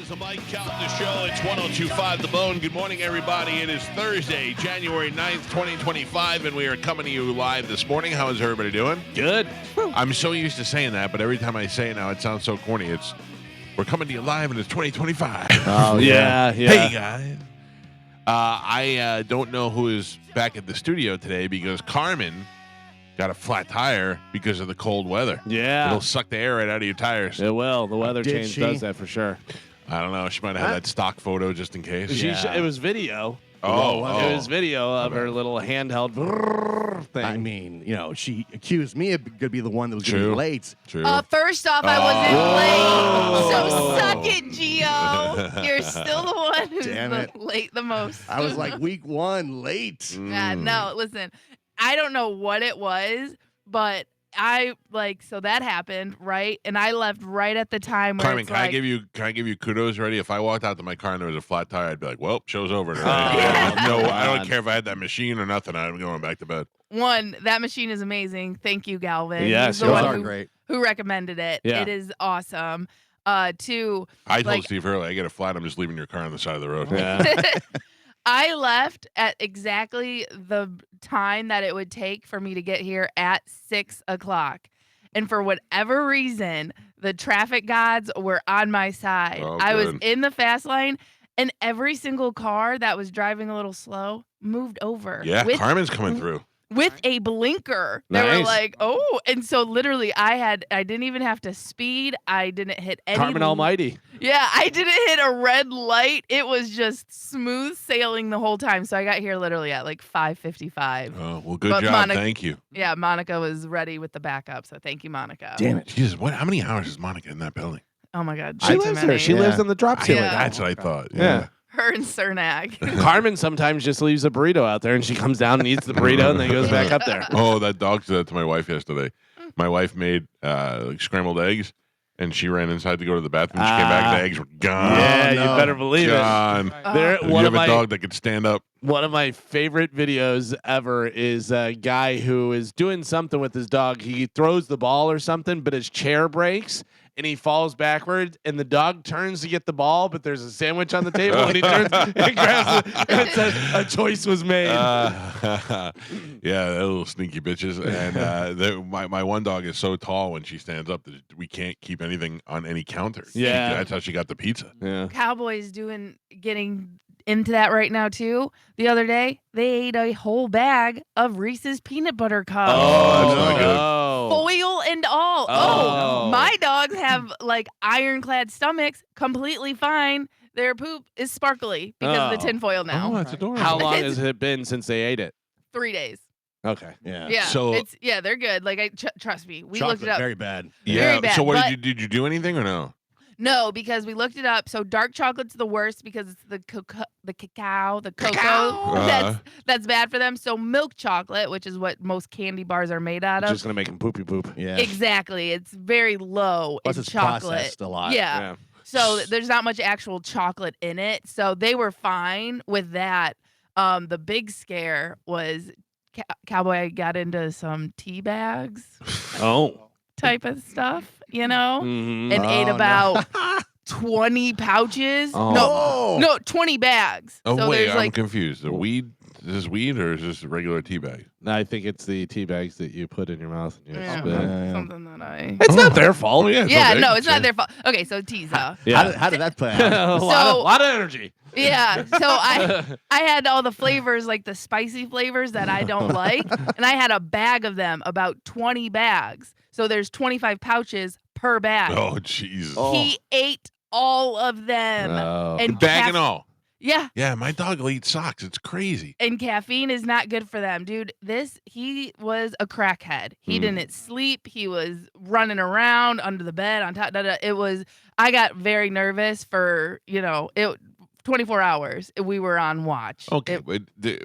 is the Mike Calta Show. It's 102.5 The Bone. Good morning, everybody. It is Thursday, January 9th, 2025, and we are coming to you live this morning. How is everybody doing? Good. I'm so used to saying that, but every time I say it now, it sounds so corny. We're coming to you live, and it's 2025. Oh, yeah. Hey, guys. I don't know who is back at the studio today because Carmen got a flat tire because of the cold weather. Yeah. It'll suck the air right out of your tires. It will. The weather Did change she? does that for sure. I don't know. She might have had that stock photo just in case. It was video. It was video of her little handheld thing. I mean, she accused me of going to be the one that was going to True. be late. True. First off, I wasn't late. So suck it, Gio. You're still the one who's Damn it. late the most. I was like, week one, late. Yeah, no, listen. I don't know what it was, but so that happened, right? And I left right at the time where Carmen, it's can I give you kudos already? If I walked out to my car and there was a flat tire, I'd be like, well, show's over. Today. I don't care if I had that machine or nothing. I'm going back to bed. One, that machine is amazing. Thank you, Galvin. Yes, He's the Those one are great. who recommended it. Yeah. It is awesome. Two, I told Steve earlier, I get a flat, I'm just leaving your car on the side of the road. Yeah. I left at exactly the time that it would take for me to get here at 6 o'clock. And for whatever reason, the traffic gods were on my side. Oh, I was good. in the fast lane, and every single car that was driving a little slow moved over. Yeah, with, Carmen's coming through. with a blinker. They were Nice. like, oh. And so literally I didn't even have to speed. I didn't hit any. Carmen Almighty. Yeah, I didn't hit a red light. It was just smooth sailing the whole time. So I got here literally at like 5:55. Oh, well, good But job. Thank you. Yeah, Monica was ready with the backup. So thank you, Monica. Damn it. Jesus, how many hours is Monica in that building? Oh my God. She too lives many. there. She lives on the drop ceiling. Yeah. That's what I thought. Yeah. Her and Cernak. Carmen sometimes just leaves a burrito out there, and she comes down and eats the burrito, and then goes back up there. Oh, that dog said that to my wife yesterday. My wife made scrambled eggs, and she ran inside to go to the bathroom. She came back, the eggs were gone. Yeah, no. you better believe Gone. it. There, If you one have of a my dog that could stand up. One of my favorite videos ever is a guy who is doing something with his dog. He throws the ball or something, but his chair breaks and he falls backwards. And the dog turns to get the ball, but there's a sandwich on the table, and he turns and grabs it, and it says a choice was made. Yeah, they're little sneaky bitches. And my one dog is so tall when she stands up that we can't keep anything on any counter. Yeah. That's how she got the pizza. Yeah. Cowboys getting into that right now too. The other day, they ate a whole bag of Reese's peanut butter cups. Oh, that's not good. no. Foil and all. Oh. My dogs have like ironclad stomachs, completely fine. Their poop is sparkly because of the Oh. tinfoil now. Oh, that's adorable. How long has it been since they ate it? 3 days. Okay. Yeah. Yeah. So- they're good. Like trust me. We Chocolate, looked it up. very bad. Yeah. Very bad, So what but- did you do anything or no? No, because we looked it up. So dark chocolate's the worst because it's the cocoa. That's bad for them. So milk chocolate, which is what most candy bars are made out It's of. just gonna make him poopy poop. Yeah. Exactly. It's very low Plus in it's chocolate. processed a lot. Yeah. So there's not much actual chocolate in it. So they were fine with that. The big scare was Cowboy got into some tea bags Oh. type of stuff, Mhm. and ate Oh, about 20 pouches. Oh. No, 20 bags. Oh, so wait, there's I'm like confused. The weed, is this weed or is this a regular tea bag? I think it's the tea bags that you put in your mouth and you yeah, spit. Yeah. something that I. It's not their fault. Oh, yeah. It's not their fault. Okay, so teaser. Yeah. How did that play a out? lot of energy. Yeah, so I had all the flavors, like the spicy flavors that I don't like, and I had a bag of them, about 20 bags. So there's 25 pouches per bag. Oh, Jesus. He ate all of them. Oh. And Bag and all. Yeah, Yeah, my dog will eat socks. It's crazy. and caffeine is not good for them, dude. He was a crackhead. He didn't sleep. He was running around under the bed on top. I got very nervous for, 24 hours. We were on watch. Okay,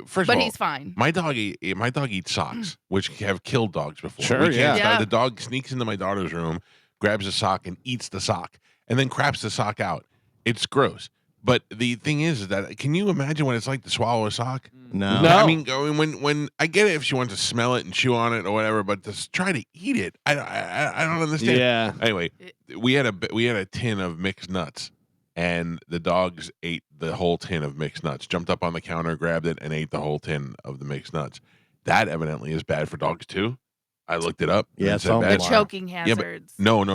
first of all, He's fine. my dog eats socks, which have killed dogs before. Sure, We can't yeah. stop- Yeah. The dog sneaks into my daughter's room, grabs a sock, and eats the sock, and then craps the sock out. It's gross. But the thing is that can you imagine what it's like to swallow a sock? No. No. I mean, when I get it if she wants to smell it and chew on it or whatever, but to try to eat it, I don't understand. Yeah. Anyway, we had a tin of mixed nuts, and the dogs ate the whole tin of mixed nuts. Jumped up on the counter, grabbed it, and ate the whole tin of the mixed nuts. That evidently is bad for dogs too. I looked it up. Yeah, it said some bad. The Wow. choking Yeah, but hazards. no. It's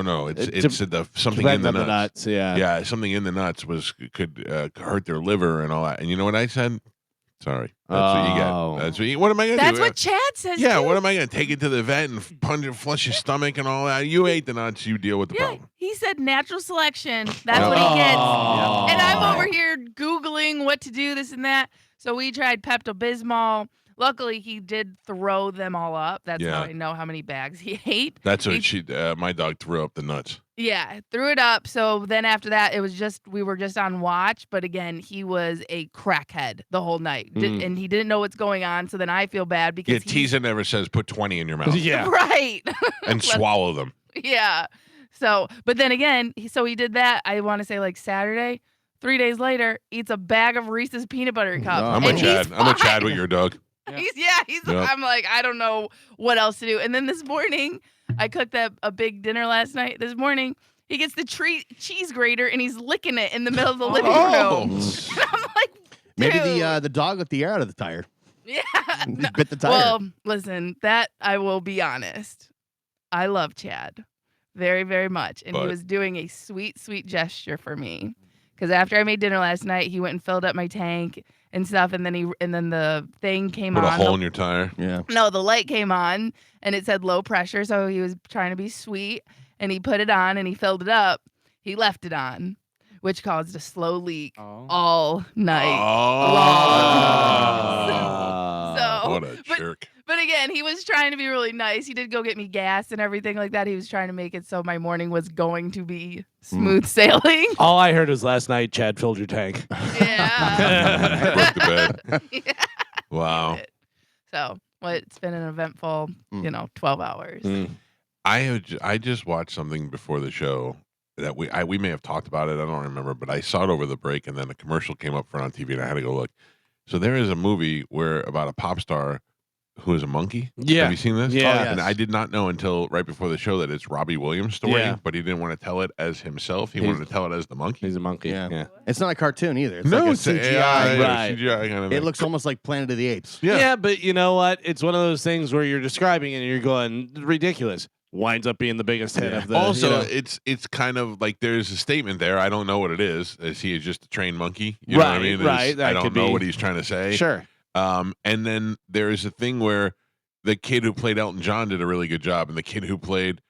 something in Depends the on the nuts. nuts. Yeah. Yeah, something in the nuts could hurt their liver and all that. And you know what I said? Sorry, that's what you Oh. get. That's what. What am I gonna That's do? what Chad says. Yeah, too. what am I gonna take it to the vet and flush your stomach and all that? You ate the nuts, you deal with the Yeah, problem. he said natural selection. That's Yep. what he gets. Oh. And I'm over here Googling what to do, this and that. So we tried Pepto-Bismol. Luckily, he did throw them all up. That's how Yeah. I know how many bags he ate. That's what He- my dog threw up the nuts. Yeah, threw it up. So then after that, we were just on watch. But again, he was a crackhead the whole night. And he didn't know what's going on. So then I feel bad because Yeah, Teaser never says put 20 in your mouth Yeah. Right. and swallow them. Yeah. So, but then again, he did that. I want to say like Saturday. 3 days later, eats a bag of Reese's peanut butter cups. Oh, I'm and with Chad. he's I'm with Chad fine. with your dog. He's Yep. I'm like, I don't know what else to do. And then this morning, I cooked a big dinner last night. This morning, he gets the cheese grater and he's licking it in the middle of the living Oh. room. And I'm like, Maybe dude. the dog let the air out of the tire. Yeah. Just bit the tire. Well, listen, that I will be honest. I love Chad very, very much. And he But- was doing a sweet, sweet gesture for me. Because after I made dinner last night, he went and filled up my tank and stuff, and then the thing came Put on. a hole in your tire. Yeah. No, the light came on and it said low pressure, so he was trying to be sweet and he put it on and he filled it up. He left it on, which caused a slow leak all night. So, What a jerk. but again, he was trying to be really nice. He did go get me gas and everything like that. He was trying to make it so my morning was going to be smooth sailing. All I heard was last night Chad filled your tank. Yeah. Broke the bed. Yeah. Wow. So, well, it's been an eventful, 12 hours. I just watched something before the show that we may have talked about it. I don't remember, but I saw it over the break, and then a commercial came up front on TV, and I had to go look. So there is a movie where about a pop star who is a monkey. Yeah. Have you seen this? Yeah. Oh, yes. And I did not know until right before the show that it's Robbie Williams' story, Yeah. but he didn't want to tell it as himself. He He's- wanted to tell it as the monkey. He's a monkey. Yeah. It's not a cartoon either. It's no, like a it's CGI. AI, Right. CGI kind of It thing. looks almost like Planet of the Apes. Yeah. But you know what? It's one of those things where you're describing it and you're going, ridiculous. Winds up being the biggest hit of the. Also, it's kind of like there's a statement there. I don't know what it is. Is he just a trained monkey? You know what I Right, mean? right. That I don't could know be- what he's trying to say. Sure. And then there is a thing where the kid who played Elton John did a really good job, and the kid who played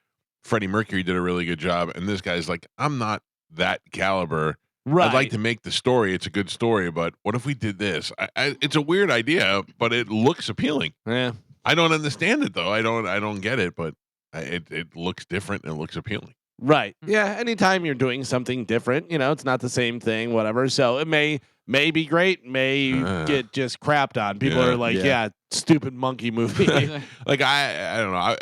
Freddie Mercury did a really good job. And this guy's like, I'm not that caliber. Right. I'd like to make the story. It's a good story, but what if we did this? It's a weird idea, but it looks appealing. Yeah. I don't understand it though. I don't get it, but it looks different and it looks appealing. Right. Yeah. Anytime you're doing something different, it's not the same thing, whatever. So it may be great, may get just crapped on. People Yeah. are like, Yeah. yeah, stupid monkey movie. Like I don't know.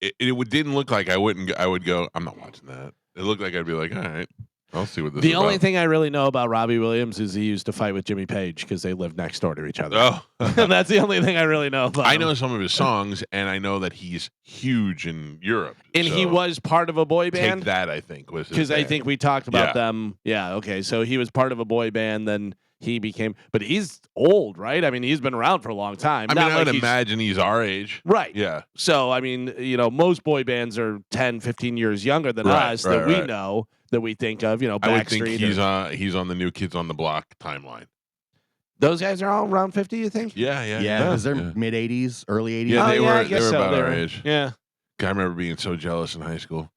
It didn't look like I would go. I'm not watching that. It looked like I'd be like, all right, I'll see what this. The is only about. thing I really know about Robbie Williams is he used to fight with Jimmy Page because they lived next door to each other. Oh, That's the only thing I really know about I him. know some of his songs, and I know that he's huge in Europe. And he so was part of a boy Take band. That I think was his Because I band. think we talked about Yeah. them. Yeah, okay. So he was part of a boy band, then he became, but he's old, right? I mean, he's been around for a long time. I mean, Not I like would he's- imagine he's our age. Right. Yeah. So, I mean, most boy bands are 10, 15 years younger than Right, us that right, we right. know, that we think of, I would think Backstreet. he's on the New Kids on the Block timeline. Those guys are all around 50, you think? Yeah, Yeah, because they're yeah. mid 80s, early 80s. Yeah, Oh, they yeah, I were guess so. about They our were- age. Yeah. I remember being so jealous in high school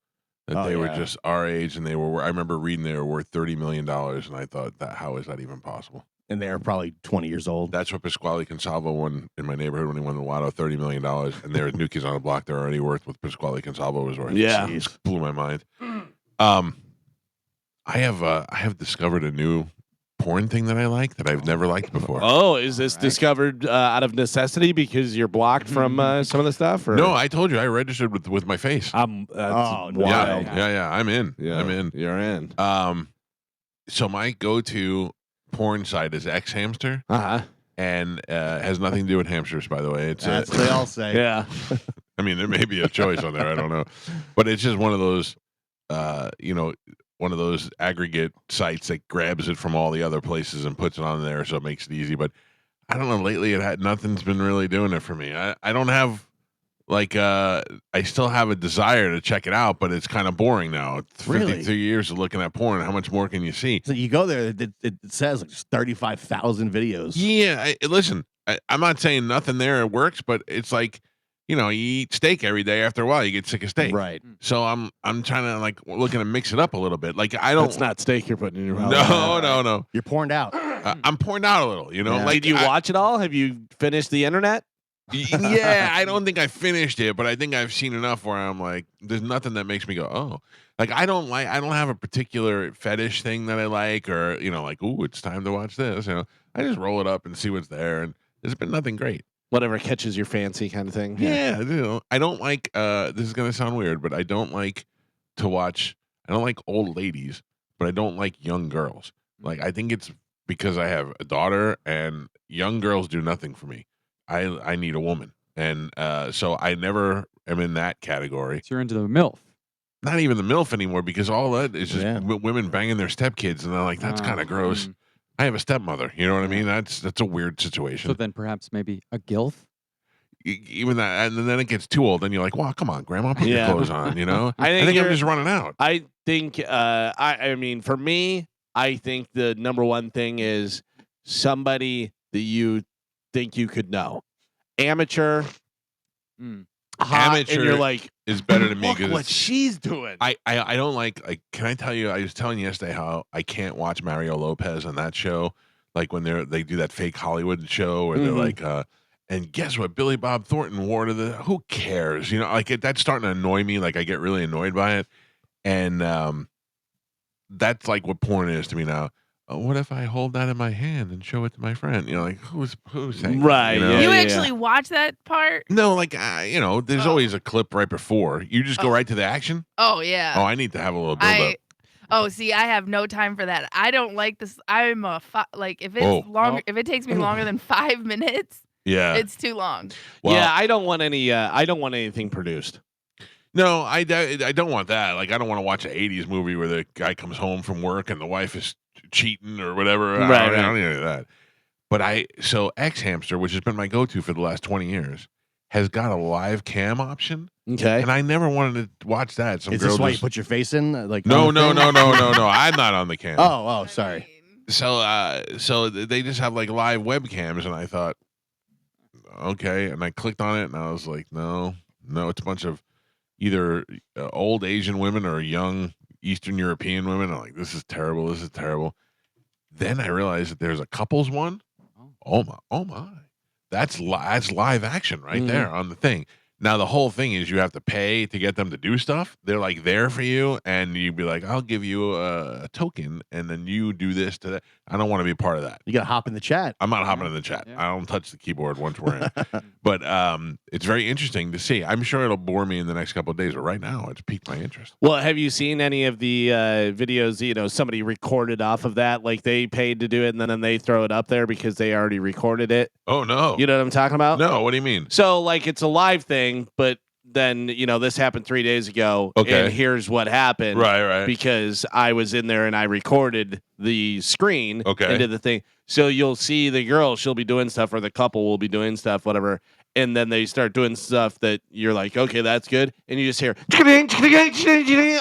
that Oh, they were yeah. just our age, and they were. I remember reading they were worth $30 million, and I thought that how is that even possible? And they're probably 20 years old. That's what Pasquale Consalvo won in my neighborhood when he won the lotto, $30 million, and there was New Kids on the Block. They're already worth what Pasquale Consalvo was worth. Yeah. Jeez, blew my mind. I have discovered a new porn thing that I like that I've never liked before. Oh, is this Right. discovered out of necessity because you're blocked from some of the stuff? Or? No, I told you I registered with my face. That's Oh, no. wild. Yeah, I'm in. Yeah, I'm in. You're in. So my go-to porn site is X Hamster, Uh-huh. and has nothing to do with hamsters, by the way. It's That's what they all say. Yeah. I mean, there may be a choice on there. I don't know, but it's just one of those, one of those aggregate sites that grabs it from all the other places and puts it on there, so it makes it easy. But I don't know. Lately, nothing's been really doing it for me. I don't have like I still have a desire to check it out, but it's kind of boring now. It's Really? 52 years of looking at porn. How much more can you see? So you go there, it says like 35,000 videos. Yeah, listen, I'm not saying nothing there works, but it's like, you eat steak every day. After a while, you get sick of steak. Right. So I'm trying to looking to mix it up a little bit. Like I don't. That's not steak you're putting in your mouth. No. You're porned out. I'm pouring out a little. Yeah. Like Did you watch it all? Have you finished the internet? Yeah, I don't think I finished it, but I think I've seen enough where I'm like, there's nothing that makes me go, oh. Like I don't have a particular fetish thing that I like, or like, ooh, it's time to watch this. I just roll it up and see what's there, and there's been nothing great. Whatever catches your fancy, kind of thing. Yeah, I don't like. This is gonna sound weird, but I don't like to watch. I don't like old ladies, but I don't like young girls. Like I think it's because I have a daughter, and young girls do nothing for me. I need a woman, and so I never am in that category. So you're into the MILF. Not even the MILF anymore, because all that is just Yeah. women banging their stepkids, and they're like, that's kind of gross. mm. I have a stepmother. You know what I mean? That's a weird situation. So then perhaps maybe a GILF? Even that, and then it gets too old, and you're like, well, come on, grandma, put your clothes on. I I think I'm you're- just running out. I think I mean for me, I think the number one thing is somebody that you think you could know. Amateur, Mm. hot, Amateur and you're like, Is better to me look because what she's doing. I don't like can I tell you, I was telling you yesterday how I can't watch Mario Lopez on that show, like when they do that fake Hollywood show where they're like and guess what Billy Bob Thornton wore to the, who cares, that's starting to annoy me. Like I get really annoyed by it, and that's like what porn is to me now. What if I hold that in my hand and show it to my friend? Like who's saying that, Right, yeah. You actually watch that part? No, like there's always a clip right before. You just go Oh. right to the action. Oh yeah. Oh, I need to have a little build up. Oh, see, I have no time for that. I don't like this. I'm a like if it's Oh. longer, if it takes me longer than 5 minutes, Yeah. it's too long. Well, yeah, I don't want any. I don't want anything produced. No, I don't want that. Like, I don't want to watch an 80s movie where the guy comes home from work and the wife is cheating or whatever. I don't need any of that. But so X Hamster, which has been my go-to for the last 20 years, has got a live cam option. Okay. And I never wanted to watch that. Some Is girl this why you just, put your face in? Like no. on the thing? I'm not on the cam. Oh, sorry. So they just have like live webcams, and I thought, okay. And I clicked on it, and I was like, no, it's a bunch of either old Asian women or young Eastern European women. I'm like, this is terrible. Then I realized that there's a couples one. Oh my. That's live action right there on the thing. Now the whole thing is you have to pay to get them to do stuff. They're like there for you, and you'd be like, I'll give you a token, and then you do this to that. I don't want to be a part of that. You gotta hop in the chat. I'm not hopping in the chat. Yeah. I don't touch the keyboard once we're in. But it's very interesting to see. I'm sure it'll bore me in the next couple of days, but right now it's piqued my interest. Well, have you seen any of the videos? Somebody recorded off of that, like they paid to do it, and then they throw it up there because they already recorded it. Oh no. You know what I'm talking about? No, what do you mean? So, like, it's a live thing, but then this happened 3 days ago, Okay. and here's what happened. Right. Because I was in there and I recorded the screen Okay. and did the thing. So you'll see the girl, she'll be doing stuff, or the couple will be doing stuff, whatever. And then they start doing stuff that you're like, okay, that's good. And you just hear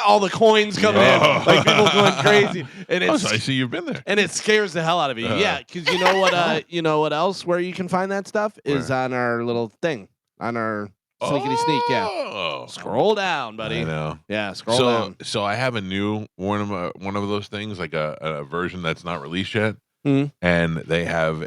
all the coins come in, like people going crazy. And Oh, it's so I see you've been there. and it scares the hell out of you. Yeah, because you know what? You know what else? Where you can find that stuff is on our little thing, on our sneakity sneak. Yeah, Oh. scroll down, buddy. I know. Yeah, scroll down. So I have a new one of those things, like a version that's not released yet, Mhm. and they have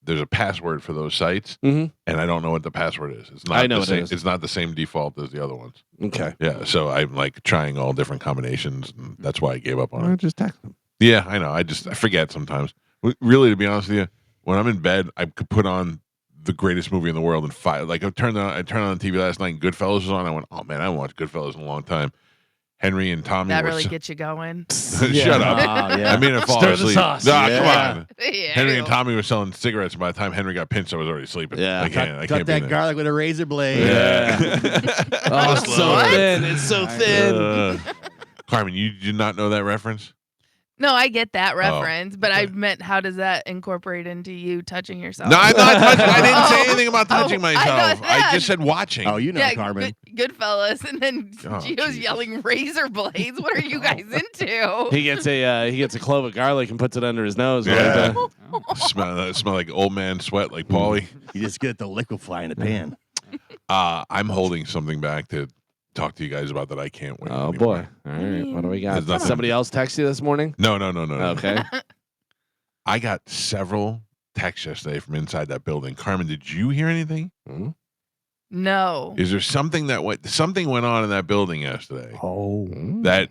there's a password for those sites, Mhm. and I don't know what the password is. It's not I know the what it same. is. It's not the same default as the other ones. Okay. Yeah, so I'm like trying all different combinations, and that's why I gave up on it. Just text them. Yeah, I know. I forget sometimes. Really, to be honest with you, when I'm in bed, I could put on the greatest movie in the world in five. Like I turned on the TV last night, and Goodfellas was on. I went, oh man, I haven't watched Goodfellas in a long time. Henry and Tommy That were really gets you going. Shut up. Yeah. I mean, it fall Stir the asleep. sauce. Nah, Yeah. come on. Yeah, Henry and Tommy were selling cigarettes, and by the time Henry got pinched, I was already sleeping. Yeah. I can't Cut be that there. garlic with a razor blade. Yeah. Oh, it's so What? thin. It's so thin. Carmen, you did not know that reference? No, I get that reference, but I okay. meant how does that incorporate into you touching yourself? No, I'm not touching. I didn't say Oh. anything about touching Oh, I myself. know I that. just said watching. Oh, you know, Yeah, Carmen. good fellas, and then Oh, Gio's Jesus. yelling razor blades. What are you guys into? He gets a clove of garlic and puts it under his nose. Yeah. Oh. smell like old man sweat, like Paulie. You just get the liquefy in the pan. I'm holding something back to talk to you guys about that I can't wait. Oh anymore. boy! All right, what do we got? There's Did nothing- somebody else text you this morning? No. Okay. I got several texts yesterday from inside that building. Carmen, did you hear anything? No. Is there something something went on in that building yesterday Oh. that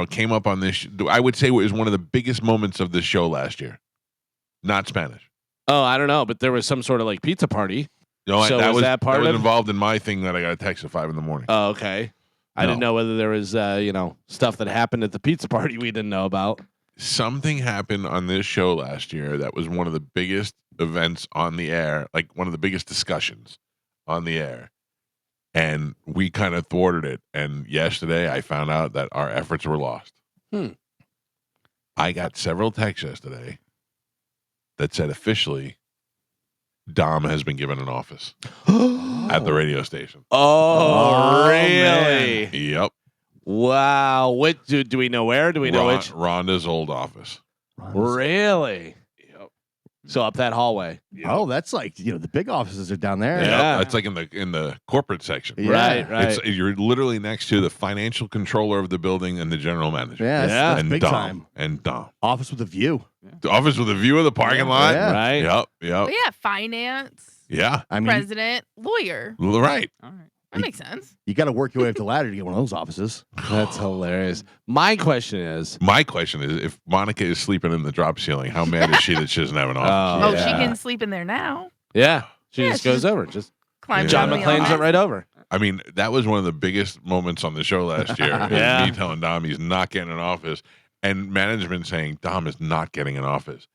came up on this? I would say it was one of the biggest moments of this show last year. Not Spanish. Oh, I don't know, but there was some sort of like pizza party. No, So that was that part was of- involved in my thing that I got a text at 5 a.m. Oh, okay. I No. didn't know whether there was stuff that happened at the pizza party we didn't know about. Something happened on this show last year that was one of the biggest events on the air, like one of the biggest discussions on the air. And we kind of thwarted it. And yesterday I found out that our efforts were lost. I got several texts yesterday that said officially Dom has been given an office at the radio station. Oh, Oh, really? Yep. Wow. What do we know where? Do we know which? Rhonda's old office. Really? Yep. So up that hallway. Oh, that's like the big offices are down there. Yeah. That's like in the corporate section. Yeah. Right. You're literally next to the financial controller of the building and the general manager. Yeah, Yeah. that's and big Dom. time. And Dom. Office with a view. The office with a view of the parking lot. Yeah. Right. Yep. But yeah, finance, Yeah. I mean, president, lawyer. Right. All right. That makes sense. you got to work your way up the ladder to get one of those offices. That's hilarious. My question is, My question is, if Monica is sleeping in the drop ceiling, how mad is she that she doesn't have an office? Oh, Oh, she yeah. can sleep in there now. she Yeah, just she goes just- over. Just Climb John down the McClane's it office. right over. I mean, that was one of the biggest moments on the show last year. is Yeah. Me telling Dom he's not getting an office, and management saying Dom is not getting an office.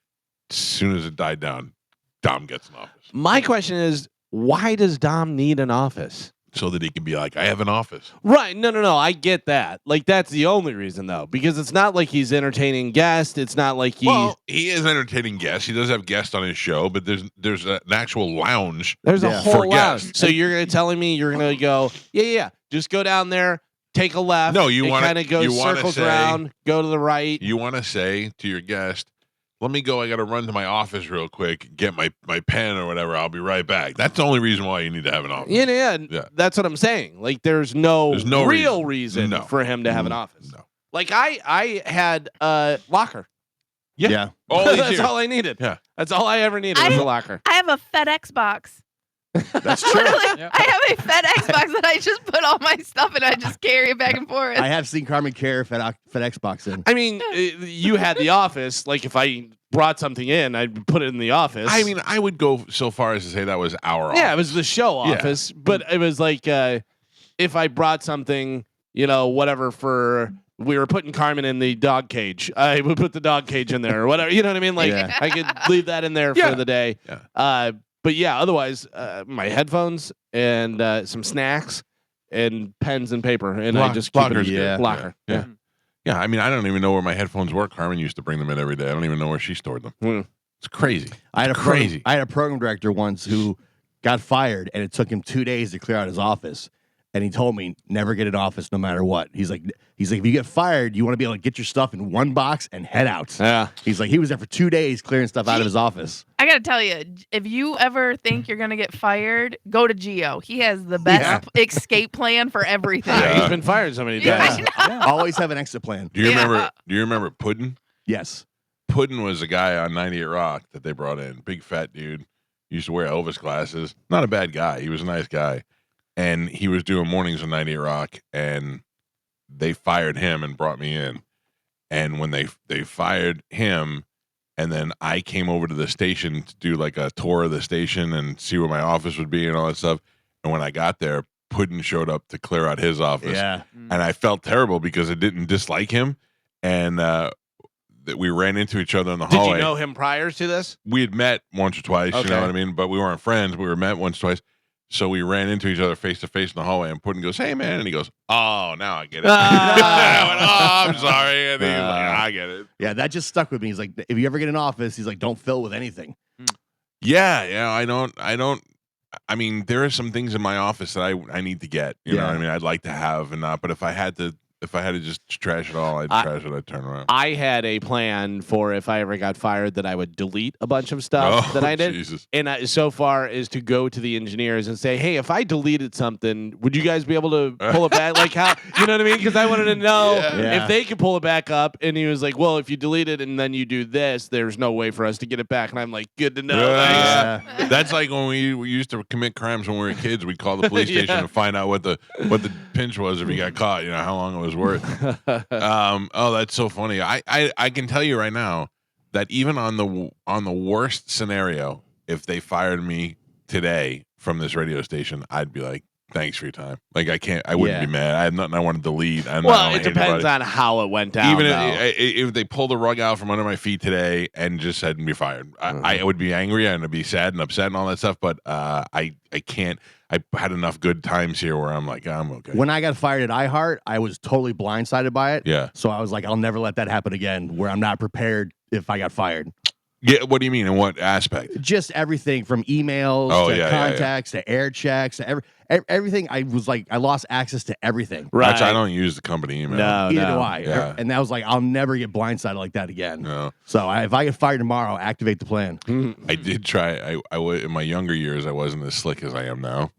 As soon as it died down, Dom gets an office My question is, why does Dom need an office? so that he can be like, I have an office. Right. No. I get that. Like, that's the only reason, though, because it's not like he's entertaining guests. It's not like he's. Well, he is entertaining guests. He does have guests on his show, but there's an actual lounge. There's a Yeah. whole For lounge. guests. So you're telling me you're going to go, yeah. Just go down there, take a left. No, you it wanna- kind of goes you wanna circles say- around, go to the right. You want to say to your guest, let me go. I got to run to my office real quick, get my pen or whatever. I'll be right back. That's the only reason why you need to have an office. Yeah. Yeah. That's what I'm saying. Like, there's no real reason No. for him to have an office. No. Like, I had a locker. Yeah. All these That's years. all I needed. Yeah. That's all I ever needed was a locker. I have a FedEx box. That's true. Literally, Yep. I have a FedEx box that I just put all my stuff in. I just carry it back and forth. I have seen Carmen carry a FedEx box in. I mean, you had the office. Like, if I brought something in, I'd put it in the office. I mean, I would go so far as to say that was our yeah, it office. was the show Yeah. office, but it was like if I brought something, whatever for. We were putting Carmen in the dog cage. I would put the dog cage in there or whatever. You know what I mean? Like, Yeah. I could leave that in there Yeah. for the day. Yeah. But yeah, otherwise, my headphones and some snacks and pens and paper, and I just keep Locker's it in good. locker. Yeah. Yeah. I mean, I don't even know where my headphones were. Carmen used to bring them in every day. I don't even know where she stored them. Hmm. It's crazy. I had a Crazy. I had a program director once who got fired, and it took him 2 days to clear out his office. And he told me never get an office no matter what. He's like, if you get fired, you want to be able to get your stuff in one box and head out. Yeah. He's like, he was there for 2 days clearing stuff out of his office. I gotta tell you, if you ever think you're gonna get fired, go to Gio. He has the best escape plan for everything. Yeah. He's been fired so many Yeah, times. I know. Always have an exit plan. Do you Yeah. remember? Do you remember Puddin'? Yes. Puddin' was a guy on 98 Rock that they brought in. Big fat dude. Used to wear Elvis glasses. Not a bad guy. He was a nice guy. And he was doing mornings on 98 Rock, and they fired him and brought me in. And when they fired him, and then I came over to the station to do like a tour of the station and see where my office would be and all that stuff. And when I got there, Puddin' showed up to clear out his office. Yeah. And I felt terrible because I didn't dislike him. And that we ran into each other in the Did hallway. you know him prior to this? We had met once or twice, you Okay. know what I mean? But we weren't friends. We were met once or twice. So we ran into each other face to face in the hallway, and Puddin goes, "Hey, man," and he goes, "Oh, now I get it." I went, "Oh, I'm sorry," and he was like, "I get it." Yeah, that just stuck with me. He's like, if you ever get in office, he's like, don't fill with anything. Yeah. I don't. I mean, there are some things in my office that I need to get. You know what I mean? I'd like to have and not. But if I had to just trash it all, I'd trash it. I'd turn around. I had a plan for if I ever got fired that I would delete a bunch of stuff that I did. Jesus. And so far is to go to the engineers and say, hey, if I deleted something, would you guys be able to pull it back? Like how, you know what I mean? Because I wanted to know if they could pull it back up. And he was like, well, if you delete it and then you do this, there's no way for us to get it back. And I'm like, good to know. That's like when we used to commit crimes when we were kids. We'd call the police station and find out what the pinch was if you got caught, you know, how long it was worth. Oh, that's so funny. I can tell you right now that even on the worst scenario, if they fired me today from this radio station, I'd be like, thanks for your time. Like I wouldn't be mad. I have nothing I want to delete. Well, it depends on how it went down. Even if they pulled the rug out from under my feet today and just said be fired, I would be angry and I'd be sad and upset and all that stuff. But I can't. I had enough good times here where I'm like, I'm okay. When I got fired at iHeart, I was totally blindsided by it. Yeah. So I was like, I'll never let that happen again. Where I'm not prepared if I got fired. Yeah. What do you mean? In what aspect? Just everything from emails to contacts to air checks to everything. I was like, I lost access to everything. Right. I don't use the company email. Neither do I. Yeah. And that was like, I'll never get blindsided like that again. No. So if I get fired tomorrow, activate the plan. I did try. I would in my younger years. I wasn't as slick as I am now.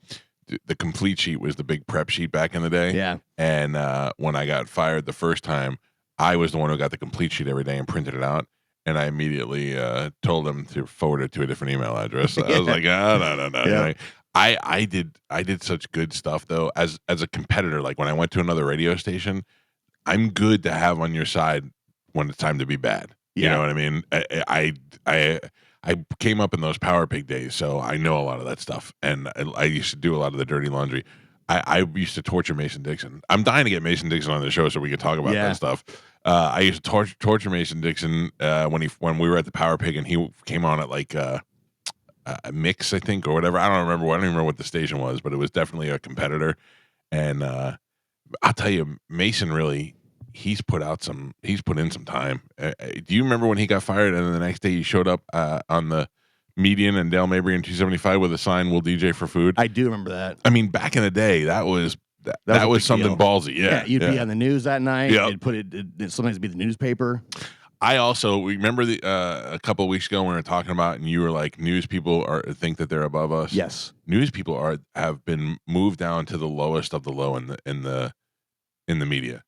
The complete sheet was the big prep sheet back in the day. Yeah. And when I got fired the first time, I was the one who got the complete sheet every day and printed it out. And I immediately told them to forward it to a different email address. I was like, no. Yeah. I did such good stuff though as a competitor. Like when I went to another radio station, I'm good to have on your side when it's time to be bad. You know what I mean? I came up in those Power Pig days, so I know a lot of that stuff. And I used to do a lot of the dirty laundry. I used to torture Mason Dixon. I'm dying to get Mason Dixon on the show so we could talk about that stuff. I used to torture Mason Dixon when we were at the Power Pig and he came on at like a mix, I think, or whatever. I don't even remember what the station was, but it was definitely a competitor. And I'll tell you, Mason really, he's put in some time. Do you remember when he got fired and then the next day he showed up on the median in Dale Mabry in 275 with a sign, "We'll DJ for food"? I do remember that. I mean, back in the day, that was something ballsy. Yeah, you'd be on the news that night. Yep. It'd sometimes be the newspaper. I also remember a couple of weeks ago when we were talking about, and you were like, news people think that they're above us. Yes, news people have been moved down to the lowest of the low in the media.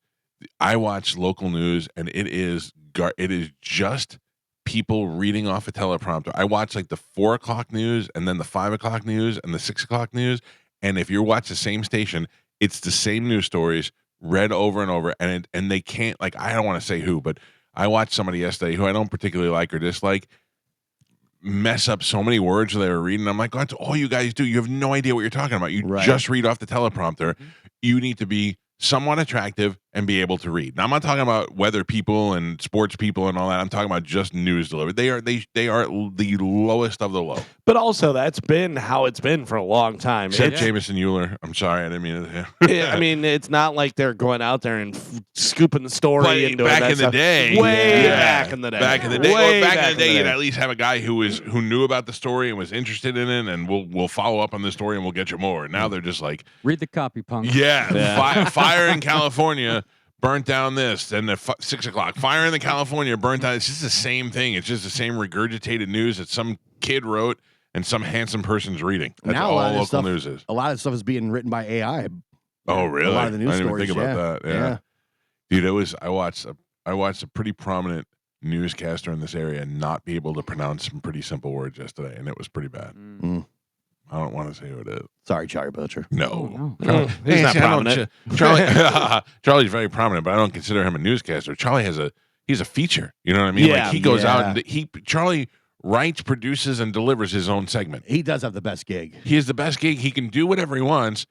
I watch local news, and it is just people reading off a teleprompter. I watch like the 4 o'clock news, and then the 5 o'clock news, and the 6 o'clock news. And if you watch the same station, it's the same news stories read over and over. And they can't, like, I don't want to say who, but I watched somebody yesterday who I don't particularly like or dislike mess up so many words they were reading. I'm like, that's all you guys do. You have no idea what you're talking about. You just read off the teleprompter. You need to be somewhat attractive and be able to read. Now, I'm not talking about weather people and sports people and all that. I'm talking about just news delivery. They are the lowest of the low. But also, that's been how it's been for a long time. Except Jameson Euler. I'm sorry, I didn't mean it. I mean, it's not like they're going out there and scooping the story and doing back that in stuff. the day. Back in the day. Back in the day, you'd at least have a guy who knew about the story and was interested in it, and we'll follow up on this story and we'll get you more. Now they're just like, read the copy, punk. Yeah. Fire in California burnt down this, and the 6 o'clock fire in the California burnt down. It's just the same thing. It's just the same regurgitated news that some kid wrote and some handsome person's reading. That's now, all local news is. A lot of stuff is being written by AI. Oh, really? A lot of the news I didn't stories, even think about that. Yeah. Dude, I watched a pretty prominent newscaster in this area not be able to pronounce some pretty simple words yesterday, and it was pretty bad. I don't want to say who it is. Sorry, Charlie Belcher. No. He's not prominent. Charlie's very prominent, but I don't consider him a newscaster. Charlie he's a feature. You know what I mean? Yeah, like he goes out and Charlie writes, produces, and delivers his own segment. He does have the best gig. He has the best gig. He can do whatever he wants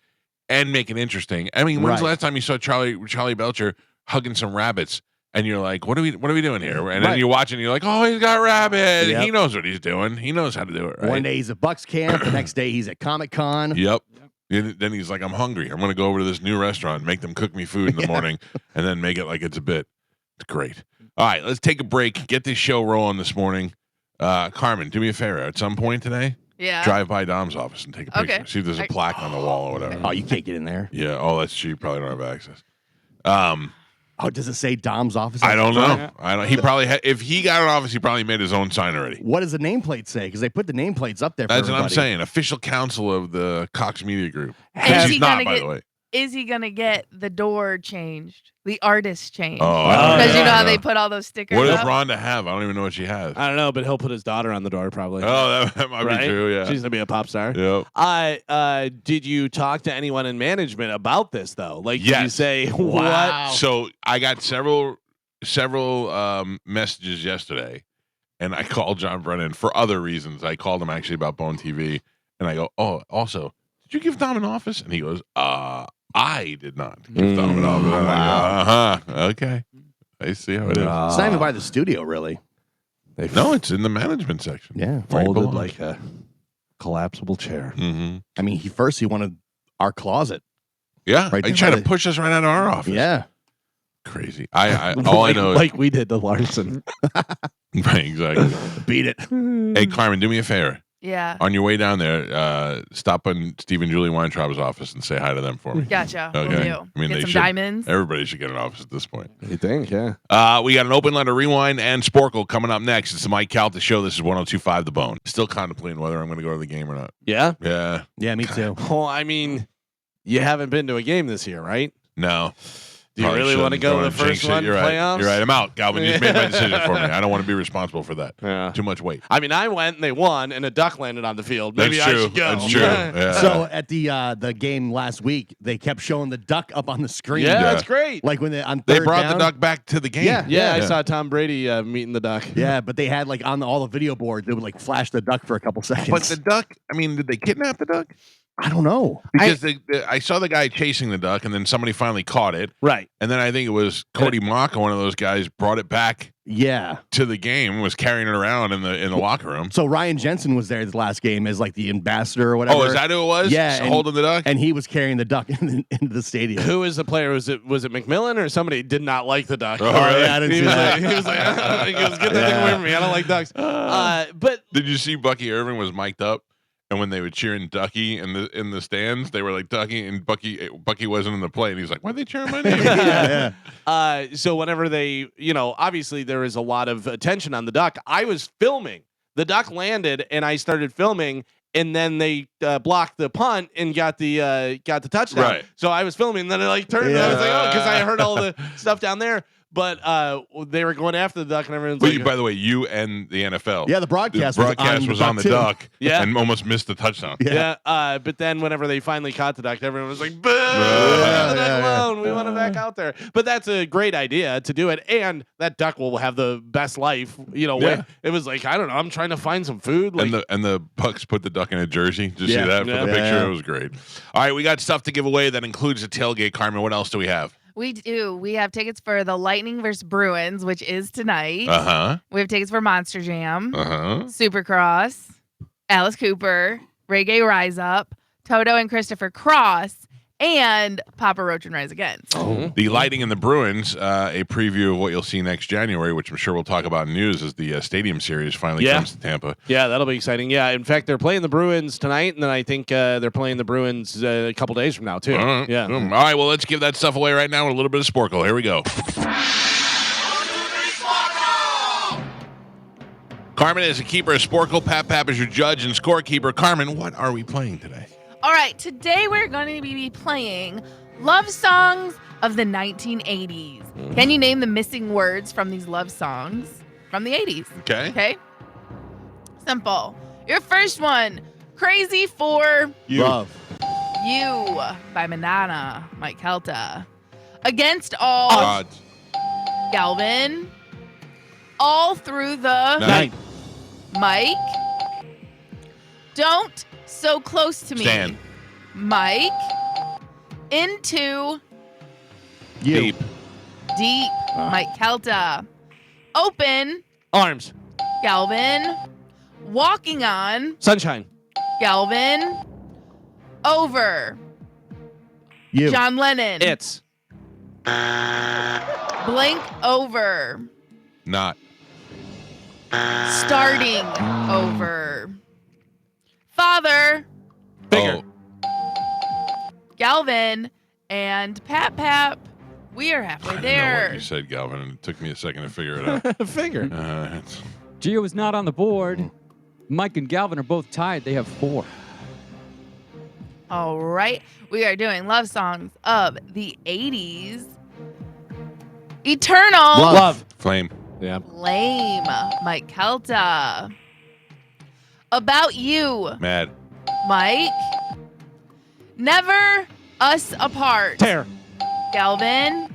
and make it interesting. I mean, when's the last time you saw Charlie Belcher hugging some rabbits and you're like, what are we doing here? And then Right. you're watching, and you're like, oh, he's got rabbit. Yep. He knows what he's doing. He knows how to do it. Right? One day he's at Bucks camp, the next day he's at Comic Con. Yep. Then he's like, I'm hungry. I'm going to go over to this new restaurant, make them cook me food in the morning, and then make it like it's a bit. It's great. All right, let's take a break. Get this show rolling this morning. Carmen, do me a favor. At some point today, Yeah. drive by Dom's office and take a picture. Okay. See if there's a plaque on the wall or whatever. Oh, you can't get in there. Yeah. Oh, that's true. You probably don't have access. Oh, does it say Dom's office? I don't front? know. I don't. He probably if he got an office, he probably made his own sign already. What does the nameplate say? Because they put the nameplates up there for That's what I'm everybody. saying. Official counsel of the Cox Media Group. Is he He's not, gonna by get- the way. Is he gonna get the door changed? The artist changed? Oh, I don't Because know. you know how I they don't put all those stickers What does up? Rhonda have? I don't even know what she has. I don't know, but he'll put his daughter on the door probably. Oh, that might right? be true. Yeah. She's gonna be a pop star. Yep. Did you talk to anyone in management about this though? Like, did you Yes. say Wow. So I got several messages yesterday, and I called John Brennan for other reasons. I called him actually about Bone TV, and I go, "Oh, also, did you give Dom an office?" And he goes, I did not give Dom an office." And I go, okay, I see how it is. It's not even by the studio, really. No, it's in the management section. Yeah. Where it folded belongs. like a collapsible chair. Mm-hmm. I mean, he wanted our closet. Yeah, Right I there tried by to the- push us right out of our office. Yeah. Crazy. I all I know is like we did to Larson. right, exactly. Beat it. Hey, Carmen, do me a favor. Yeah. On your way down there, stop in Steve and Julie Weintraub's office and say hi to them for me. Gotcha. Okay. Will do. I mean, Get they some should- diamonds. Everybody should get an office at this point. You think? Yeah. We got an open letter rewind and Sporcle coming up next. It's the Mike Calta Show. This is 102.5 The Bone. Still contemplating whether I'm going to go to the game or not. Yeah. Yeah. Yeah, me too. Well, I mean, you haven't been to a game this year, right? No. Do you Probably really want to shouldn't. go Don't to the wanna jinx first it. one? You're right. Playoffs? You're right. I'm out, Galvin. You've made my decision for me. I don't want to be responsible for that. Yeah. Too much weight. I mean, I went and they won, and a duck landed on the field. Maybe That's I true. should go. That's true. Yeah. So at the game last week, they kept showing the duck up on the screen. Yeah, Yeah. that's great. Like when they on They third brought down. the duck back to the game. Yeah. Yeah, I saw Tom Brady meeting the duck. Yeah, but they had like on all the video boards, they would like flash the duck for a couple seconds. But the duck, I mean, did they kidnap the duck? I don't know. Because I saw the guy chasing the duck, and then somebody finally caught it. Right. And then I think it was Cody Mock, one of those guys, brought it back Yeah. to the game, was carrying it around in the locker room. So Ryan Jensen was there the last game as like the ambassador or whatever. Oh, is that who it was? Yeah, So and- holding the duck. And he was carrying the duck into the stadium. Who is the player? Was it McMillan or somebody did not like the duck? Oh, really? yeah, I didn't He see was that. like, he goes, get that thing away from me. I don't like ducks. But Did you see Bucky Irvin was mic'd up? And when they were cheering Ducky in the stands, they were like Ducky, and Bucky wasn't in the play, and he's like, "Why are they cheering my name?" yeah. so whenever they, obviously there is a lot of attention on the duck. I was filming. The duck landed, and I started filming, and then they blocked the punt and got the touchdown. Right. So I was filming, and then I turned, and I was like, oh, because I heard all the stuff down there. But they were going after the duck, and everyone's like, By the way, you and the NFL. Yeah, the broadcast, was on the too. duck. Yeah. And almost missed the touchdown. Yeah. But then whenever they finally caught the duck, everyone was like, boo, Yeah, leave the duck yeah. alone. We want it back out there. But that's a great idea to do it. And that duck will have the best life. Yeah. It was like, I don't know, I'm trying to find some food. Like, And the Bucks put the duck in a jersey. Did you Yeah. see that for Yeah. the picture? Yeah. It was great. All right, we got stuff to give away that includes a tailgate, Carmen. What else do we have? We do. We have tickets for the Lightning versus Bruins, which is tonight. Uh-huh. We have tickets for Monster Jam, Uh-huh. Supercross, Alice Cooper, Reggae Rise Up, Toto and Christopher Cross, and Papa Roach and Rise Against. The Lighting and the Bruins, a preview of what you'll see next January, which I'm sure we'll talk about in news as the Stadium Series finally Yeah. comes to Tampa. yeah, that'll be exciting. Yeah, in fact, they're playing the Bruins tonight, and then I think they're playing the Bruins a couple days from now, too. All right. Yeah. All right, well, let's give that stuff away right now with a little bit of Sporcle. Here we go. Carmen is a keeper of Sporcle. Pap is your judge and scorekeeper. Carmen, what are we playing today? All right, today we're going to be playing love songs of the 1980s. Can you name the missing words from these love songs from the 80s? Okay. Okay? Simple. Your first one, Crazy for Love. You by Madonna, Mike Calta. Against All, Odds. Galvin. All Through the Night. Mike. Don't So Close to Me, Stan. Mike. Into You. Deep. Deep. Mike Calta. Open. Arms. Galvin. Walking on. Sunshine. Galvin. Over. You. John Lennon. It's. Blank over. Not. Starting over. Father. Bigger. Galvin. And Pap. We are halfway I don't know what there. you said, Galvin, and it took me a second to figure it out. Finger. It's- Gio is not on the board. Mike and Galvin are both tied. They have 4. All right. We are doing love songs of the 80s. Eternal. Love. Flame. Yeah. Lame. Mike Calta. About you. Mad. Mike. Never us apart. Tear. Galvin.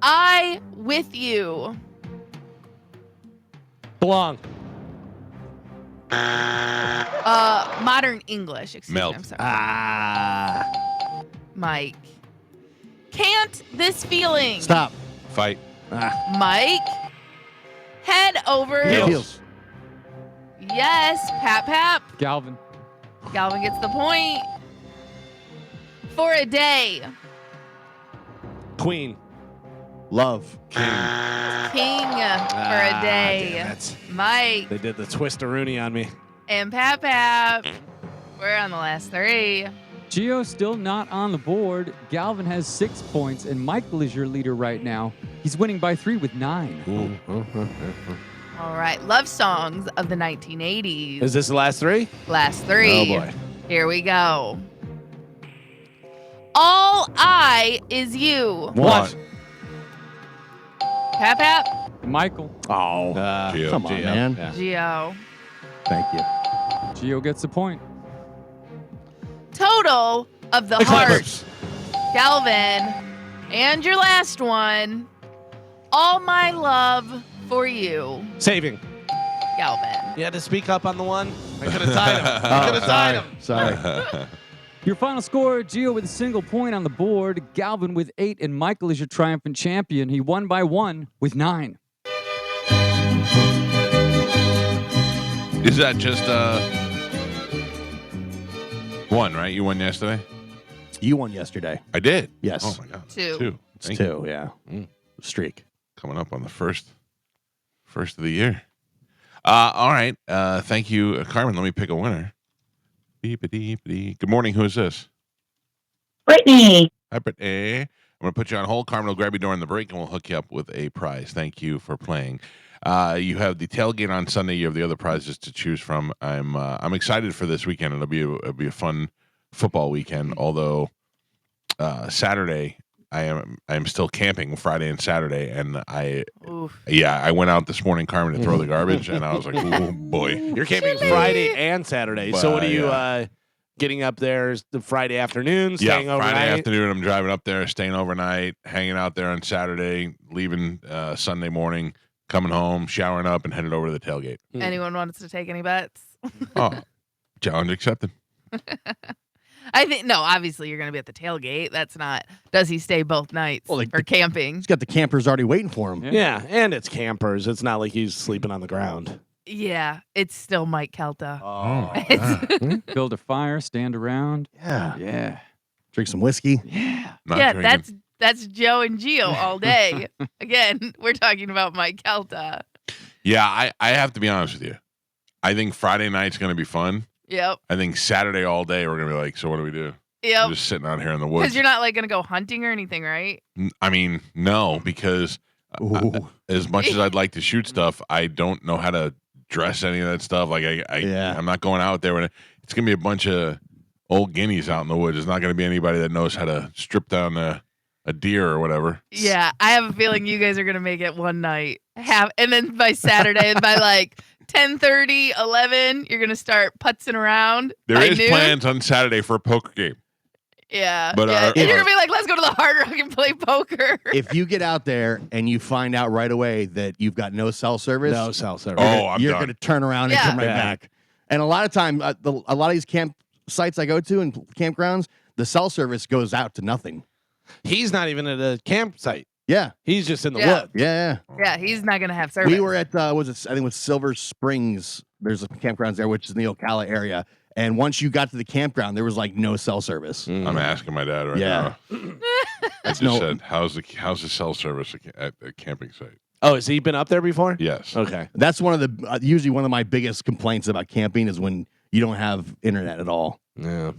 I with you. Belong. Modern English. Excuse Melt. me. I'm sorry. Mike. Can't this feeling. Stop. Fight. Mike. Head over. Heels. Yes. Pap. Galvin. Galvin gets the point. For a day. Queen. Love. King for a day. Damn it. Mike They did the twister-rooney on me. and Pap. We're on the last 3. Gio still not on the board. Galvin has 6 points, and Michael is your leader right now. He's winning by 3 with 9. All right. Love songs of the 1980s. Is this the last 3? Last 3. Oh, boy. Here we go. All I is you. What? Pap. Michael. Oh. Gio. Come on, man. Yeah. Gio. Thank you. Gio gets the point. Total of the Eclipse. heart. Galvin. And your last one. All my love for you. Saving. Galvin. You had to speak up on the one. I could have tied him. I could have tied him. Sorry. Your final score, Gio with a single point on the board, Galvin with 8, and Michael is your triumphant champion. He won by 1 with 9. Is that just one, right? You won yesterday? You won yesterday. I did. Yes. Oh, my God. 2. It's Thank 2, you. yeah. Mm. Streak. Coming up on the first of the year. All right. Thank you, Carmen. Let me pick a winner. Beep-a-dee-ba-dee. Good morning. Who is this? Brittany. Hi, Brittany. I'm going to put you on hold. Carmen will grab you during the break, and we'll hook you up with a prize. Thank you for playing. You have the tailgate on Sunday. You have the other prizes to choose from. I'm excited for this weekend. It'll be a fun football weekend. Although Saturday I am still camping Friday and Saturday, and I went out this morning, Carmen, to throw the garbage, and I was like, oh boy. You're camping Friday and Saturday. So what are you getting up there the Friday afternoon, staying overnight? Friday afternoon, I'm driving up there, staying overnight, hanging out there on Saturday, leaving Sunday morning, coming home, showering up, and headed over to the tailgate. Anyone wants to take any bets? Oh, challenge accepted. I think no. Obviously, you're going to be at the tailgate. That's not. Does he stay both nights Well, for camping? He's got the campers already waiting for him. Yeah, and it's campers. It's not like he's sleeping on the ground. Yeah, it's still Mike Calta. Oh. It's- Build a fire, stand around. Yeah. Yeah. Drink some whiskey. Yeah. Not yeah, drinking. that's Joe and Gio all day. Again, we're talking about Mike Calta. Yeah, I have to be honest with you. I think Friday night's going to be fun. Yep. I think Saturday all day we're going to be like, so what do we do? We're Yep. just sitting out here in the Because woods. you're not like going to go hunting or anything, right? I mean, no, because Ooh. as much as I'd like to shoot stuff, I don't know how to dress any of that stuff. Like I'm not going out there. It's going to be a bunch of old guineas out in the woods. It's not going to be anybody that knows how to strip down a deer or whatever. Yeah, I have a feeling you guys are going to make it one night. And then by Saturday, by like 10:30, 11, you're going to start putzing around. There by is noon. plans on Saturday for a poker game. Yeah. But yeah. our- And you're our- going to be like, let's go to the Hard Rock and play poker. If you get out there and you find out right away that you've got no cell service, No cell service. Oh, I'm you're done. going to turn around and Yeah. come right Yeah. back. And a lot of time, a lot of these camp sites I go to and campgrounds, the cell service goes out to nothing. He's not even at a campsite. Yeah. He's just in the Yeah. woods. Yeah. Yeah, he's not gonna have service. We were at I think it was Silver Springs. There's a campground there, which is in the Ocala area. And once you got to the campground, there was like no cell service. I'm asking my dad right Yeah. now. I just No- said, how's the cell service at the camping site? Oh, has he been up there before? Yes. Okay. That's one of the usually one of my biggest complaints about camping is when you don't have internet at all. Yeah.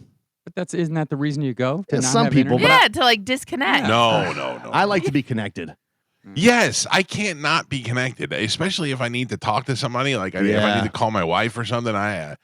But isn't that the reason you go? To Yeah, not some have people, internet? but yeah, to like disconnect. No. I like to be connected. Yes, I can't not be connected, especially if I need to talk to somebody. Like if I Yeah. need to call my wife or something, I'm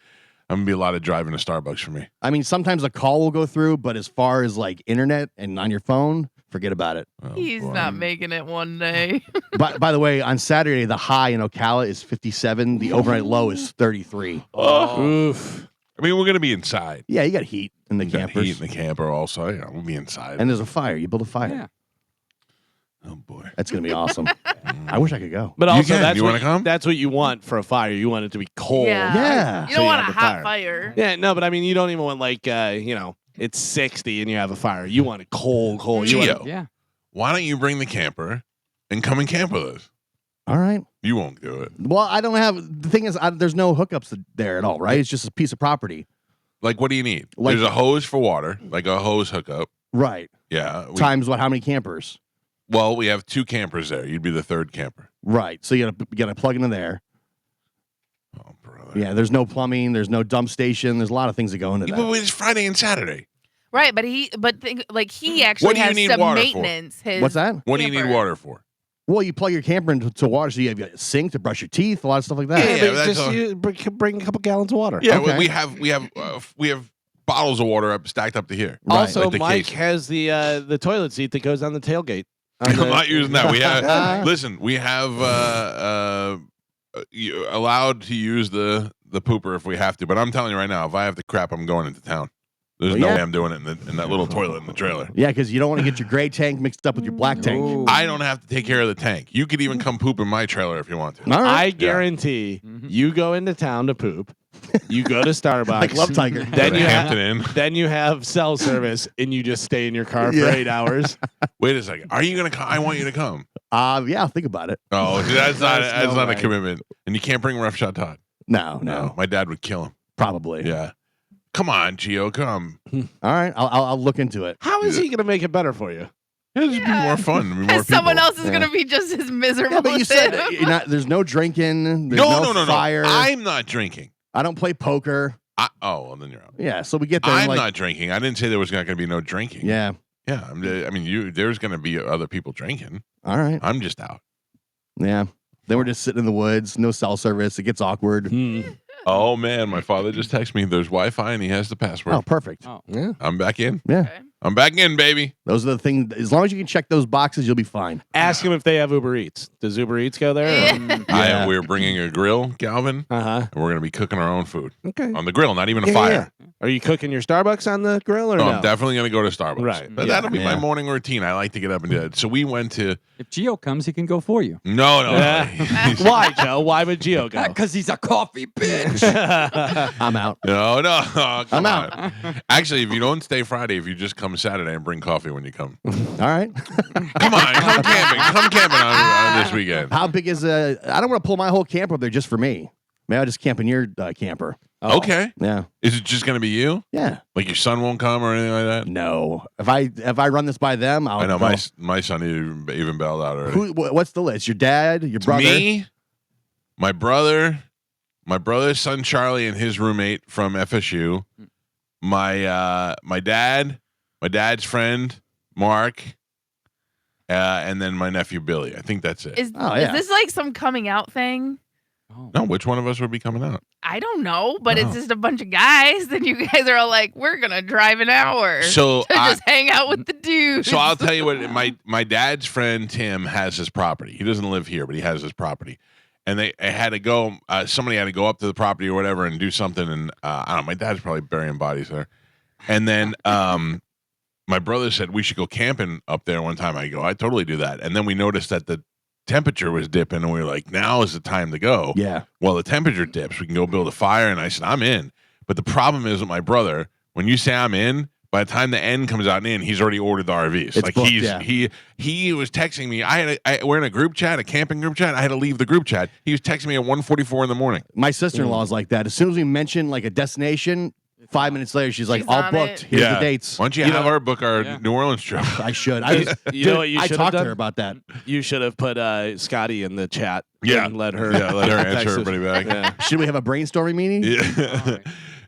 gonna be a lot of driving to Starbucks for me. I mean, sometimes a call will go through, but as far as like internet and on your phone, forget about it. Oh, He's boy. not making it one day. By the way, on Saturday, the high in Ocala is 57. The overnight low is 33. Oof. I mean, we're gonna be inside. Yeah, you got heat in the We got campers. heat in the camper also. Yeah, we'll be inside. And there's a fire. You build a fire. Yeah. oh boy. That's going to be awesome. I wish I could go. But You also, can. that's You what wanna come? That's what you want for a fire. You want it to be cold. Yeah. You So don't you want a have the hot fire. fire. Yeah, no, but I mean, you don't even want like it's 60 and you have a fire. You want it cold. You want Gio, Yeah. why don't you bring the camper and come and camp with us? All right. You won't do it. Well, I don't have. The thing is, there's no hookups there at all, right? It's just a piece of property. Like, what do you need? Like- There's a hose for water, like a hose hookup. Right. Yeah. Times what? How many campers? Well, we have 2 campers there. You'd be the 3rd camper. Right. So you got to plug into there. Oh, brother. Yeah. There's no plumbing. There's no dump station. There's a lot of things that go into Yeah, that. but it's Friday and Saturday. Right, but he actually What do you has need some water for? maintenance. His What's that? What do you need camper. water for? Well, you plug your camper into water, so you have a sink to brush your teeth, a lot of stuff like that. Yeah, but that's just all. you bring a couple gallons of water. Yeah, Okay. we have bottles of water stacked up to here. Right. Also, Like the Mike case. has the toilet seat that goes on the tailgate. I'm not using that. We have listen. We have allowed to use the pooper if we have to. But I'm telling you right now, if I have to crap, I'm going into town. There's Well, no yeah. way I'm doing it in that little toilet in the trailer. Yeah, because you don't want to get your gray tank mixed up with your black tank. Ooh. I don't have to take care of the tank. You could even come poop in my trailer if you want to. All I right. guarantee Mhm. you go into town to poop. You go to Starbucks. Like Love Tiger. Then Go to you have Hampton Inn. then you have cell service and you just stay in your car for Yeah. 8 hours. Wait a second. Are you gonna come? I want you to come. Yeah, I'll think about it. Oh, that's not There's that's no not a way. commitment. And you can't bring Rough Shot Todd. No, My dad would kill him. probably. Yeah. Come on, Gio, come. All right, I'll look into it. How is he going to make it better for you? It'd just be Yeah. more fun. It'd be more And someone people. else is gonna be just as miserable. Yeah, but you as said him. you're not, there's no drinking. There's No. fire. I'm not drinking. I don't play poker. Well, then you're out. Yeah, so we get there. I'm and like, not drinking. I didn't say there was not going to be no drinking. Yeah. Yeah. I mean, there's going to be other people drinking. All right. I'm just out. Yeah. Then we're just sitting in the woods. No cell service. It gets awkward. Oh man, my father just texted me. There's Wi-Fi and he has the password. Oh, perfect. Oh. Yeah. I'm back in. Yeah. Okay. I'm back in, baby. Those are the things. As long as you can check those boxes, you'll be fine. Ask him if they have Uber Eats. Does Uber Eats go there? Yeah. Yeah. We're bringing a grill, Galvin, Uh huh. and we're going to be cooking our own food Okay. on the grill. Not even a Yeah, fire. yeah. Are you cooking your Starbucks on the grill or No, no? I'm definitely going to go to Starbucks. Right. But Yeah. that'll be my Yeah. morning routine. I like to get up and do it. So we went to If Gio comes, he can go for you. no. Why, Joe? Why would Gio go? Because he's a coffee bitch. I'm out. No. Oh, come I'm on. out. Actually, if you don't stay Friday, if you just come Saturday and bring coffee when you come. All right. Come on, come camping. Come camping on this weekend. How big is I don't want to pull my whole camper up there just for me. Maybe I'll just camp in your camper. Oh. Okay. Yeah. Is it just going to be you? Yeah. Like your son won't come or anything like that? No. If I run this by them, I'll I know go. my son even bailed out already. What's the list? Your dad, your brother. Me, my brother's son Charlie and his roommate from FSU, my dad's friend Mark, and then my nephew Billy. I think that's it. Is Oh, yeah. this like some coming out thing? Oh. No, which one of us would be coming out? I don't know, but Oh. it's just a bunch of guys. Then you guys are all like, "We're gonna drive an hour So to just hang out with the dudes." So I'll tell you what. My dad's friend Tim has his property. He doesn't live here, but he has his property. And they had to go. Somebody had to go up to the property or whatever and do something. And I don't know. My dad's probably burying bodies there. And then my brother said we should go camping up there one time. I go, I totally do that. And then we noticed that the temperature was dipping, and we were like, now is the time to go. Yeah. Well, the temperature dips. We can go build a fire. And I said, I'm in. But the problem is with my brother, when you say I'm in, By the time the end comes out and in, he's already ordered the RVs. It's Like booked, he's yeah. he was texting me. We're in a group chat, a camping group chat. I had to leave the group chat. He was texting me at 1:44 in the morning. My sister-in-law is like that. As soon as we mention like a destination, 5 minutes later, she's like, She's all on booked. it. Here's the dates. Why don't you have her book our Yeah. New Orleans trip? I should. You know what you I should have talked to done? her about that. You should have put Scotty in the chat. Yeah. and let her. Let her answer text us. everybody back. Yeah. Should we have a brainstorming meeting? Yeah.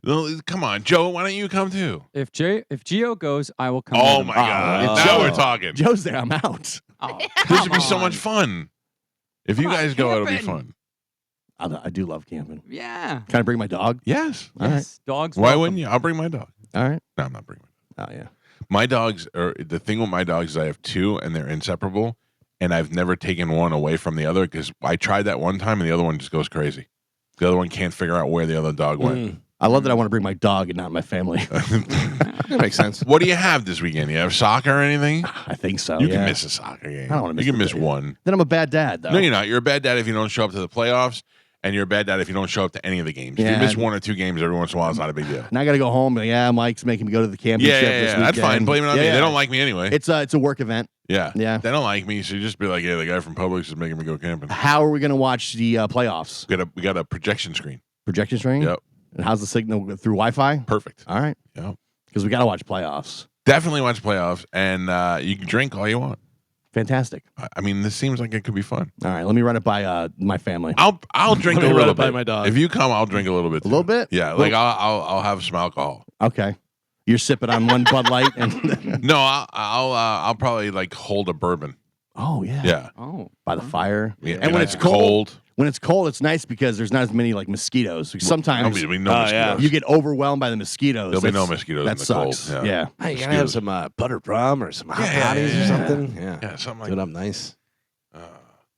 No, come on, Joe. Why don't you come too? If Gio goes, I will come. Oh with him. my God! it's Now Joe. we're talking. Joe's there. I'm out. Oh, This would be come so much on. fun. If you Come on, guys go, it'll be camping. fun. I do love camping. Yeah. Can I bring my dog? Yes. All right. Yes. Dogs. Why welcome. wouldn't you? I'll bring my dog. All right. No, I'm not bringing my dog. Oh yeah. My dogs are the thing with my dogs is I have two and they're inseparable, and I've never taken one away from the other because I tried that one time and the other one just goes crazy. The other one can't figure out where the other dog went. I love that I want to bring my dog and not my family. That makes sense. What do you have this weekend? You have soccer or anything? I think so. You yeah. can miss a soccer game. I don't wanna miss You can the miss game. one. Then I'm a bad dad, though. No, you're not. You're a bad dad if you don't show up to the playoffs, and you're a bad dad if you don't show up to any of the games. If Yeah. you miss one or two games every once in a while, it's not a big deal. And I got to go home. And yeah, Mike's making me go to the championship this weekend. That's fine. Blame it on me. Yeah, They don't like me anyway. It's a work event. Yeah. Yeah. They don't like me, so you just be like, yeah, the guy from Publix is making me go camping. How are we going to watch the playoffs? We got a projection screen. Projection screen? Yep. And how's the signal through Wi-Fi? Perfect. All right. Yep. Because we got to watch playoffs. Definitely watch playoffs, and you can drink all you want. Fantastic. I mean, this seems like it could be fun. All right. Let me run it by my family. I'll drink Let a me run little it by bit. my dog. If you come, I'll drink a little bit. A little bit? Yeah. Like I'll have some alcohol. Okay. You're sipping on one Bud Light and No, I'll probably like hold a bourbon. oh yeah. Yeah. Oh. By the fire. Yeah, And when it's it's cold, it's nice because there's not as many like mosquitoes. Sometimes there'll be no Oh, mosquitoes. yeah. you get overwhelmed by the mosquitoes. There'll be no That's- mosquitoes That in the sucks. cold. Yeah. Hey, you gotta have some buttered rum or some hot toddies or something. Yeah. Yeah, something like Do it up nice.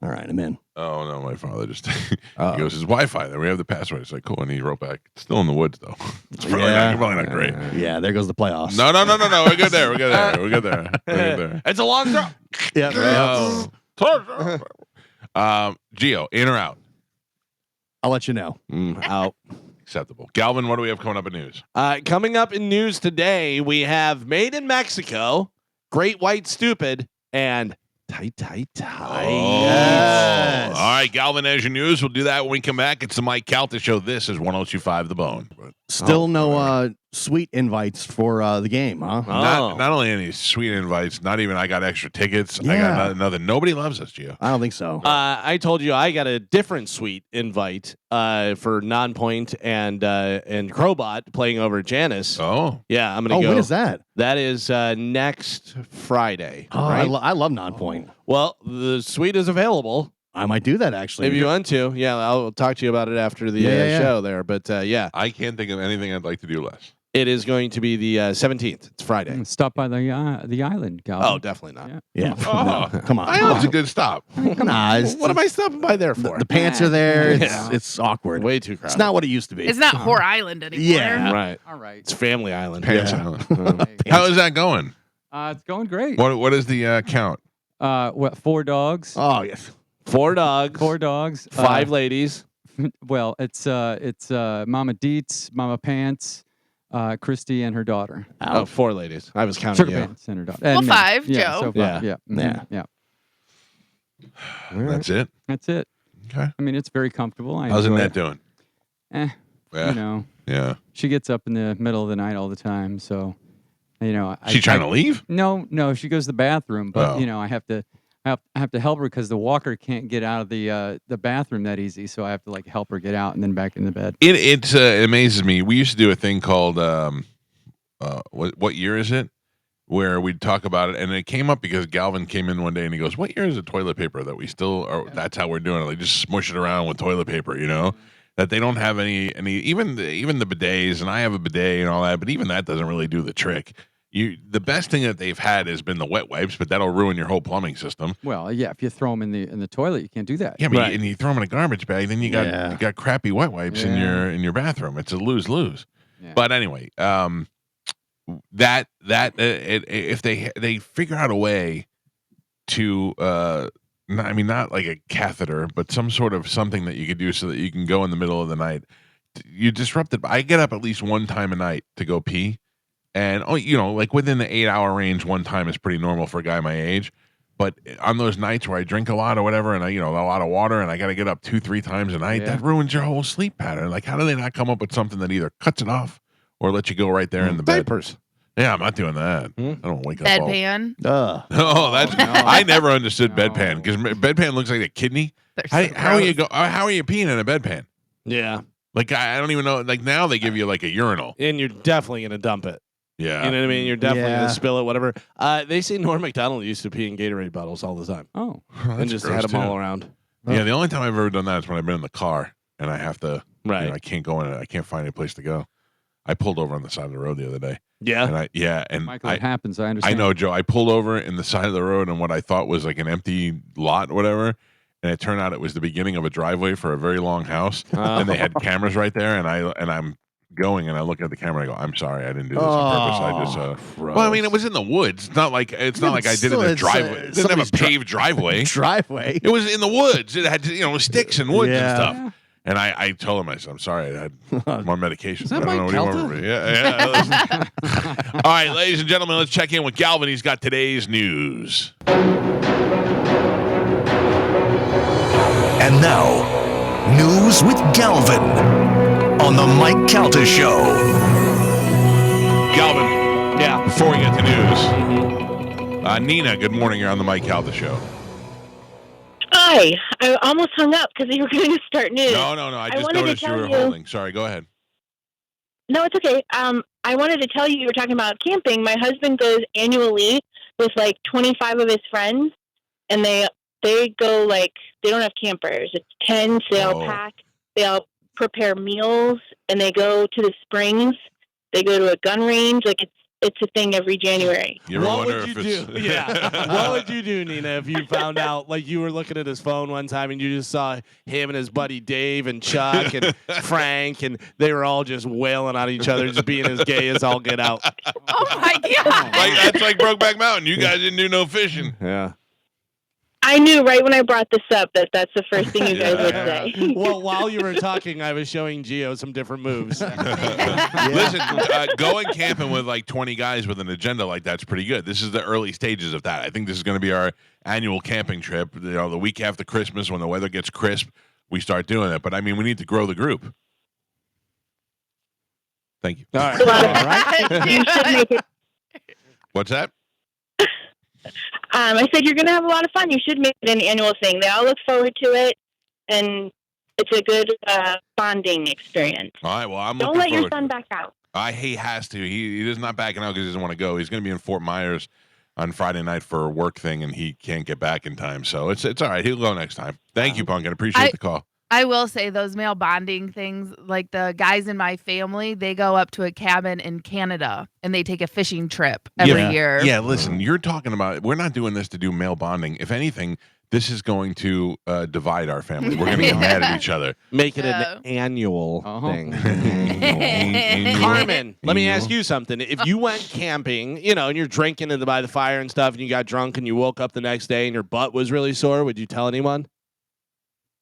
All right, I'm in. Oh no, my father just he Uh-oh. goes, "His Wi-Fi. There, we have the password." It's like cool, and he wrote back. It's still in the woods though. It's probably, probably not great. Yeah, there goes the playoffs. No. We're good there. We're good there. We're good there. We're good there. It's a long throw. Yeah. Gio, in or out? I'll let you know. Out. Acceptable. Galvin, what do we have coming up in news? Coming up in news today, we have Made in Mexico, Great White Stupid, and Tight. Yes. All right, Galvin, as your news. We'll do that when we come back. It's the Mike Calta Show. This is 102.5 The Bone. Still no sweet invites for the game, huh? Not only any sweet invites, not even I got extra tickets. I Yeah. got another. Nobody loves us, Gio. I don't think so. I told you I got a different suite invite for Nonpoint and Crowbot playing over Janice. Oh, Yeah, I'm gonna go. when is that? That is next Friday. Oh, right? I love Nonpoint. Well, the suite is available I might do that actually. if you want to. Yeah, I'll talk to you about it after the Yeah. show there. But yeah, I can't think of anything I'd like to do less. it is going to be the 17th. It's Friday. Stop by the island, Galvin. Oh, definitely not. Yeah. Yeah. Oh. No, come on. I know it's a good stop. Nah, it's- What am I stopping by there for? the pants are there. Yeah. It's awkward. Way too crowded. It's not what it used to be. It's not Whore Island anymore. Yeah. right. All right. It's Family Island. Pants Yeah. Island. How is that going? It's going great. What is the count? What? 4 dogs. Oh yes. 4 dogs. 4 dogs. 5 ladies. Well, it's Mama Dietz, Mama Pants, Christy, and her daughter. Oh, 4 ladies. I was counting Sugar you. Pants and her daughter. Well, And me. 5, Yeah, Joe. so 5. Yeah. Yeah. Yeah. Yeah. That's it. That's it. Okay. I mean, it's very comfortable. I How's enjoy Annette it. doing? You know, Yeah. she gets up in the middle of the night all the time. So, you know, She trying to leave? No, she goes to the bathroom, but Oh. you know, I have to help her because the walker can't get out of the bathroom that easy. So I have to like help her get out and then back in the bed. It amazes me. We used to do a thing called what year is it? Where we'd talk about it, and it came up because Galvin came in one day and he goes, "What year is the toilet paper that we still are? That's how we're doing it. Like just smush it around with toilet paper, you know." That they don't have any even the bidets, and I have a bidet and all that, but even that doesn't really do the trick. The best thing that they've had has been the wet wipes, but that'll ruin your whole plumbing system. Well, yeah, if you throw them in the toilet, you can't do that. Yeah, but Right. and you throw them in a garbage bag, then you got crappy wet wipes in Yeah. your bathroom. It's a lose. Yeah. But anyway, if they figure out a way to not like a catheter, but some sort of something that you could do so that you can go in the middle of the night. You disrupt it. I get up at least one time a night to go pee. And like within the 8-hour range, one time is pretty normal for a guy my age. But on those nights where I drink a lot or whatever, and a lot of water, and I got to get up 2-3 times a night, that ruins your whole sleep pattern. Like, how do they not come up with something that either cuts it off or lets you go right there in the bed? Diapers. Yeah, I'm not doing that. I don't wake up. Bedpan. Oh, that's. no. I never understood No. bedpan because bedpan looks like a kidney. They're so How are you gross. How are you peeing in a bedpan? Yeah. Like I don't even know. Like now they give you like a urinal. And you're definitely going to dump it. Yeah. You know what I mean? You're definitely Yeah. going to spill it, whatever. They say Norm Macdonald used to pee in Gatorade bottles all the time. Oh, That's And just gross, had them all too. around. Yeah, the only time I've ever done that is when I've been in the car and I have to. Right. I can't go in it. I can't find any place to go. I pulled over on the side of the road the other day, Yeah. and Michael, I it happens. I I understand. know, Joe. I pulled over in the side of the road in what I thought was like an empty lot, whatever. And it turned out it was the beginning of a driveway for a very long house, and they had cameras right there. And I'm going and I look at the camera. And I go, "I'm sorry, I didn't do this on purpose. I just." Well, I mean, it was in the woods. It's not like I did it in a driveway. It didn't have a somebody's paved driveway. Driveway. It was in the woods. It had sticks and woods and Yeah. stuff. And I told him, I said, "I'm sorry, I had more medication." Is that I don't Mike know what do you want Calta? from me. Yeah. All right, ladies and gentlemen, let's check in with Galvin. He's got today's news. And now, news with Galvin on the Mike Calta Show. Galvin, Yeah. before we get to news, Nina, good morning. You're on the Mike Calta Show. Hi. I almost hung up because you were going to start news. No. I just wanted to noticed you tell were you- holding. Sorry, go ahead. No, it's okay. I wanted to tell you were talking about camping. My husband goes annually with like 25 of his friends, and they go like they don't have campers. It's tents. They all Oh. pack. They all prepare meals, and they go to the springs. They go to a gun range. Like it's a thing every January. You ever What wonder would you if do? it's Yeah. What would you do, Nina, if you found out, like you were looking at his phone one time and you just saw him and his buddy Dave and Chuck and Frank and they were all just wailing on each other, just being as gay as all get out. Oh my god. like that's like Brokeback Mountain. You guys didn't do no fishing. Yeah. I knew right when I brought this up that that's the first thing you guys would Yeah. say. Well, while you were talking, I was showing Gio some different moves. Listen, going camping with like 20 guys with an agenda like that's pretty good. This is the early stages of that. I think this is going to be our annual camping trip. The week after Christmas, when the weather gets crisp, we start doing it. But I mean, we need to grow the group. Thank you. All right. A lot of- you should make it. What's that? I said you're going to have a lot of fun. You should make it an annual thing. They all look forward to it, and it's a good bonding experience. All right. Well, I'm Don't looking let your forward. son back out. He has to. He is not backing out because he doesn't want to go. He's going to be in Fort Myers on Friday night for a work thing, and he can't get back in time. So it's all right. He'll go next time. Thank you, Pumpkin. Appreciate the call. I will say those male bonding things, like the guys in my family, they go up to a cabin in Canada and they take a fishing trip every year. Yeah, listen, you're talking about. We're not doing this to do male bonding. If anything, this is going to divide our family. We're going to get mad at each other. Make it Oh. an annual thing. Annual. Carmen, let me Annual. ask you something. If you went camping, and you're drinking by the fire and stuff, and you got drunk and you woke up the next day and your butt was really sore, would you tell anyone?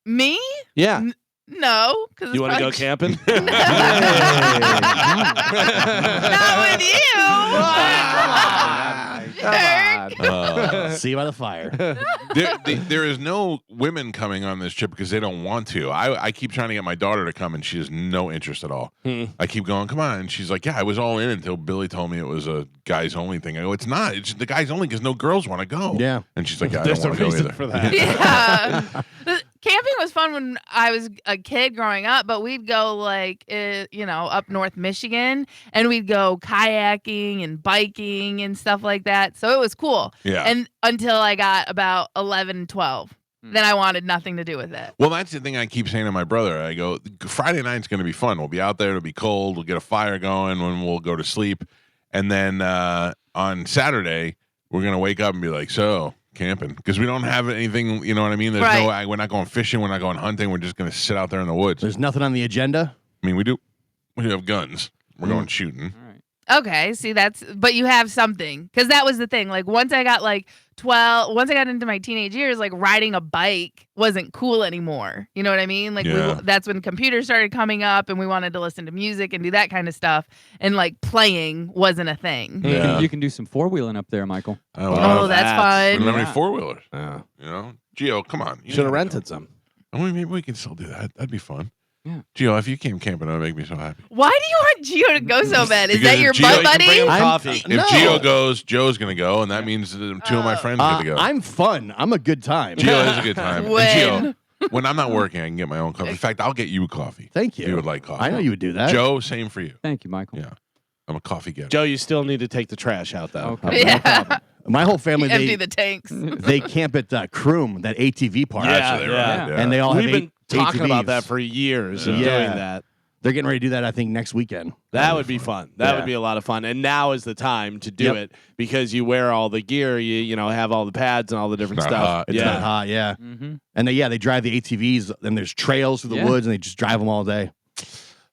Me? Yeah. No, because You want to go camping? Not with you. See you by the fire. There is no women coming on this trip because they don't want to. I keep trying to get my daughter to come, and she has no interest at all. I keep going, come on. And she's like, yeah, I was all in until Billy told me it was a guys only thing. I go, it's not. It's the guys only because no girls want to go. Yeah. And she's like, yeah, I There's don't a want to go reason either. for that. Yeah. Camping was fun when I was a kid growing up, but we'd go like, up North Michigan and we'd go kayaking and biking and stuff like that. So it was cool. Yeah. And until I got about 11, 12, then I wanted nothing to do with it. Well, that's the thing I keep saying to my brother. I go, Friday night's going to be fun. We'll be out there. It'll be cold. We'll get a fire going when we'll go to sleep. And then on Saturday, we're going to wake up and be like, so camping. Because we don't have anything, you know what I mean? There's Right. we're not going fishing. We're not going hunting. We're just going to sit out there in the woods. There's nothing on the agenda. I mean, we do have guns. We're going shooting. all right. Okay, see but you have something, because that was the thing. Like once I got into my teenage years, like riding a bike wasn't cool anymore. You know what I mean? Like that's when computers started coming up, and we wanted to listen to music and do that kind of stuff, and like playing wasn't a thing. Yeah. You can do some four-wheeling up there, Michael. Oh, that's fun. We don't have any four-wheelers. Yeah. You know, Gio, come on. You should have rented some. Maybe we can still do that. That'd be fun. Yeah. Gio, if you came camping, that would make me so happy. Why do you want Gio to go so bad? Is Because that your if Gio- butt you can buddy? bring him coffee. If Gio goes, Joe's going to go, and that means that two of my friends get to go. I'm fun. I'm a good time. Gio is a good time. And When? Gio, when I'm not working, I can get my own coffee. In fact, I'll get you coffee. Thank you. If you would like coffee. I know you would do that. Joe, same for you. Thank you, Michael. Yeah. I'm a coffee getter. Joe, you still need to take the trash out, though. Okay. Yeah. My whole family, Empty they the tanks. they camp at Croom, that ATV park. That's what they yeah. were. And they all have We've been talking about ATVs. that for years of Yeah. doing that. They're getting ready to do that, I think, next weekend. That would be fun. That Yeah. would be a lot of fun. And now is the time to do Yep. it because you wear all the gear, you have all the pads and all the different It's not stuff. hot. It's not hot, yeah. Mm-hmm. And they drive the ATVs, and there's trails through the Yeah. woods, and they just drive them all day.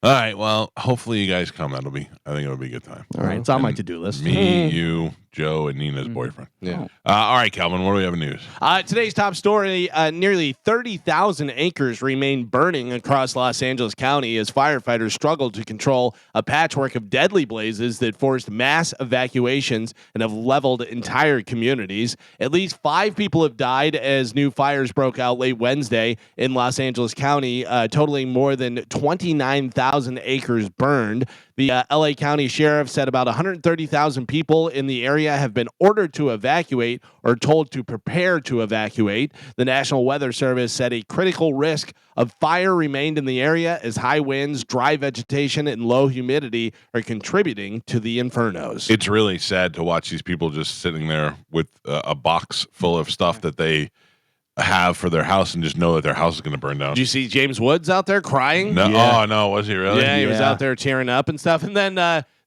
All right. Well, hopefully you guys come. I think it'll be a good time. All right, it's on my And to-do list. Me, you, Joe, and Nina's boyfriend. Yeah. All right, Calvin, what do we have in news? Today's top story, nearly 30,000 acres remain burning across Los Angeles County as firefighters struggle to control a patchwork of deadly blazes that forced mass evacuations and have leveled entire communities. At least 5 people have died as new fires broke out late Wednesday in Los Angeles County, totaling more than 29,000 acres burned. The LA County Sheriff said about 130,000 people in the area have been ordered to evacuate or told to prepare to evacuate. The National Weather Service said a critical risk of fire remained in the area as high winds, dry vegetation, and low humidity are contributing to the infernos. It's really sad to watch these people just sitting there with a box full of stuff that they have for their house and just know that their house is going to burn down. Did you see James Woods out there crying? No, Yeah. Oh, no, was he really? Yeah, he was Yeah. out there tearing up and stuff. And then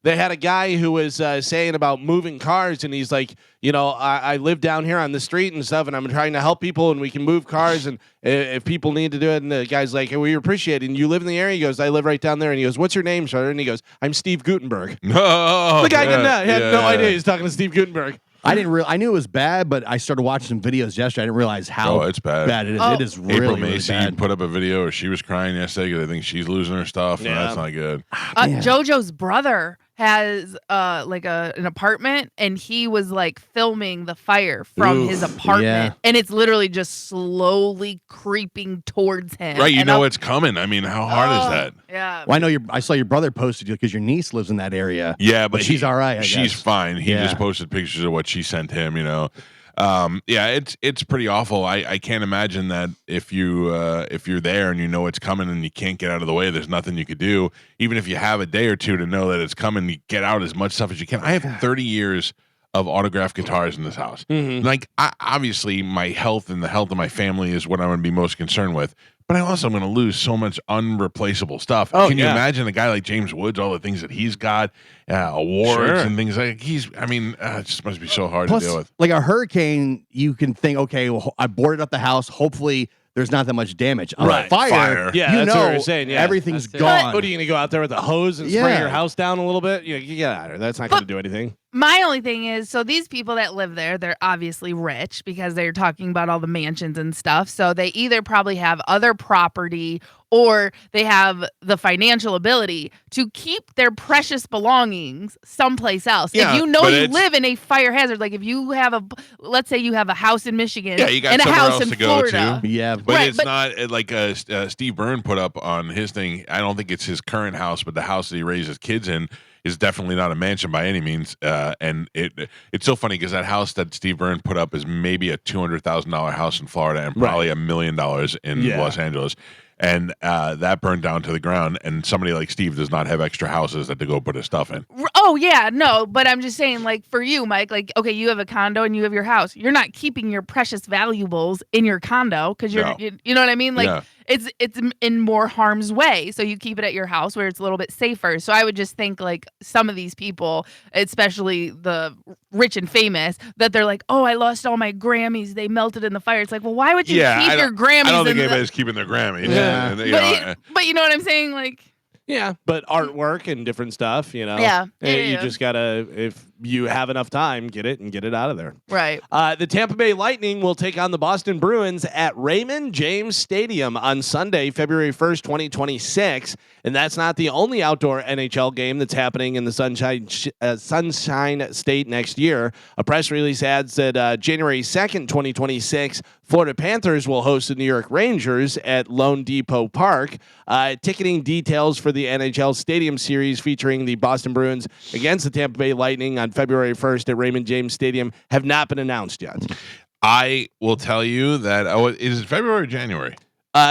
they had a guy who was saying about moving cars, and he's like, I live down here on the street and stuff, and I'm trying to help people, and we can move cars, and if people need to do it. And the guy's like, hey, we appreciate it. And you live in the area? He goes, I live right down there. And he goes, what's your name, sir? And he goes, I'm Steve Gutenberg. No. The guy had no idea he was talking to Steve Gutenberg. I knew it was bad, but I started watching some videos yesterday. I didn't realize how it's bad. bad it is. Oh. It is really, April really Macy bad. put up a video where she was crying yesterday because I think she's losing her stuff, and Yeah. that's not good. Yeah. JoJo's brother has an apartment, and he was like filming the fire from Oof. his apartment, Yeah. and it's literally just slowly creeping towards him. Right, you And know I'm- it's coming. I mean, how hard is Oh, that? Yeah. Well, I saw your brother posted you because your niece lives in that area. Yeah, But she's all right, I She's guess. fine. He Yeah. just posted pictures of what she sent him. Yeah, it's pretty awful. I can't imagine that if you're there and you know it's coming and you can't get out of the way, there's nothing you could do. Even if you have a day or two to know that it's coming, you get out as much stuff as you can. I have 30 years of autographed guitars in this house. Like, obviously, my health and the health of my family is what I'm going to be most concerned with. But I also am going to lose so much unreplaceable stuff. Oh, Can you yeah. imagine a guy like James Woods, all the things that he's got, awards Sure. and things like it just must be so hard Plus, to deal with. like a hurricane, you can think, okay, well, I boarded up the house. Hopefully, there's not that much damage. On Right. a fire, Fire. Yeah, you that's know what you're saying, yeah. everything's That's it. gone. What are you going to go out there with a hose and spray Yeah. your house down a little bit? You get out of there. That's not going to do anything. My only thing is, so these people that live there, they're obviously rich because they're talking about all the mansions and stuff. So they either probably have other property or they have the financial ability to keep their precious belongings someplace else. Yeah, if you know but you it's- live in a fire hazard, like if you have let's say you have a house in Michigan Yeah, you got and a somewhere house else in to go Florida. to. Yeah, But Right, it's but- not like Steve Byrne put up on his thing. I don't think it's his current house, but the house that he raised his kids in is definitely not a mansion by any means. And it's so funny because that house that Steve Byrne put up is maybe a $200,000 house in Florida and probably $1 million in Yeah. Los Angeles. And that burned down to the ground. And somebody like Steve does not have extra houses that to go put his stuff in. Oh yeah, no, but I'm just saying, like for you, Mike, like okay, you have a condo and you have your house. You're not keeping your precious valuables in your condo because No. you know what I mean. Like Yeah. it's in more harm's way, so you keep it at your house where it's a little bit safer. So I would just think like some of these people, especially the rich and famous, that they're like, oh, I lost all my Grammys. They melted in the fire. It's like, well, why would you keep your Grammys? I don't think in anybody's keeping their Grammys. Yeah. And, you know, but you know what I'm saying, like. Yeah, but artwork and different stuff, you know. Yeah. You just gotta, if you have enough time, get it out of there. Right. The Tampa Bay Lightning will take on the Boston Bruins at Raymond James Stadium on Sunday, February 1st, 2026. And that's not the only outdoor NHL game that's happening in the Sunshine State next year. A press release adds that January 2nd, 2026, Florida Panthers will host the New York Rangers at Lone Depot Park. Ticketing details for the NHL Stadium Series featuring the Boston Bruins against the Tampa Bay Lightning on February 1st at Raymond James Stadium have not been announced yet. I will tell you that is it February or January?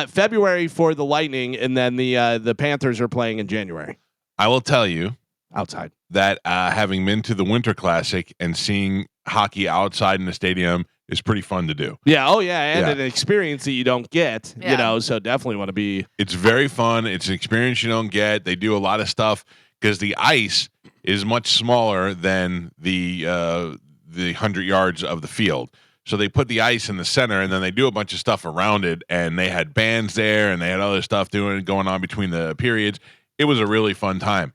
February for the Lightning, and then the Panthers are playing in January. I will tell you Outside. that having been to the Winter Classic and seeing hockey outside in the stadium is pretty fun to do. Yeah. Oh, yeah. And Yeah. an experience that you don't get, Yeah. you know, so definitely want to be. It's very fun. It's an experience you don't get. They do a lot of stuff because the ice is much smaller than the 100 yards of the field. So they put the ice in the center, and then they do a bunch of stuff around it. And they had bands there, and they had other stuff going on between the periods. It was a really fun time.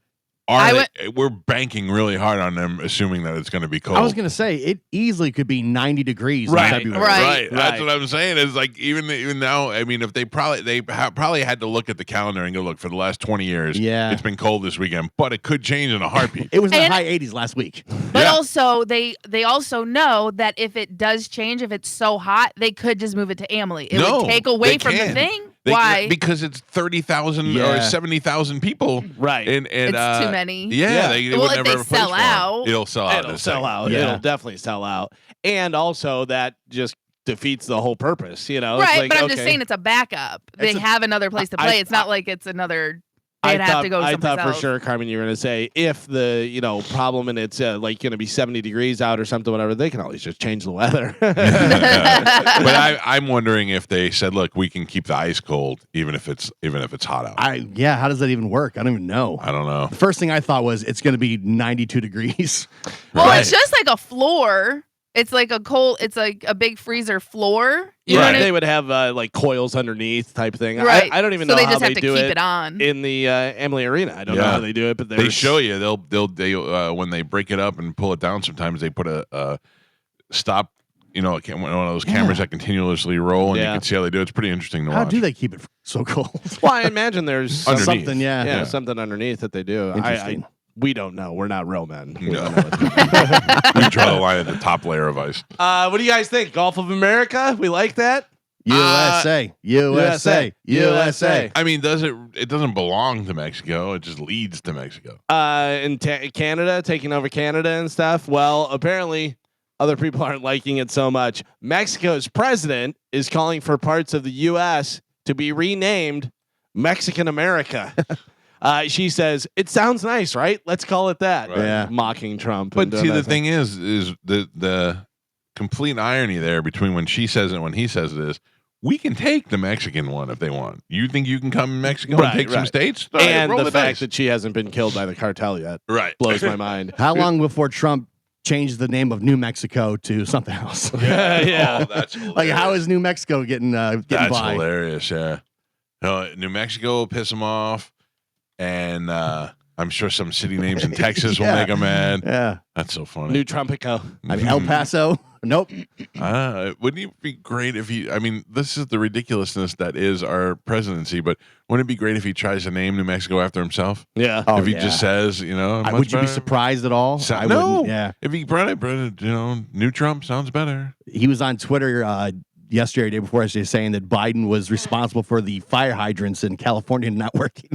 We're banking really hard on them, assuming that it's going to be cold. I was going to say it easily could be 90 degrees in Right. February. Right. That's what I'm saying. Is like even now. I mean, if they probably had to look at the calendar and go, look, for the last 20 years, Yeah. it's been cold this weekend, but it could change in a heartbeat. It was in the And- high 80s last week. But Yeah. also they also know that if it does change, if it's so hot, they could just move it to Amalie. It No, would take away they from can't. the thing. They- Why? Because it's 30,000 or Yeah. 70,000 people. Right. And It's too many. Yeah. They Well, would if never they have a place sell for 'em. out- It'll sell out. It'll in a sell second. out. Yeah. It'll definitely sell out. And also that just defeats the whole purpose, you know? It's Right, like, but I'm just okay. saying it's a backup. They It's a- have another place to play. It's not like it's another. They'd have to go I someplace thought else. for sure, Carmen, you were going to say if the problem and it's like going to be 70 degrees out or something, whatever, they can always just change the weather. But I'm wondering if they said, look, we can keep the ice cold even if it's hot out. How does that even work? I don't even know. I don't know. The first thing I thought was it's going to be 92 degrees. Well, Right. it's just like a floor. It's like it's like a big freezer floor. You know Yeah, what I they mean? would have like coils underneath type thing. Right. I don't even so know they how just they have to do keep it it on. in the Amalie Arena. I don't know Yeah. how they do it, but They show you. They'll when they break it up and pull it down. Sometimes they put a stop. You know, one of those cameras that continuously roll, and you Yeah. can see how they do it. It's pretty interesting to How watch. do they keep it so cold? Well, I imagine there's Underneath. Something, yeah. something underneath that they do. Interesting. We don't know. We're not real men. We No. don't know what's We draw the line at the top layer of ice. what do you guys think? Gulf of America? We like that? USA, USA. I mean, it doesn't belong to Mexico. It just leads to Mexico. In Canada, taking over Canada and stuff. Well, apparently other people aren't liking it so much. Mexico's president is calling for parts of the U.S. to be renamed Mexican America. She says, it sounds nice, right? Let's call it that. Right. Yeah. Mocking Trump. But and doing see, the that thing is the complete irony there between when she says it and when he says it is, we can take the Mexican one if they want. You think you can come to Mexico Right, and take some right. states? All right, And roll the fact dice. that she hasn't been killed by the cartel yet right blows my mind. How long before Trump changed the name of New Mexico to something else? Yeah. Oh, that's Like, how is New Mexico getting that's by? hilarious. Yeah, no, New Mexico will piss him off, and I'm sure some city names in Texas will Yeah. make him mad. Yeah. That's so funny. New Trumpico. I mean, El Paso. Nope. Wouldn't it be great if he? I mean, this is the ridiculousness that is our presidency. But wouldn't it be great if he tries to name New Mexico after himself? Yeah. Oh, if he yeah. just says, much Would you be better. surprised at all? So- I no. wouldn't. Yeah. If he brought it, new Trump sounds better. He was on Twitter yesterday, day before yesterday, saying that Biden was responsible for the fire hydrants in California not working.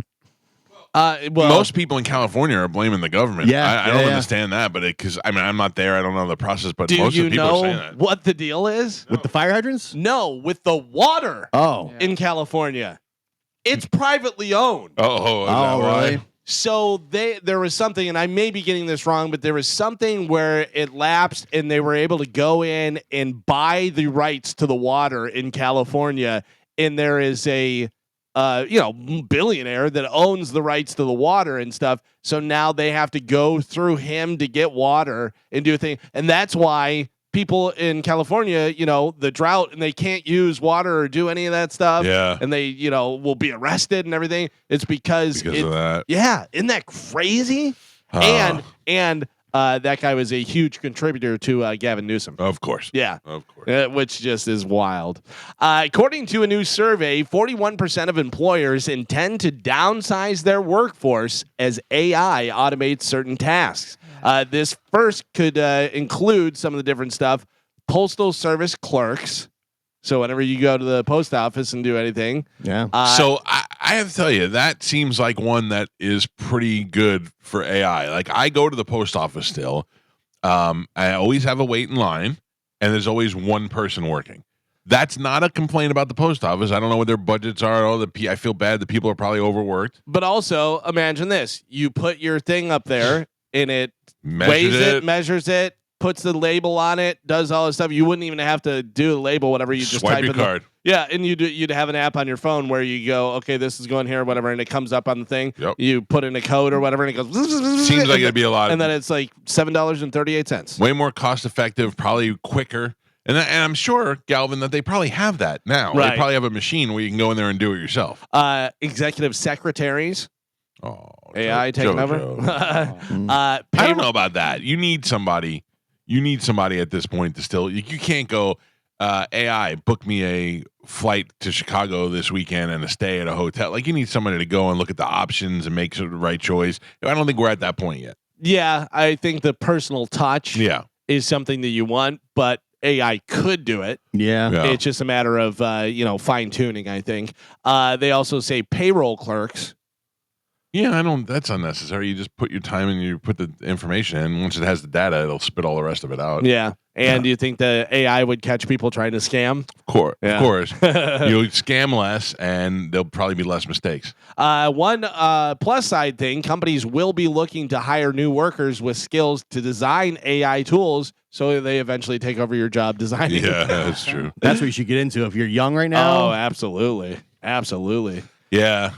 Well, Most people in California are blaming the government. Yeah, I don't yeah. understand that, but because I'm not there, I don't know the process. But do most you of the people are saying know that. what the deal is? With the fire hydrants? No, with the water Oh. in California. It's privately owned. Oh, is that why? really? So there was something, and I may be getting this wrong, but there was something where it lapsed and they were able to go in and buy the rights to the water in California. And there is a billionaire that owns the rights to the water and stuff. So now they have to go through him to get water and do a thing. And that's why people in California, the drought, and they can't use water or do any of that stuff. Yeah. And they, will be arrested and everything. It's because of that. Yeah. Isn't that crazy? And that guy was a huge contributor to Gavin Newsom. Of course. Yeah. Of course. Which just is wild. According to a new survey, 41% of employers intend to downsize their workforce as AI automates certain tasks. This first could include some of the different stuff. Postal service clerks. So whenever you go to the post office and do anything. Yeah. So I have to tell you, that seems like one that is pretty good for AI. Like, I go to the post office still. I always have a wait in line, and there's always one person working. That's not a complaint about the post office. I don't know what their budgets are. I feel bad. The people are probably overworked. But also, imagine this. You put your thing up there, and it weighs it, measures it, puts the label on it, does all this stuff. You wouldn't even have to do the label, whatever. You just swipe type your in card. Yeah, and you'd have an app on your phone where you go, okay, this is going here, or whatever, and it comes up on the thing. Yep. You put in a code or whatever, and it goes. Seems like it'd be a lot. And then it's like $7.38. Way more cost effective, probably quicker. And I'm sure, Galvin, that they probably have that now. Right. They probably have a machine where you can go in there and do it yourself. Executive secretaries. Oh, AI taking over. I don't know about that. You need somebody. At this point to still. You can't go. AI, book me a flight to Chicago this weekend and a stay at a hotel. Like, you need somebody to go and look at the options and make the right choice. I don't think we're at that point yet. Yeah, I think the personal touch. Is something that you want, but AI could do it. Yeah. It's just a matter of fine tuning. I think. They also say payroll clerks. Yeah, that's unnecessary. You just put your time and you put the information in. Once it has the data, it'll spit all the rest of it out. Yeah. And do you think the AI would catch people trying to scam? Of course. You'll scam less, and there'll probably be less mistakes. One plus side thing, companies will be looking to hire new workers with skills to design AI tools so they eventually take over your job designing. Yeah, that's true. That's what you should get into if you're young right now. Oh, absolutely. Absolutely. Yeah.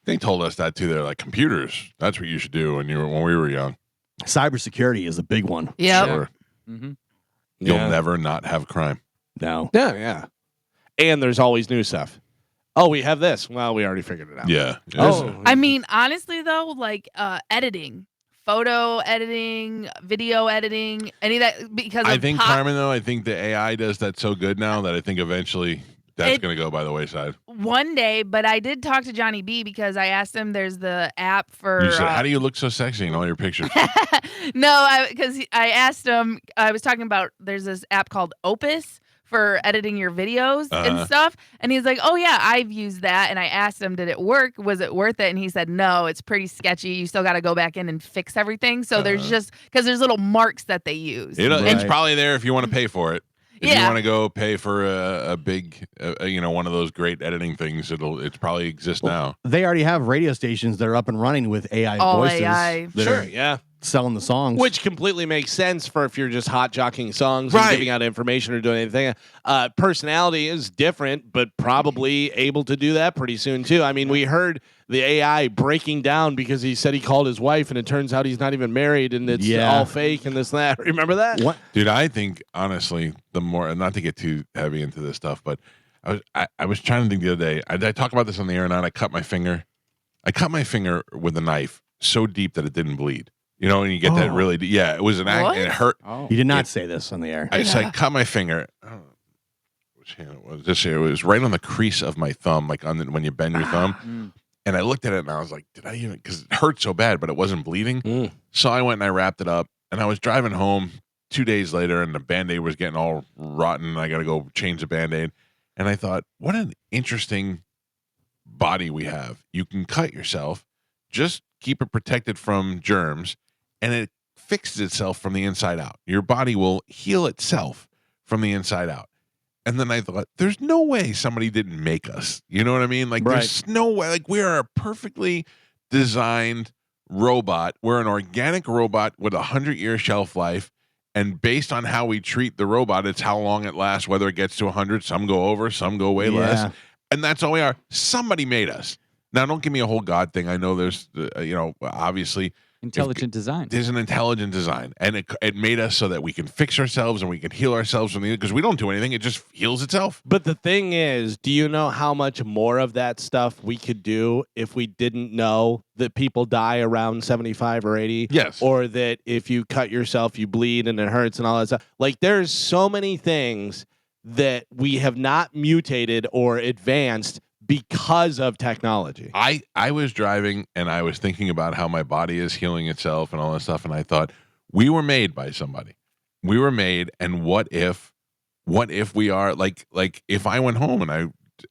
They told us that too. They're like, computers. That's what you should do when we were young. Cybersecurity is a big one. Yep. Sure. Mm-hmm. You'll never not have crime. No. Yeah. And there's always new stuff. Oh, we have this. Well, we already figured it out. Yeah. Oh. I mean, honestly, though, like editing, photo editing, video editing, any of that, because I think, Carmen, though, I think the AI does that so good now that I think eventually that's going to go by the wayside. One day, but I did talk to Johnny B because I asked him, there's the app for... You said, how do you look so sexy in all your pictures? No, because I asked him, I was talking about, there's this app called Opus for editing your videos and stuff. And he's like, oh, yeah, I've used that. And I asked him, did it work? Was it worth it? And he said, no, it's pretty sketchy. You still got to go back in and fix everything. So there's just, because there's little marks that they use. It's probably there if you want to pay for it. If you Yeah. want to go pay for a big, one of those great editing things, it's probably exists now. They already have radio stations that are up and running with AI All voices. AI. that Sure, are yeah. selling the songs. Which completely makes sense for if you're just hot jockeying songs Right. and giving out information or doing anything. Personality is different, but probably able to do that pretty soon too. I mean, we heard the AI breaking down because he said he called his wife and it turns out he's not even married and it's all fake and this and that. Remember that? What? Dude, I think, honestly, the more, not to get too heavy into this stuff, but I was trying to think the other day. I talk about this on the air or not. I cut my finger. I cut my finger with a knife so deep that it didn't bleed. And you get that really deep. Yeah, it was an act. What? It hurt. Oh. You did not say this on the air. I cut my finger. I don't know which hand it was. This here, it was right on the crease of my thumb, like when you bend your thumb. And I looked at it and I was like, did I even? Because it hurt so bad, but it wasn't bleeding. So I went and I wrapped it up. And I was driving home 2 days later, and the Band-Aid was getting all rotten. And I got to go change the Band-Aid. And I thought, what an interesting body we have. You can cut yourself, just keep it protected from germs, and it fixes itself from the inside out. Your body will heal itself from the inside out. And then I thought, there's no way somebody didn't make us. You know what I mean? Like, there's no way. Like, we are a perfectly designed robot. We're an organic robot with 100-year shelf life. And based on how we treat the robot, it's how long it lasts, whether it gets to 100. Some go over, some go way less. And that's all we are. Somebody made us. Now, don't give me a whole God thing. I know there's, obviously Intelligent design. There's an intelligent design, and it made us so that we can fix ourselves and we can heal ourselves from because we don't do anything; it just heals itself. But the thing is, do you know how much more of that stuff we could do if we didn't know that people die around 75 or 80? Yes. Or that if you cut yourself, you bleed and it hurts and all that stuff. Like, there's so many things that we have not mutated or advanced because of technology. I was driving and I was thinking about how my body is healing itself and all that stuff, and I thought we were made by somebody. We were made, and what if we are like if I went home and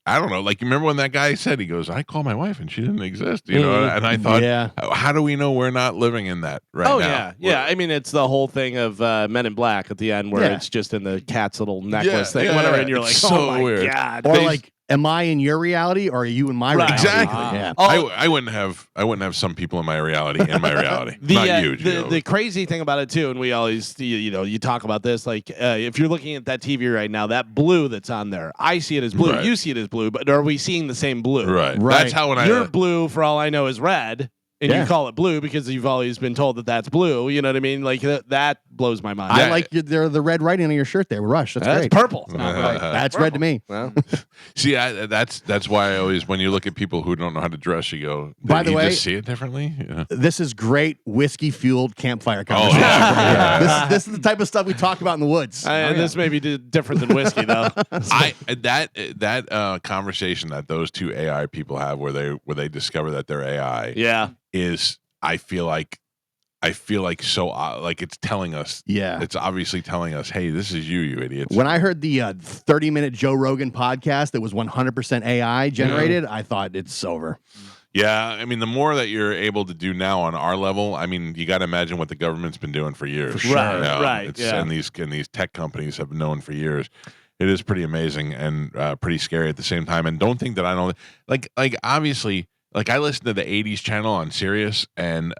I don't know, like, you remember when that guy said, he goes, I called my wife and she didn't exist, you know, and I thought, how do we know we're not living in that right now? Yeah. I mean, it's the whole thing of Men in Black at the end where it's just in the cat's little necklace thing, whatever, and you're like, it's oh so my weird. God. Or like, am I in your reality or are you in my reality? Exactly. Yeah. I wouldn't have some people in my reality not you, Gio. The crazy thing about it too, and we always you talk about this, like if you're looking at that TV right now, that blue that's on there, I see it as blue, you see it as blue, but are we seeing the same blue? Right. That's how when your blue, for all I know, is red. And you call it blue because you've always been told that that's blue. You know what I mean? Like that blows my mind. I like the red writing on your shirt there, Rush. That's great. Purple. That's red to me. Well, see, that's why I always, when you look at people who don't know how to dress, you go, by the way, just see it differently. Yeah. This is great whiskey fueled campfire conversation. This is the type of stuff we talk about in the woods. This may be different than whiskey though. That conversation that those two AI people have where they discover that they're AI. Is I feel like so like it's telling us. Yeah, it's obviously telling us, hey, this is you idiots. When I heard the 30-minute Joe Rogan podcast that was 100% AI generated, I thought it's over. Yeah, I mean, the more that you're able to do now on our level, I mean, you got to imagine what the government's been doing for years. For sure. Right. And these tech companies have known for years. It is pretty amazing and pretty scary at the same time. And don't think that I don't like obviously. Like, I listen to the 80s channel on Sirius, and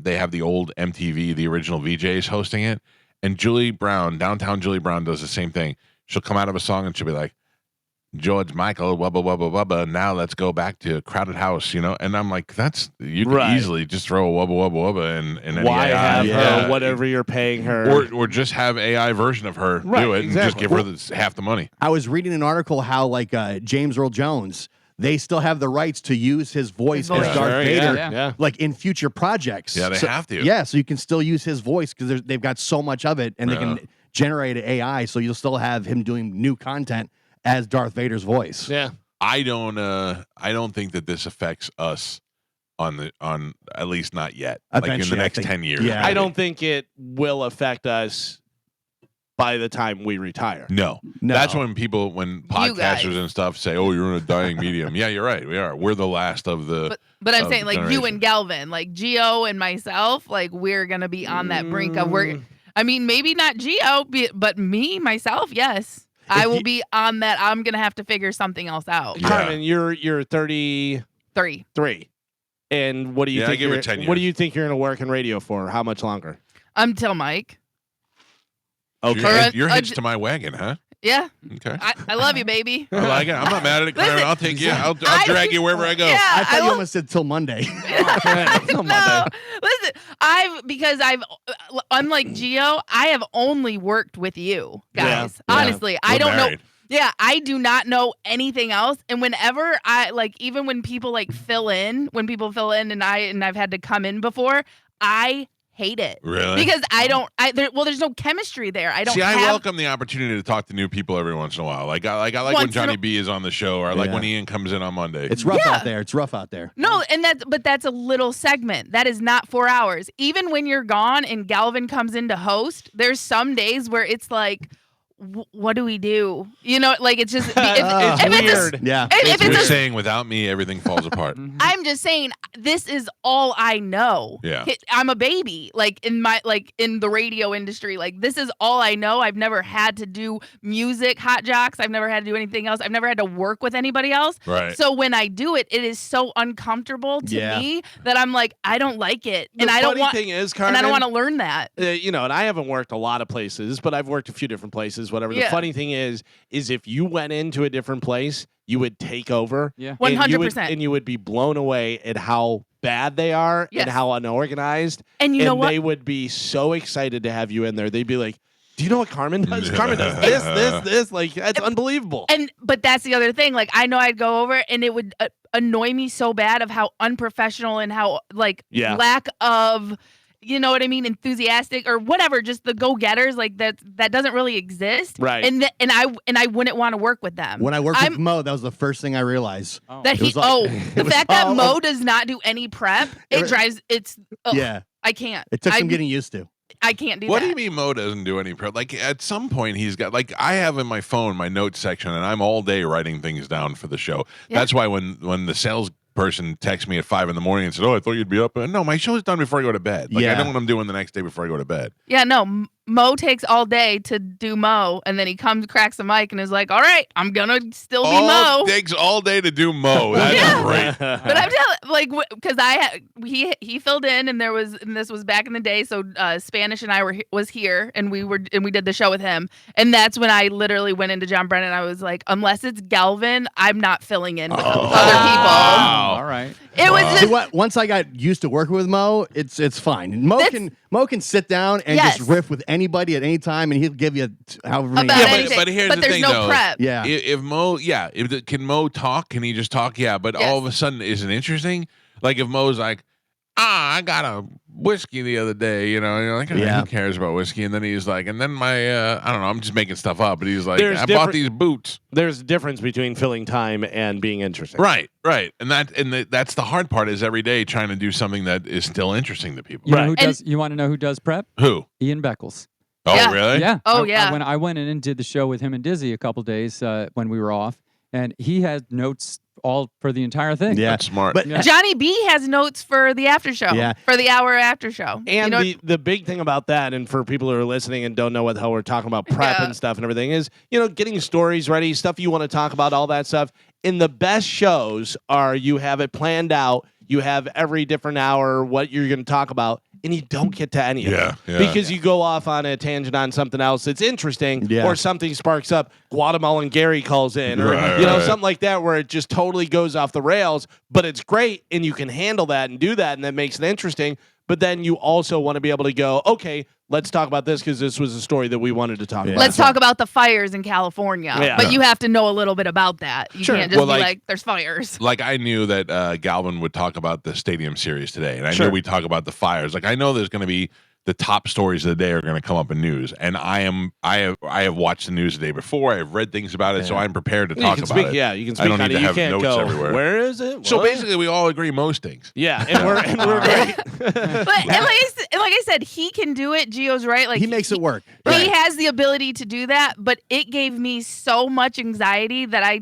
they have the old MTV, the original VJs hosting it. And downtown Julie Brown does the same thing. She'll come out of a song and she'll be like, George Michael, wubba, wubba, wubba, now let's go back to Crowded House, you know? And I'm like, you can easily just throw a wubba, wubba, wubba and why AI, have her whatever you're paying her? Or just have AI version of her do it and just give her half the money. I was reading an article how, like, James Earl Jones, they still have the rights to use his voice as Darth Vader, like in future projects. Yeah, they have to. Yeah, so you can still use his voice because they've got so much of it, and they can generate AI, so you'll still have him doing new content as Darth Vader's voice. Yeah, I don't think that this affects us on at least not yet. Eventually, like in the next 10 years. Yeah, I don't think it will affect us by the time we retire. No. That's when podcasters and stuff say, oh, you're in a dying medium. Yeah, you're right. We are. We're the last of the. But I'm saying, like, generation. You and Galvin, like Gio and myself, like, we're going to be on that brink of I mean, maybe not Gio, but me, myself, yes. I will be on that. I'm going to have to figure something else out. Yeah. Carmen, you're 33. And what do you think? I give it 10 years. What do you think you're going to work in radio for? How much longer? Until Mike. Okay. You're hitched to my wagon, huh? Yeah. Okay. I love you, baby. I like it. I'm not mad at it, Claire. I'll take you. I'll drag you wherever I go. Yeah, I thought you almost said till Monday. No, listen. I've unlike Gio, I have only worked with you guys. Yeah. Honestly, I don't know. Yeah, I do not know anything else. And whenever even when people fill in, and I've had to come in before, I hate it. Really? Because there's no chemistry there. I welcome the opportunity to talk to new people every once in a while. Like I like when Johnny B is on the show, or I like when Ian comes in on Monday. It's rough out there. It's rough out there. No, but that's a little segment. That is not 4 hours. Even when you're gone and Galvin comes in to host, there's some days where it's like, what do we do? You know, like it's just it's weird. If you're saying without me, everything falls apart. I'm just saying this is all I know. Yeah, I'm a baby. In the radio industry, this is all I know. I've never had to do music, hot jocks. I've never had to do anything else. I've never had to work with anybody else. Right. So when I do it, it is so uncomfortable to me that I'm like, I don't like it, and I don't want. Thing is, Carmen, and I don't want to learn that. And I haven't worked a lot of places, but I've worked a few different places. Whatever. The funny thing is if you went into a different place, you would take over. Yeah, 100%, and you would be blown away at how bad they are Yes. and how unorganized. And you know what? They would be so excited to have you in there. They'd be like, do you know what Carmen does? Carmen does this. Like, that's unbelievable. But that's the other thing. Like, I know I'd go over and it would annoy me so bad of how unprofessional and how lack of, you know what I mean, enthusiastic or whatever, just the go-getters, like that doesn't really exist. Right. And I wouldn't want to work with them. When I worked with Mo, that was the first thing I realized. That he the fact that Mo does not do any prep, it drives Yeah. I can't. It took some getting used to. I can't do What that. do you mean Mo doesn't do any prep? Like at some point he's got like I have in my phone my notes section and I'm all day writing things down for the show. Yeah. That's why when the sales person texted me at 5 a.m. and said, "Oh, I thought you'd be up." No, my show's done before I go to bed. Like I know what I'm doing the next day before I go to bed. Yeah, no. Mo takes all day to do Mo, and then he comes, cracks the mic, and is like, "All right, I'm gonna still be Mo." Takes all day to do Mo. That's great. But I'm telling, because he filled in, and this was back in the day. So Spanish and I was here, and we did the show with him, and that's when I literally went into John Brennan. I was like, unless it's Galvin, I'm not filling in with other people. All right. It was just, See what? Once I got used to working with Mo, it's fine. Mo can sit down and just riff with anybody at any time, and he'll give you however many. About hours. anything. But here's the there's thing, no though. prep. Yeah. If Mo, can Mo talk? Can he just talk? Yeah, but all of a sudden, is it interesting? Like if Mo's like, I got a whiskey the other day, you know, and you're like, who cares about whiskey? And then he's like, and then my, I don't know, I'm just making stuff up, but he's like, I bought these boots. There's a difference between filling time and being interesting. Right. And that's the hard part is every day trying to do something that is still interesting to people. You know who does? You want to know who does prep? Who? Ian Beckles. Oh, Yeah. really? Yeah. Oh, yeah. When I went in and did the show with him and Dizzy a couple days when we were off, and he had notes all for the entire thing. Yeah. That's smart. But Johnny B has notes for the after show. Yeah. For the hour after show. And you know the big thing about that, and for people who are listening and don't know what the hell we're talking about prep and stuff and everything, is, you know, getting stories ready, stuff you want to talk about, all that stuff. And the best shows are you have it planned out, you have every different hour what you're going to talk about, and you don't get to any of it. Because you go off on a tangent on something else that's interesting, or something sparks up. Guatemalan Gary calls in, or something like that, where it just totally goes off the rails, but it's great, and you can handle that and do that, and that makes it interesting. But then you also want to be able to go, okay, let's talk about this because this was a story that we wanted to talk about. Let's talk about the fires in California. Yeah. But you have to know a little bit about that. You can't just be like, there's fires. Like I knew that Galvin would talk about the Stadium Series today, and I knew we'd talk about the fires. Like I know there's going to be the top stories of the day are going to come up in news, and I have watched the news the day before. I have read things about it, so I'm prepared to talk about it. Yeah, you can speak I don't on need it. to You have can't notes go, everywhere. where is it? So What? basically, we all agree most things. Yeah, and we're great. But and like I said, he can do it. Gio's right. Like he makes it work. He has the ability to do that, but it gave me so much anxiety that I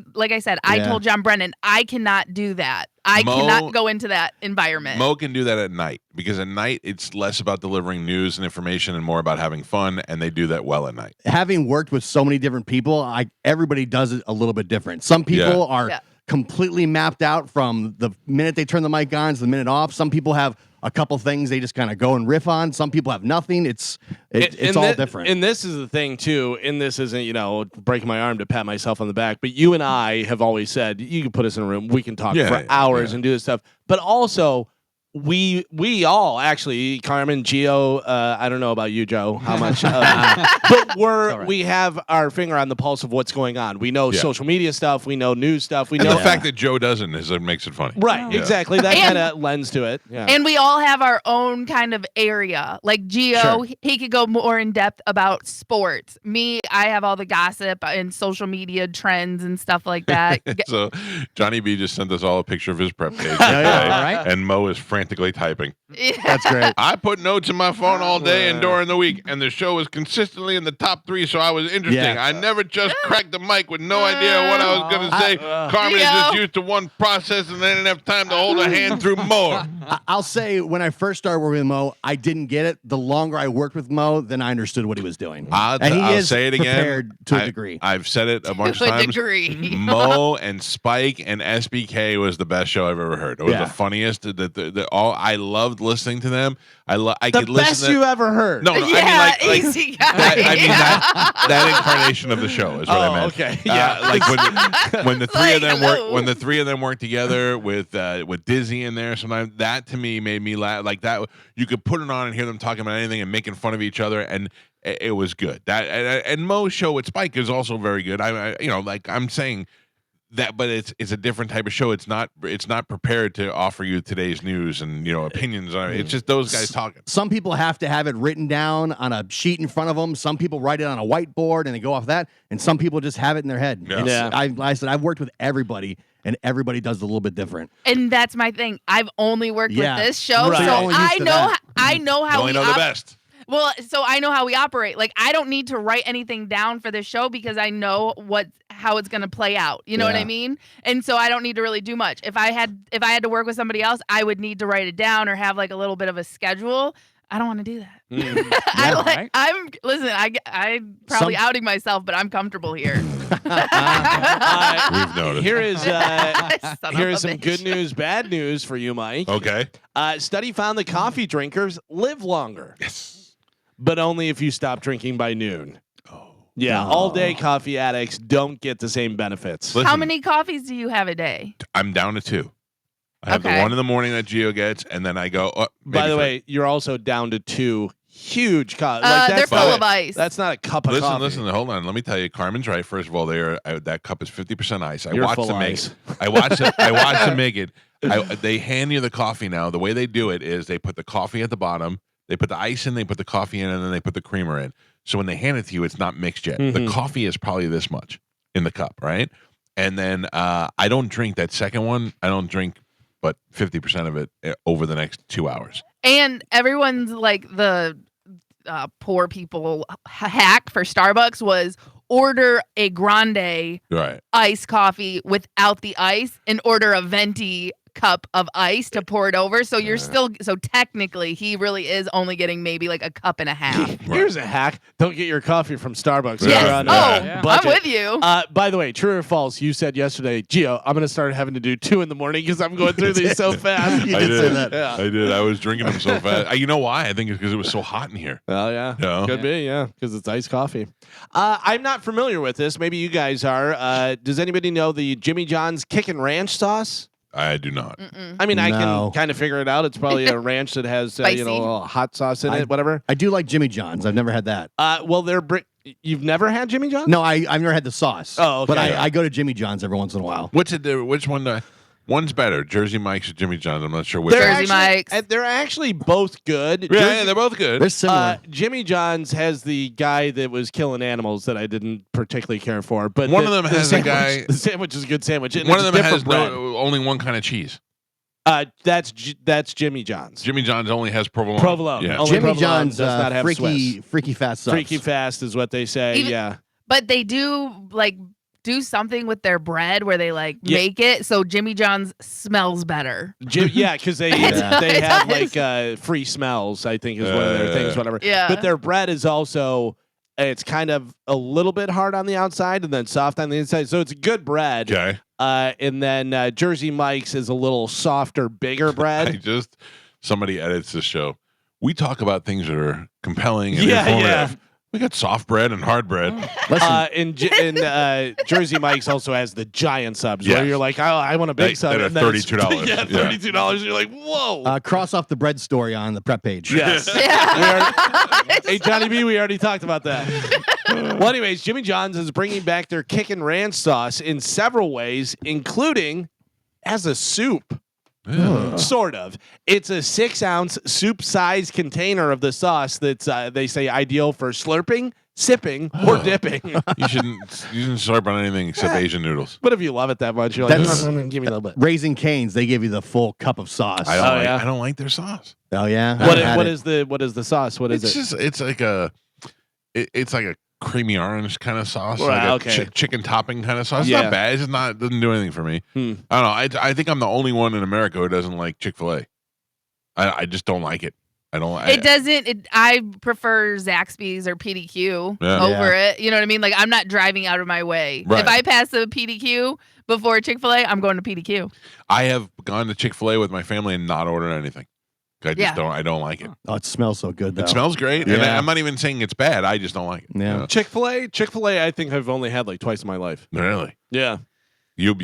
told John Brennan, I cannot do that. I cannot go into that environment. Mo can do that at night because at night it's less about delivering news and information and more about having fun, and they do that well at night. Having worked with so many different people, everybody does it a little bit different. Some people are completely mapped out from the minute they turn the mic on to the minute off. Some people have a couple things they just kind of go and riff on. Some people have nothing. It's all different. And this is the thing too. And this isn't, breaking my arm to pat myself on the back, but you and I have always said, you can put us in a room, we can talk for hours and do this stuff. But also, we all actually, Carmen, Gio, I don't know about you, Joe, how much, but we have our finger on the pulse of what's going on. We know social media stuff, we know news stuff, we and know the fact that Joe doesn't is what makes it funny. Right, exactly. That kind of lends to it. Yeah. And we all have our own kind of area. Like Gio, he could go more in depth about sports. Me, I have all the gossip and social media trends and stuff like that. So Johnny B just sent us all a picture of his prep page, and Mo is frantically typing. That's great. I put notes in my phone all day and during the week, and the show was consistently in the top 3, so I was interesting. Yeah. I never just cracked the mic with no idea what I was going to say. Carmen is just used to one process, and they didn't have time to hold a hand through more. I'll say when I first started working with Mo, I didn't get it. The longer I worked with Mo, then I understood what he was doing. I'll say it again. Prepared to a degree. I've said it a bunch of times. Mo and Spike and SBK was the best show I've ever heard. It was the funniest. I loved listening to them. I The could listen best to you ever heard. No, Yeah, I mean like easy guy. that incarnation of the show is what I meant. Okay. Yeah. Like when the three Like, of them hello. when the three of them work together with Dizzy in there, sometimes that to me made me laugh. Like that, you could put it on and hear them talking about anything and making fun of each other, and it was good. That and Mo's show with Spike is also very good. I like I'm saying that, but it's a different type of show. It's not prepared to offer you today's news and opinions on it. It's just those guys talking. Some people have to have it written down on a sheet in front of them. Some people write it on a whiteboard and they go off that. And some people just have it in their head. Yeah. I said I've worked with everybody, and everybody does it a little bit different. And that's my thing. I've only worked Yeah. with this show, Right. so You're only used I to know that. I know You how only we know the best. Well, so I know how we operate. Like I don't need to write anything down for this show because I know how it's going to play out. You know what I Yeah. mean? And so I don't need to really do much. If I had to work with somebody else, I would need to write it down or have like a little bit of a schedule. I don't want to do that. Yeah, I'm listen. I'm probably Some- outing myself, but I'm comfortable here. We've noticed. Here is Son of here a is some bitch. good news, bad news for you, Mike. Okay. Study found that coffee drinkers live longer, Yes. but only if you stop drinking by noon. Oh. Yeah, Oh. all day coffee addicts don't get the same benefits. Listen, How many coffees do you have a day? I'm down to 2. I have Okay. the one in the morning that Gio gets, and then I go. By the 3. way, you're also down to 2 huge coffee. They're full of ice. That's not a cup of coffee. Listen. Hold on. Let me tell you. Carmen's right. First of all, that cup is 50% ice. I You're watched full them of make ice. it. I watched them make it. They hand you the coffee now. The way they do it is they put the coffee at the bottom. They put the ice in. They put the coffee in, and then they put the creamer in. So when they hand it to you, it's not mixed yet. The Mhm. coffee is probably this much in the cup, right? And then I don't drink that second one. I don't drink but 50% of it over the next 2 hours. And everyone's like the poor people hack for Starbucks was order a grande Right. iced coffee without the ice and order a venti cup of ice to pour it over. So you're still technically he really is only getting maybe like a cup and a half. Here's a hack. Don't get your coffee from Starbucks. if Yes. you're on a Oh, budget. I'm with you. By the way, true or false, you said yesterday, Gio, I'm going to start having to do 2 in the morning because I'm going through these so fast. You I did say did. that. Yeah. I did. I was drinking them so fast. You know why? I think it's because it was so hot in here. Oh, yeah. No. Could be, yeah, because it's iced coffee. I'm not familiar with this. Maybe you guys are. Does anybody know the Jimmy John's Kickin' Ranch sauce? I do not. I mean, I No. can kind of figure it out. It's probably a ranch that has, a Spicy. little hot sauce in it, whatever. I do like Jimmy John's. I've never had that. Well, you've never had Jimmy John's? No, I've never had the sauce. Oh, okay. But I go to Jimmy John's every once in a while. Which one? One's better. Jersey Mike's or Jimmy John's. I'm not sure which. They're Jersey actually, Mike's. They're actually both good. Yeah, they're both good. They're similar. Jimmy John's has the guy that was killing animals that I didn't particularly care for, but One of them has a sandwich, guy- The sandwich is a good sandwich. And One of it's them different has bread. only one kind of cheese. That's Jimmy John's. Jimmy John's only has provolone. Provolone. Yeah. Only Jimmy provolone John's does not have freaky fast subs. Freaky fast is what they say. Even- yeah. But they do do something with their bread where they Yeah. make it so Jimmy John's smells better. Yeah, because they Yeah. they have like free smells. I think is one of their things. Whatever. Yeah. But their bread is also. It's kind of a little bit hard on the outside and then soft on the inside. So it's a good bread. Okay. And then Jersey Mike's is a little softer, bigger bread. Somebody edits this show. We talk about things that are compelling and Yeah, informative. yeah. We got soft bread and hard bread. Listen, And Jersey Mike's also has the giant subs Yes. where you're like, I want a big sub. that are and then it's- $32. Yeah, Yeah. $32. You're like, whoa. cross off the bread story on the prep page. Yes. Yeah. Hey, Johnny B, we already talked about that. Well, anyways, Jimmy John's is bringing back their Kickin' Ranch sauce in several ways, including as a soup. Sort of. It's a 6-ounce soup-sized container of the sauce that's, they say, ideal for slurping, sipping, or dipping. You shouldn't slurp on anything except Asian noodles. But if you love it that much, you're like, That's- give me a little bit. Raising Cane's, they give you the full cup of sauce. yeah. I don't like their sauce. Oh yeah. What I've had what it. is the sauce? What is It's it? just it's like a creamy orange kind of sauce, Right, like a okay. chicken topping kind of sauce. It's Yeah. not bad. It's just not doesn't do anything for me. Hmm. I don't know. I think I'm the only one in America who doesn't like Chick-fil-A. I just don't like it. I don't. It doesn't. I prefer Zaxby's or PDQ Yeah. over it. You know what I mean? Like I'm not driving out of my way. Right. If I pass a PDQ before Chick-fil-A, I'm going to PDQ. I have gone to Chick-fil-A with my family and not ordered anything I just don't. I don't like it. Oh, it smells so good though. It smells great, and Yeah. I'm not even saying it's bad. I just don't like it. Yeah. Chick-fil-A, I think I've only had like twice in my life. Really, Yeah. you'd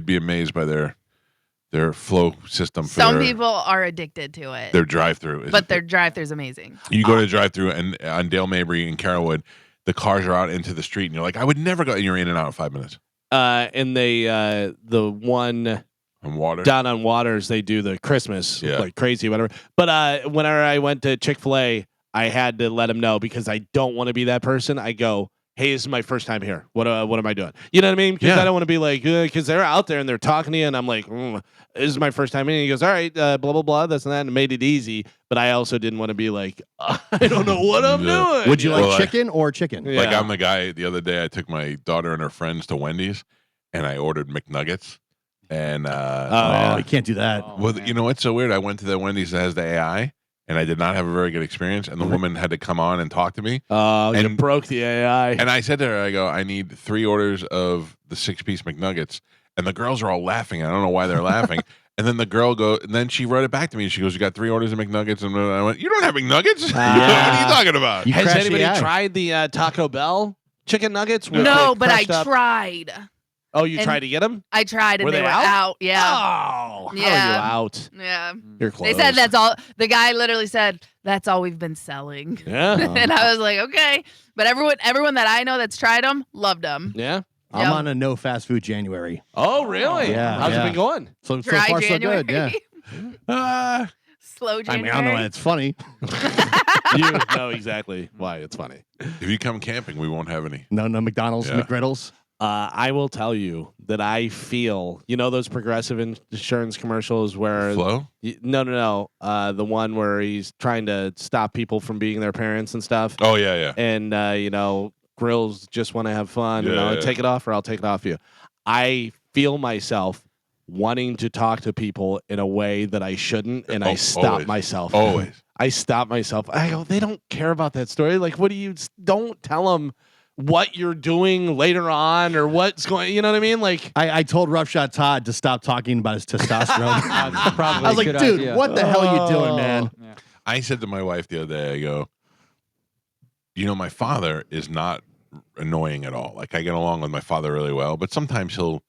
be amazed by their flow system. For Some their, people are addicted to it, their drive-through, but their drive-thru's amazing. you go to the drive-through and on Dale Mabry and Carrollwood, the cars are out into the street, and you're like, I would never go. And you're in and out in 5 minutes. And they the one On water. down on Waters, they do the Christmas Yeah. like crazy, whatever. But whenever I went to Chick-fil-A, I had to let them know because I don't want to be that person. I go, hey, this is my first time here. What am I doing? You know what I mean? Because Yeah. I don't want to be like, because they're out there and they're talking to you, and I'm like, this is my first time in. And he goes, all right, blah, blah, blah, this and that, and made it easy. But I also didn't want to be like, I don't know what I'm doing. Would you Well, like chicken or chicken? Yeah. Like I'm the guy. The other day, I took my daughter and her friends to Wendy's, and I ordered McNuggets. And Oh, you can't do that. Oh, well, man. you know what's so weird? I went to the Wendy's that has the AI, and I did not have a very good experience. And the woman had to come on and talk to me. You And- broke the AI. And I said to her, I go, I need 3 orders of the 6-piece McNuggets. And the girls are all laughing. I don't know why they're laughing. And then the girl and then she wrote it back to me. She goes, you got 3 orders of McNuggets? And I went, you don't have McNuggets? What are you talking about? You Has crashed anybody the AI. tried the Taco Bell chicken nuggets? with No, the but I crushed up- tried. Oh, you and- tried to get them? I tried, and Were they they were out? out. Yeah. Oh, how are you Yeah. out? Yeah. You're They close. said that's all. The guy literally said, that's all we've been selling. Yeah. And I was like, okay. But everyone that I know that's tried them, loved them. Yeah. I'm Yeah. on a no fast food January. Oh, really? Yeah, How's yeah. it been going? So Dry far January. so good. Yeah. Slow I January. mean, I don't know why it's funny. You know exactly why it's funny. If you come camping, we won't have any. No McDonald's, Yeah. McGriddles. I will tell you that I feel, those progressive insurance commercials where Flow? No. The one where he's trying to stop people from being their parents and stuff. Oh, yeah. And grills just want to have fun. Yeah, yeah. Take it off or I'll take it off you. I feel myself wanting to talk to people in a way that I shouldn't, and I stop always. myself. Always. I stop myself. I go, they don't care about that story. Like, what do you? Don't tell them what you're doing later on or what's going. You know what I mean? Like, I told Roughshot Todd to stop talking about his testosterone. That's probably I was a like, good dude, idea. what the hell are you doing, man? Yeah. I said to my wife the other day, I go, my father is not annoying at all. Like, I get along with my father really well, but sometimes he'll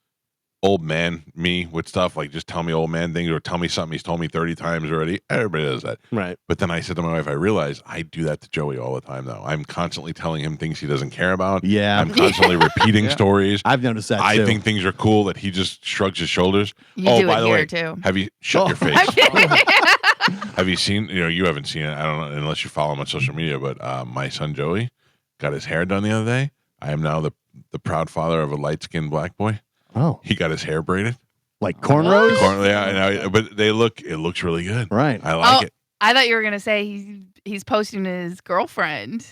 old man me with stuff, like just tell me old man things or tell me something he's told me 30 times already. Everybody does that. right? But then I said to my wife, I realize I do that to Joey all the time, though. I'm constantly telling him things he doesn't care about. Yeah. I'm constantly repeating stories. I've noticed that I too. think things are cool that he just shrugs his shoulders. You Oh, do by it the here way, too. have you shut your face? I'm kidding. Have you seen? You haven't seen it. I don't know unless you follow him on social media. But my son Joey got his hair done the other day. I am now the proud father of a light skinned black boy. Oh, He got his hair braided. like cornrows? But it looks really good. Right. I like Oh. it. I thought you were gonna say he's posting his girlfriend.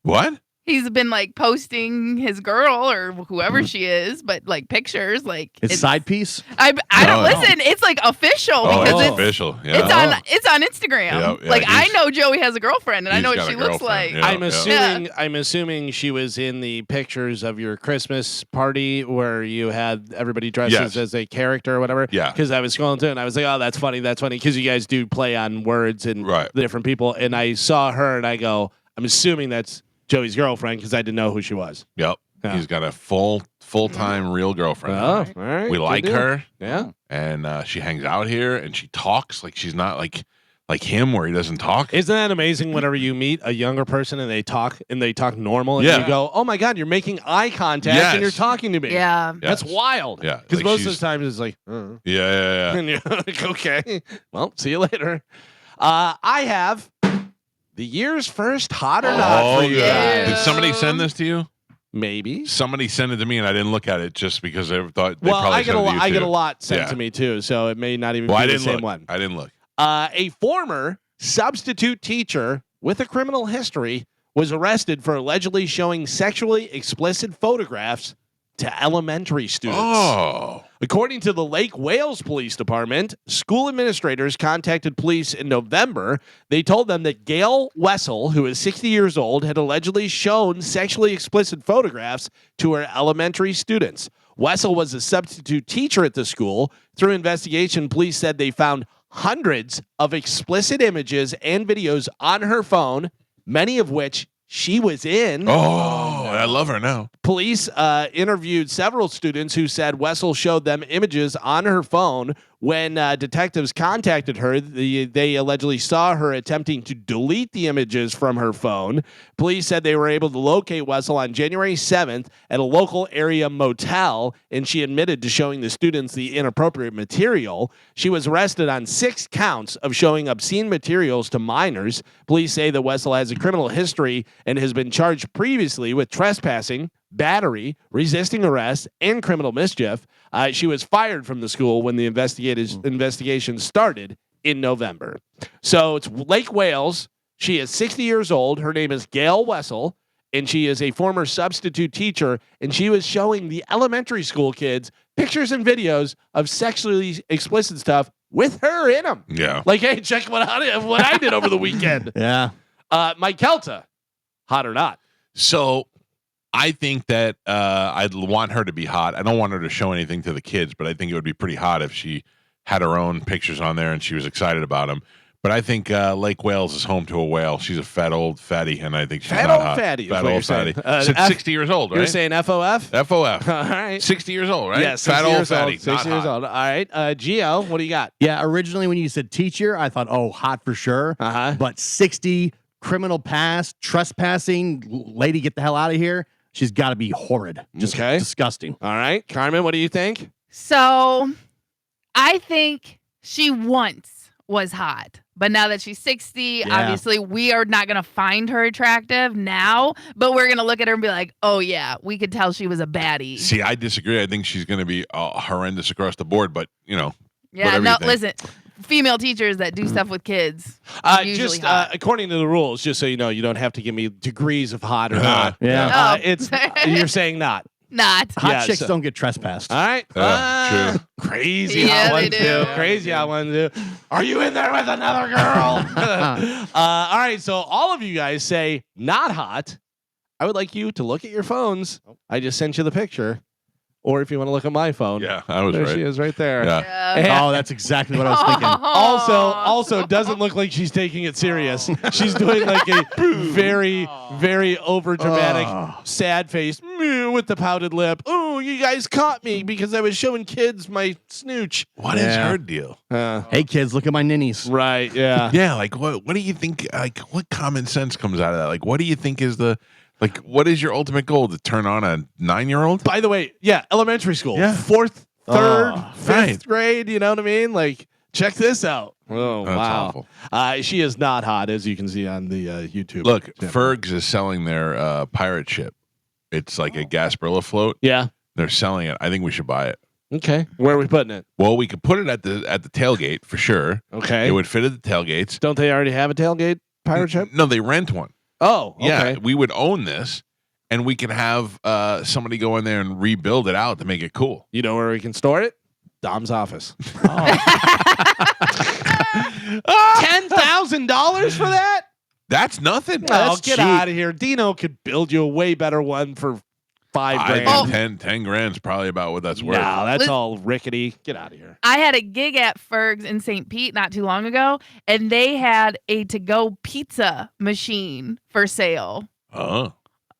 What? He's been like posting his girl or whoever she is, but like pictures, like His it's- side piece? I don't No. listen. It's like official Oh, because it's it's official. Yeah. it's on Instagram. Yeah, yeah, like I he's- know Joey has a girlfriend, and I he's know what got she a looks like. girlfriend, yeah. I'm assuming she was in the pictures of your Christmas party where you had everybody dressed Yes. as a character or whatever. Yeah. Because I was scrolling through and I was like, oh, that's funny, because you guys do play on words and Right. the different people. And I saw her and I go, I'm assuming that's Joey's girlfriend because I didn't know who she was. Yep. Yeah. He's got a full-time real girlfriend. all right. We good like deal. her, Yeah. and she hangs out here, and she talks like she's not like him where he doesn't talk. Isn't that amazing whenever you meet a younger person and they talk normal and Yeah. you go, oh my God, you're making eye contact and you're Yes. talking to me. Yeah. That's Yes. wild. Yeah, Because like most of she's- the times it's like, Yeah. and you're like, okay, well, see you later. I have the year's first hot or not for you yeah. guys. Did somebody send this to you? Maybe. Somebody sent it to me, and I didn't look at it just because I thought they Well, probably I get sent a it to lot. you I get too. a lot sent Yeah. to me too, so it may not even Well, be I the didn't same look. one. I didn't look. A former substitute teacher with a criminal history was arrested for allegedly showing sexually explicit photographs to elementary students. Oh, According to the Lake Wales Police Department, school administrators contacted police in November. They told them that Gail Wessel, who is 60 years old, had allegedly shown sexually explicit photographs to her elementary students. Wessel was a substitute teacher at the school. Through investigation, police said they found hundreds of explicit images and videos on her phone, many of which she was in. Oh, I love her now. Police interviewed several students who said Wessel showed them images on her phone. When detectives contacted her, they allegedly saw her attempting to delete the images from her phone. Police said they were able to locate Wessel on January 7th at a local area motel, and she admitted to showing the students the inappropriate material. She was arrested on 6 counts of showing obscene materials to minors. Police say that Wessel has a criminal history and has been charged previously with trespassing, battery, resisting arrest, and criminal mischief. She was fired from the school when the investigation started in November. So it's Lake Wales. She is 60 years old. Her name is Gail Wessel, and she is a former substitute teacher. And she was showing the elementary school kids pictures and videos of sexually explicit stuff with her in them. Yeah. Like, hey, check what I did over the weekend. Yeah. Mike Calta, hot or not? So I think that I'd want her to be hot. I don't want her to show anything to the kids, but I think it would be pretty hot if she had her own pictures on there and she was excited about them. But I think Lake Wales is home to a whale. She's a fat old fatty, and I think she's Fat not old hot. fatty is Fat what old you're fatty. saying. Since 60 years old, right? You're saying FOF? FOF. All right. 60 years old, right? Yeah, 60 fat old years fatty. old. 60 not years hot. old. All right. Gio, what do you got? Yeah. Originally, when you said teacher, I thought, oh, hot for sure. Uh-huh. But 60, criminal past, trespassing, lady, get the hell out of here. She's got to be horrid. Just Okay. disgusting. All right. Carmen, what do you think? So I think she once was hot. But now that she's 60, Yeah. obviously we are not going to find her attractive now, but we're going to look at her and be like, oh, yeah, we could tell she was a baddie. See, I disagree. I think she's going to be horrendous across the board, but, yeah, whatever no, you think. listen, female teachers that do stuff with kids, usually Just hot. according to the rules, just so you know, you don't have to give me degrees of hot or not. Yeah. Oh. It's you're saying not. Not. Hot Yeah, chicks so- don't get trespassed. All right. Yeah, Crazy Yeah, hot they ones do. do. Yeah, Crazy hot ones do. Are you in there with another girl? All right. So all of you guys say not hot. I would like you to look at your phones. I just sent you the picture. Or if you want to look at my phone. yeah, I was There right. she is right there. Yeah. Yeah. Oh, that's exactly what I was thinking. Also doesn't look like she's taking it serious. She's doing like a very, very over dramatic, Oh. sad face with the pouted lip. Oh, you guys caught me because I was showing kids my snooch. What is Yeah. her deal? Hey, kids, look at my ninnies. Right, yeah. Yeah, like what do you think? Like, what common sense comes out of that? Like, what do you think is what is your ultimate goal? To turn on a 9-year-old? By the way, yeah, elementary school. Yeah. 4th, 3rd, Oh, 5th right. grade, you know what I mean? Like, check this out. Oh, That's wow. awful. She is not hot, as you can see on the YouTube. Look, channel. Fergs is selling their pirate ship. It's like a Gasparilla float. Yeah. They're selling it. I think we should buy it. Okay. Where are we putting it? Well, we could put it at the tailgate for sure. Okay. It would fit at the tailgates. Don't they already have a tailgate pirate ship? No, they rent one. Oh, okay. Yeah, we would own this, and we can have somebody go in there and rebuild it out to make it cool. You know where we can store it? Dom's office. $10,000 for that? That's nothing. Oh, get cheap. out of here. Dino could build you a way better one for $5,000. Oh. 10 grand's probably about what that's worth. No, that's Lis- all rickety. Get out of here. I had a gig at Ferg's in St. Pete not too long ago, and they had a to-go pizza machine for sale. Oh.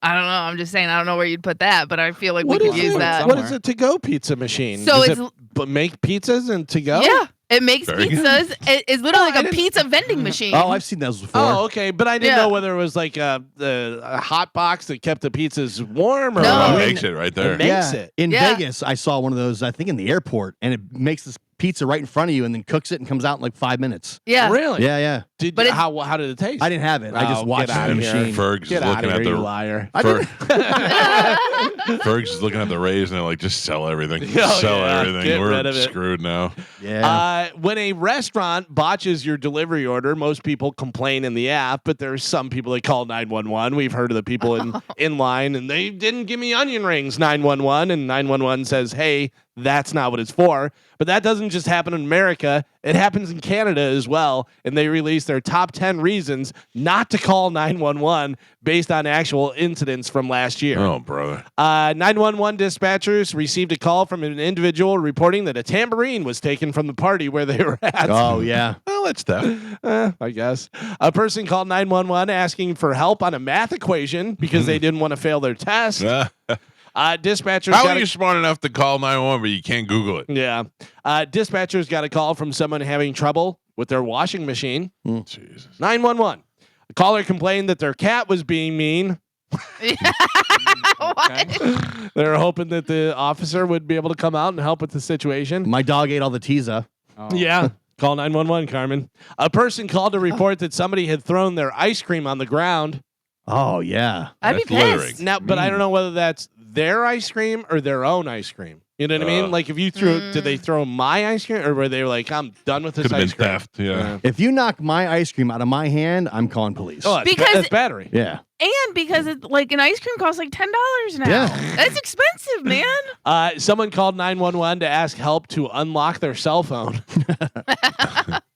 I don't know. I'm just saying. I don't know where you'd put that, but I feel like What we is could use it? that. What is a to-go pizza machine? So Does it's- it make pizzas and to-go? Yeah, it makes Very good. pizzas. It's literally I like a didn't- pizza vending machine. Oh, I've seen those before. Oh, okay. But I didn't Yeah. know whether it was like a hot box that kept the pizzas warm or No. Oh, what. makes it right there. It makes it. In Yeah. Vegas, I saw one of those, I think in the airport, and it makes this pizza right in front of you and then cooks it and comes out in like 5 minutes. Yeah. Really? Yeah, yeah. Did, But it's- how did it taste? I didn't have it. I just Oh, watched get the outta here. machine. Fergs is Get out looking of at here, you the liar. Fergs is looking at the Rays and they're like, just sell everything. Oh, sell yeah. everything. Get We're rid of it. screwed now. Yeah. When a restaurant botches your delivery order, most people complain in the app, but there's some people that call 911. We've heard of the people in line, and they didn't give me onion rings, 911, and 911 says, hey, That's not what it's for. But that doesn't just happen in America. It happens in Canada as well. And they released their top 10 reasons not to call 911 based on actual incidents from last year. Oh, brother. 911 dispatchers received a call from an individual reporting that a tambourine was taken from the party where they were at. Oh, yeah. Well, that's tough. I guess. A person called 911 asking for help on a math equation because they didn't want to fail their test. Dispatchers How got are you smart enough to call 911, but you can't Google it? Yeah. Dispatchers got a call from someone having trouble with their washing machine. Jesus. 911. The caller complained that their cat was being mean. What? They're hoping that the officer would be able to come out and help with the situation. My dog ate all the Teza. Oh. Yeah. Call 911, Carmen. A person called to report that somebody had thrown their ice cream on the ground. Oh, yeah. I'd be That's littering. pissed. Now, but I don't know whether that's their ice cream or their own ice cream. You know what I mean? Like if you threw, did they throw my ice cream or were they like, I'm done with this Could have been ice cream? theft. Yeah. If you knock my ice cream out of my hand, I'm calling police. Oh, Because- that's battery. Yeah. And because it's like an ice cream costs like $10 now. Yeah. That's expensive, man. Someone called 911 to ask help to unlock their cell phone.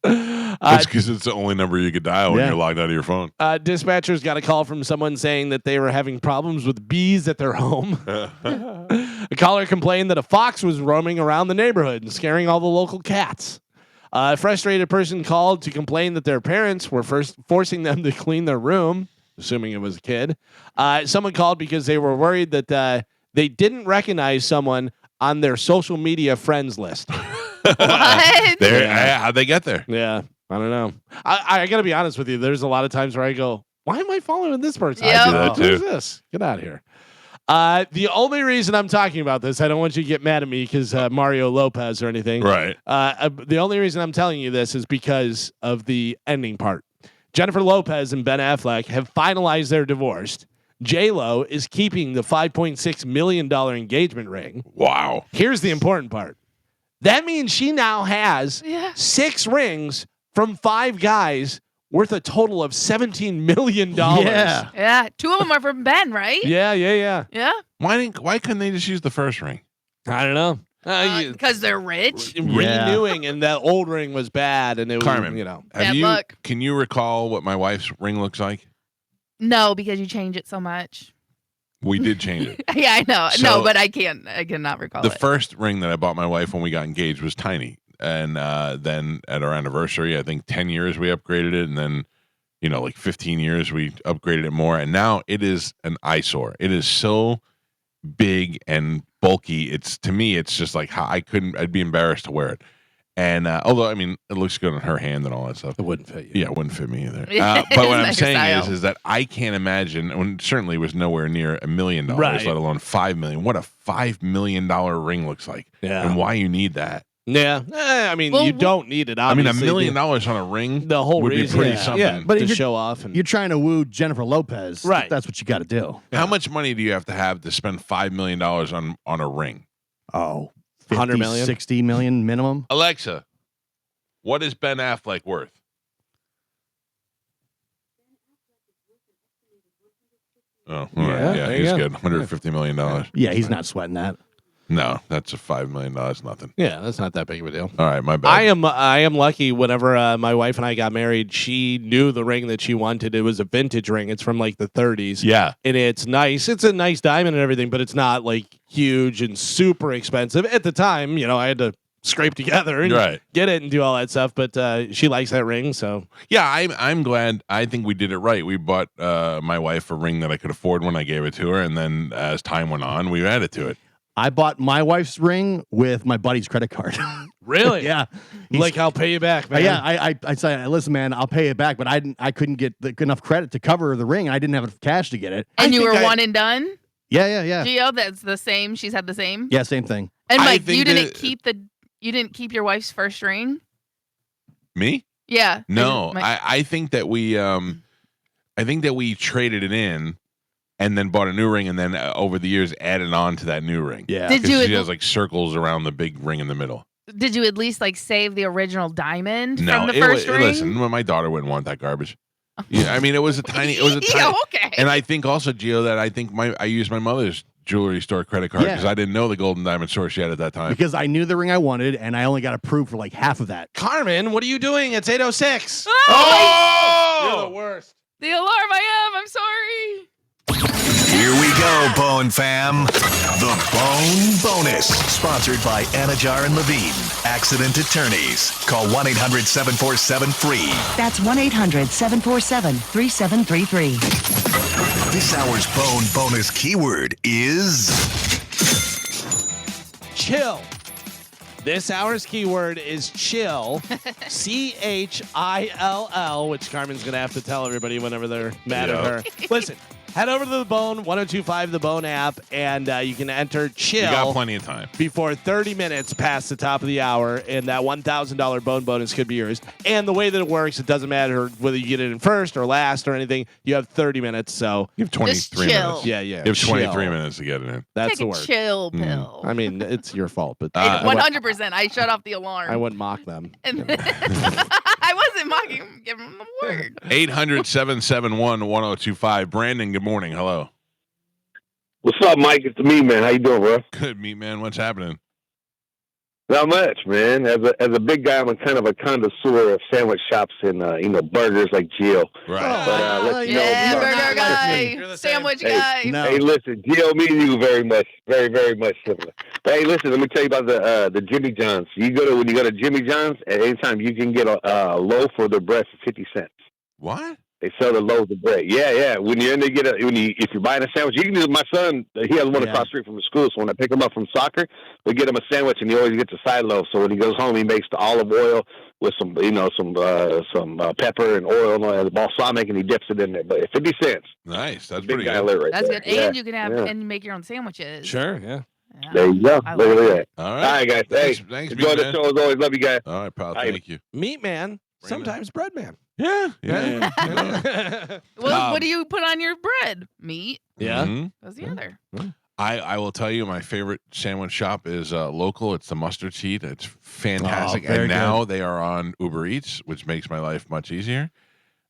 That's because it's the only number you could dial when Yeah. you're logged out of your phone. Dispatchers got a call from someone saying that they were having problems with bees at their home. A caller complained that a fox was roaming around the neighborhood and scaring all the local cats. A frustrated person called to complain that their parents were forcing them to clean their room, assuming it was a kid. Someone called because they were worried that they didn't recognize someone on their social media friends list. What? How'd they get there? Yeah, I don't know. I got to be honest with you. There's a lot of times where I go, why am I following this person? Yep. I do that Who's too. this? Get out of here. The only reason I'm talking about this, I don't want you to get mad at me because Mario Lopez or anything. Right. The only reason I'm telling you this is because of the ending part. Jennifer Lopez and Ben Affleck have finalized their divorce. J-Lo is keeping the $5.6 million engagement ring. Wow. Here's the important part. That means she now has Yeah. 6 rings from 5 guys worth a total of $17 million. Yeah. Yeah. 2 of them are from Ben, right? Yeah. Yeah. Why couldn't they just use the first ring? I don't know. Because they're rich. Renewing, and that old ring was bad, and it was, Carmen. you know. Have Bad you? luck. Can you recall what my wife's ring looks like? No, because you change it so much. We did change it. Yeah, I know. So- no, but I cannot recall The it. first ring that I bought my wife when we got engaged was tiny, and then at our anniversary, I think 10 years we upgraded it, and then like 15 years we upgraded it more, and now it is an eyesore. It is so big and bulky. To me, it's just like I'd be embarrassed to wear it. And although, I mean, it looks good on her hand and all that stuff. It wouldn't fit you. Yeah, it wouldn't fit me either. Yeah, but what it's I'm not your saying style. is that I can't imagine, and certainly was nowhere near $1 million, Right. let alone $5 million. What a $5 million ring looks like, Yeah. and why you need that. Yeah. I mean, Well, you don't need it, I mean, obviously. $1 million on a ring The whole would reason. be pretty yeah. something. Yeah, But to if you're- show off. And You're trying to woo Jennifer Lopez. Right. That's what you got to do. How much money do you have to spend $5 million on a ring? Oh, 100 million? 60 million minimum. Alexa, what is Ben Affleck worth? Oh, all right. Yeah, Yeah, there you he's go. good. $150 million. Yeah, he's not sweating that. No, that's a $5 million. Nothing. yeah, that's not that big of a deal. All right, my bad. I am lucky. Whenever my wife and I got married, she knew the ring that she wanted. It was a vintage ring. It's from like the 30s. Yeah. And it's nice. It's a nice diamond and everything, but it's not like huge and super expensive. At the time, I had to scrape together and Right. get it and do all that stuff. But she likes that ring, so Yeah, I'm glad. I think we did it right. We bought my wife a ring that I could afford when I gave it to her, and then as time went on, we added to it. I bought my wife's ring with my buddy's credit card. really, yeah. like I'll pay you back, man. Yeah, I said, listen, man, I'll pay it back, but I couldn't get enough credit to cover the ring. I didn't have enough cash to get it. and you think were I- one and done? Yeah. Gio, that's the same. She's had the same? Yeah, same thing. And I Mike, think you didn't that- you didn't keep your wife's first ring? Me? Yeah. No, My- I think that we traded it in, and then bought a new ring, and then over the years added on to that new ring. Yeah. Did 'Cause you she at- has like circles around the big ring in the middle. Did you at least like save the original diamond No, from the first ring? listen, my daughter wouldn't want that garbage. Yeah, I mean, it was a tiny. Yeah, okay. And I think also, Gio, that I think I used my mother's jewelry store credit card Yeah. because I didn't know the gold and diamond store she had at that time. Because I knew the ring I wanted, and I only got approved for like half of that. Carmen, what are you doing? It's 8:06. Oh! You're the worst. The alarm I am. I'm sorry. Here we go, Bone Fam. The Bone Bonus. Sponsored by Anajar and Levine. Accident Attorneys. Call 1-800-747-FREE. That's 1-800-747-3733. This hour's Bone Bonus keyword is Chill. This hour's keyword is chill. CHILL, which Carmen's going to have to tell everybody whenever they're mad at her. Listen, head over to the Bone, 1025 the Bone app, and you can enter chill. You got plenty of time. Before 30 minutes past the top of the hour, and that $1,000 Bone bonus could be yours. And the way that it works, it doesn't matter whether you get it in first or last or anything. You have 30 minutes, so You have 23 Just chill. minutes. yeah. You have 23 chill. minutes to get it in. That's Take the a word. chill pill. I mean, it's your fault, but 100%. I shut off the alarm. I wouldn't mock them. And I wasn't mocking him. Give him the word. 800-771-1025. Brandon, good morning. Hello. What's up, Mike? It's me, man. How you doing, bro? Good, meat man. What's happening? Not much, man. As a big guy, I'm a kind of a connoisseur of sandwich shops and burgers like Jill. Right. But let you know, Yeah, we are- burger You're guy, the same. sandwich Hey, guy. No. Hey, listen, Jill, me and you very much, very, very much similar. But hey, listen, let me tell you about the Jimmy John's. When you go to Jimmy John's, at any time you can get a loaf for their bread for 50 cents. What? They sell the loaves of bread. Yeah. When you're in there, if you're buying a sandwich, you can do. My son, he has one across the street from the school. So when I pick him up from soccer, we get him a sandwich, and he always gets a side loaf. So when he goes home, he makes the olive oil with some pepper and oil and all that balsamic, and he dips it in there. But 50 cents. Nice. That's Big pretty guy good. right That's there. good. Yeah. And you can have yeah. and make your own sandwiches. Sure, yeah. Yeah. There you go. I Look like at that. All All right. right, guys. Thanks, Hey, thanks, enjoy meat the man. show as always. Love you guys. All right, pal. Bye. Thank you. Meat man, Brandon. sometimes bread man. Yeah. Well, what do you put on your bread? Meat. Yeah. Mhm. What's the other? I will tell you my favorite sandwich shop is local. It's the Mustard Seed. It's fantastic. very And now they are on Uber Eats, which makes my life much easier.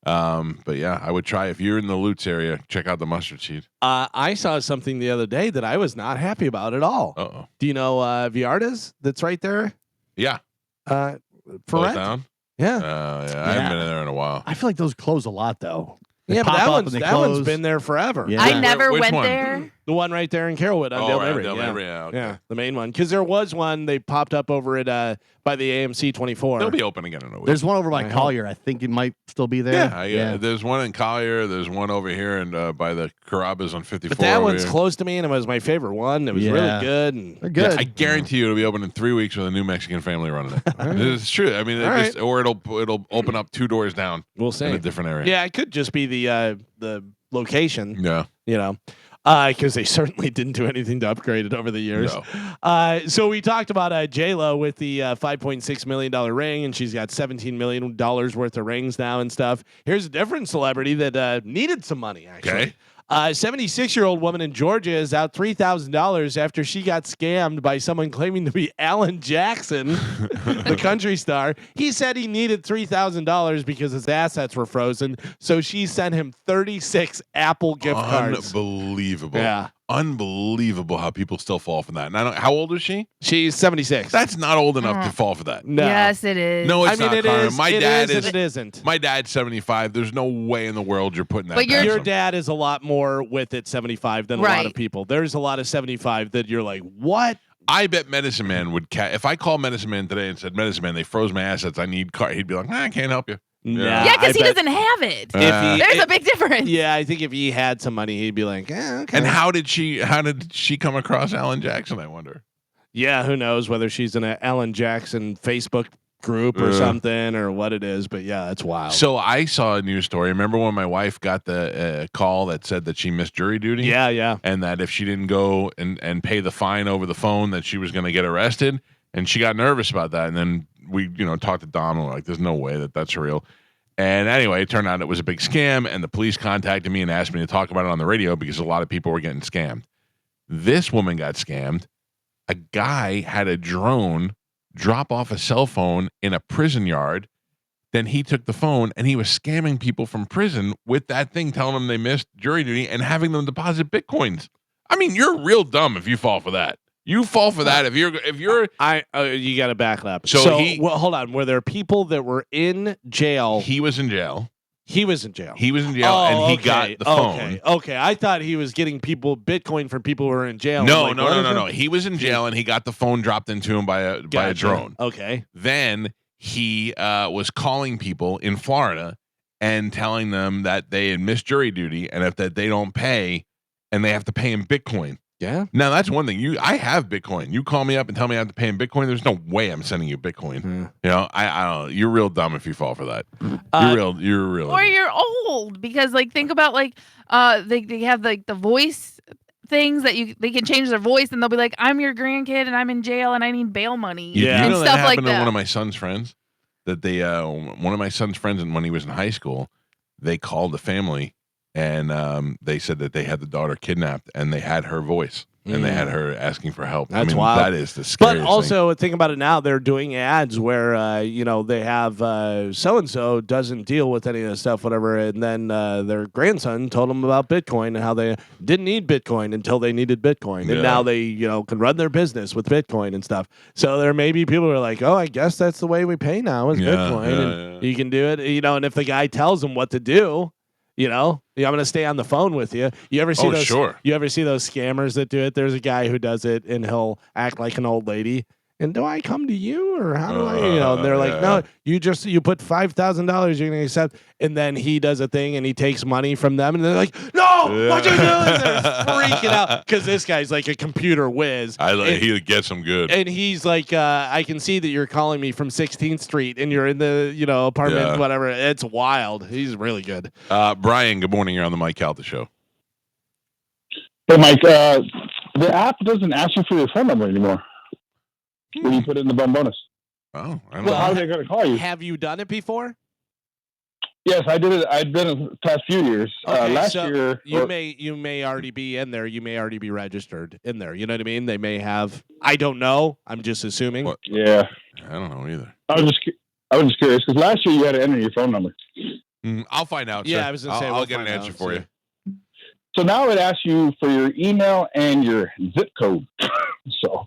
But yeah, I would try if you're in the Lutz area, check out the Mustard Seed. I saw something the other day that I was not happy about at all. Uh-oh. Do you know Viarda's that's right there? Yeah. For Close rent? down? Yeah. Yeah. I haven't been in there in a while. I feel like those close a lot, though. They Yeah, but pop that up one's and they that one's close. been there forever. Yeah. I never Which went one? there. The one right there in Carrollwood on Dale right, Mabry. Dale Yeah. Mabry, yeah, okay. Yeah, the main one. Because there was one they popped up over at by the AMC 24. They'll be open again in a week. There's one over by I hope. Collier. I think it might still be there. Yeah, there's one in Collier. There's one over here and by the Carrabas on 54. But that over one's here. close to me, and it was my favorite one. It was really Yeah. good. And They're good. Yeah, I guarantee you it'll be open in 3 weeks with a new Mexican family running it. It's true. I mean, All or it'll open up 2 doors down we'll in see. a different area. Yeah, it could just be the location. Yeah. You know, because they certainly didn't do anything to upgrade it over the years. No. So we talked about J-Lo with the $5.6 million ring, and she's got $17 million worth of rings now and stuff. Here's a different celebrity that needed some money, actually. Okay. 76-year-old woman in Georgia is out $3,000 after she got scammed by someone claiming to be Alan Jackson, the country star. He said he needed $3,000 because his assets were frozen, so she sent him 36 Apple gift cards. Unbelievable. Yeah. Unbelievable how people still fall for that. And I don't, how old is she? She's 76. That's not old enough to fall for that. No. Yes, it is. No, I it's mean, not. it Carmen. is. My it dad is is. and it isn't. My dad's 75. There's no way in the world you're putting that. But past Your him. dad is a lot more with it 75 than a lot Right. of people. There's a lot of 75 that you're like, what? I bet Medicine Man would. If I called Medicine Man today and said, "Medicine Man, they froze my assets. I need car," he'd be like, "I can't help you." Nah, Yeah, because he I bet- doesn't have it. If he- There's a big difference. Yeah, I think if he had some money, he'd be like, okay. And how did she come across Alan Jackson? I wonder. Yeah, who knows whether she's in an Alan Jackson Facebook group or something or what it is, but yeah, it's wild. So I saw a news story. Remember when my wife got the call that said that she missed jury duty? yeah. And that if she didn't go and pay the fine over the phone, that she was going to get arrested. And she got nervous about that. And then we, talked to Dom and we're like, there's no way that that's real. And anyway, it turned out it was a big scam. And the police contacted me and asked me to talk about it on the radio because a lot of people were getting scammed. This woman got scammed. A guy had a drone drop off a cell phone in a prison yard. Then he took the phone and he was scamming people from prison with that thing, telling them they missed jury duty and having them deposit Bitcoins. I mean, you're real dumb if you fall for that. You fall for that if you're you got to backlap. So well, hold on. Were there people that were in jail? He was in jail. He was in jail. He was in jail, and he got the phone. Okay. I thought he was getting Bitcoin from people who were in jail. No. He was in jail, and he got the phone dropped into him by a drone. Okay. Then he was calling people in Florida and telling them that they had missed jury duty, and if that they don't pay, and they have to pay in Bitcoin. Yeah. Now that's one thing. I have Bitcoin. You call me up and tell me I have to pay in Bitcoin. There's no way I'm sending you Bitcoin. Yeah. You know, I don't know. You're real dumb if you fall for that. You're real. Or you're old because think about they have the voice things that they can change their voice and they'll be like, I'm your grandkid and I'm in jail and I need bail money. Yeah. And You know stuff that like happened to that. one of my son's friends. That they one of my son's friends, and when he was in high school, they called the family and they said that they had the daughter kidnapped and they had her voice. And they had her asking for help. That's wild. That is the scariest But also, think about it now. They're doing ads where, they have so-and-so doesn't deal with any of this stuff, whatever. And then their grandson told them about Bitcoin and how they didn't need Bitcoin until they needed Bitcoin. And now they, can run their business with Bitcoin and stuff. So there may be people who are like, oh, I guess that's the way we pay now is Bitcoin. And you can do it, and if the guy tells them what to do, I'm going to stay on the phone with you. You ever see those? Sure. You ever see those scammers that do it? There's a guy who does it, and he'll act like an old lady. And do I come to you, or how do I? And they're like, no, you put $5,000, you're gonna accept. And then he does a thing, and he takes money from them, and they're like, no, what you doing? They're freaking out because this guy's like a computer whiz. He gets them good. And he's like, I can see that you're calling me from 16th Street, and you're in the apartment, whatever. It's wild. He's really good. Brian, good morning. You're on the Mike Calta Show. Hey, Mike. The app doesn't ask you for your phone number anymore when you put it in the bone bonus. Oh, I don't So know. how are they going to call you? Have you done it before? Yes, I did it. I've been in the past few years. Okay, last so year, you may already be in there. You may already be registered in there. You know what I mean? They may have. I don't know. I'm just assuming. What? Yeah, I don't know either. I was just curious because last year you had to enter your phone number. I'll find out. Yeah, sir. I was gonna say I'll get an answer for you. So now it asks you for your email and your zip code. So,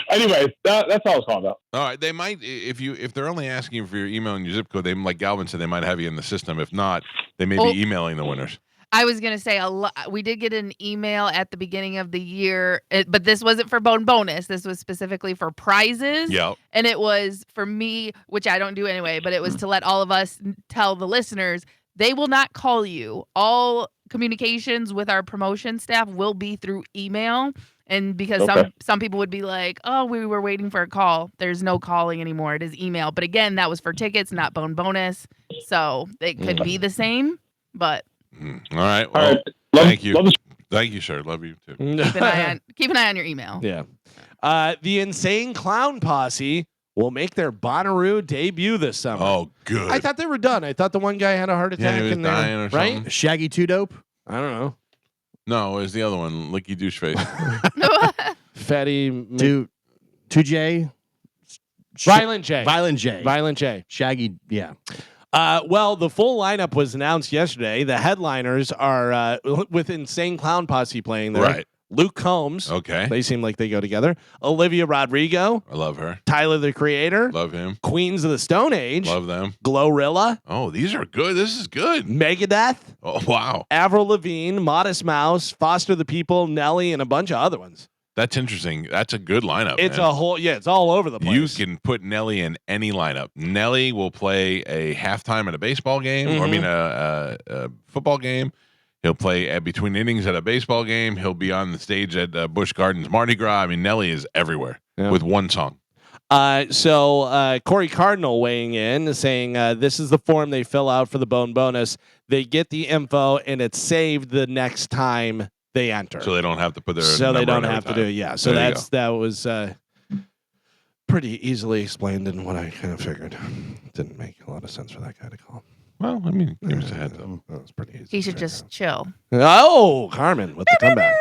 anyway, that's all I was calling about. All right, they might if they're only asking you for your email and your zip code. They, like Galvin said, they might have you in the system. If not, they may be emailing the winners. I was going to say we did get an email at the beginning of the year, but this wasn't for Bone Bonus. This was specifically for prizes. Yeah. And it was for me, which I don't do anyway, but it was to let all of us tell the listeners, they will not call you. All communications with our promotion staff will be through email. And because some people would be like, oh, we were waiting for a call. There's no calling anymore. It is email. But again, that was for tickets, not Bone Bonus. So it could be the same, but. All right. Well, thank you. Thank you, sir. Love you too. Keep an eye on your email. Yeah. The Insane Clown Posse will make their Bonnaroo debut this summer. Oh, good. I thought they were done. I thought the one guy had a heart attack. Yeah, he was dying or right? something. Shaggy Two Dope? I don't know. No, it was the other one, Licky Doucheface. Fatty. 2J? Violent J. Violent J. Shaggy, yeah. Well, the full lineup was announced yesterday. The headliners are with Insane Clown Posse playing there. Right. Luke Combs. Okay. They seem like they go together. Olivia Rodrigo. I love her. Tyler, the Creator. Love him. Queens of the Stone Age. Love them. Glorilla. Oh, these are good. This is good. Megadeth. Oh, wow. Avril Lavigne. Modest Mouse. Foster the People. Nelly. And a bunch of other ones. That's interesting. That's a good lineup. It's man. it's all over the place. You can put Nelly in any lineup. Nelly will play a halftime at a baseball game, or I mean a football game. He'll play between innings at a baseball game. He'll be on the stage at Busch Gardens Mardi Gras. I mean, Nelly is everywhere with one song. So Corey Cardinal weighing in, saying this is the form they fill out for the Bone Bonus. They get the info, and it's saved the next time they enter. So they don't have to put their So they number don't in have to every do it. time. Yeah. So There you that was pretty easily explained in what I kind of figured. Didn't make a lot of sense for that guy to call. Well, I mean, give us a heads up. That was pretty easy. He should just chill. Oh, Carmen with the comeback.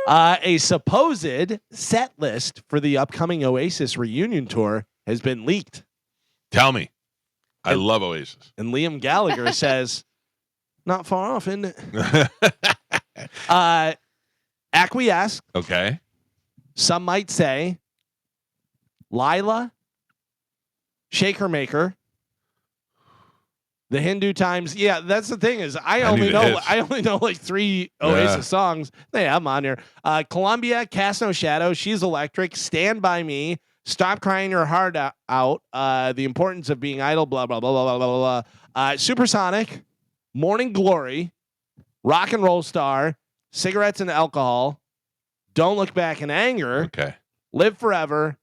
A supposed set list for the upcoming Oasis reunion tour has been leaked. Tell me. I love Oasis. And Liam Gallagher says, not far off, isn't it? Acquiesce. Okay. Some might say Lila, Shaker Maker, the Hindu Times. Yeah, that's the thing is I only know like 3 Oasis songs. Yeah, I'm on here. Columbia, Cast No Shadow, She's Electric, Stand By Me, Stop Crying Your Heart Out, The Importance of Being Idle, blah, blah, blah, blah, blah, blah, blah. Supersonic, Morning Glory, Rock and Roll Star, Cigarettes and Alcohol, Don't Look Back in Anger, Okay. Live Forever,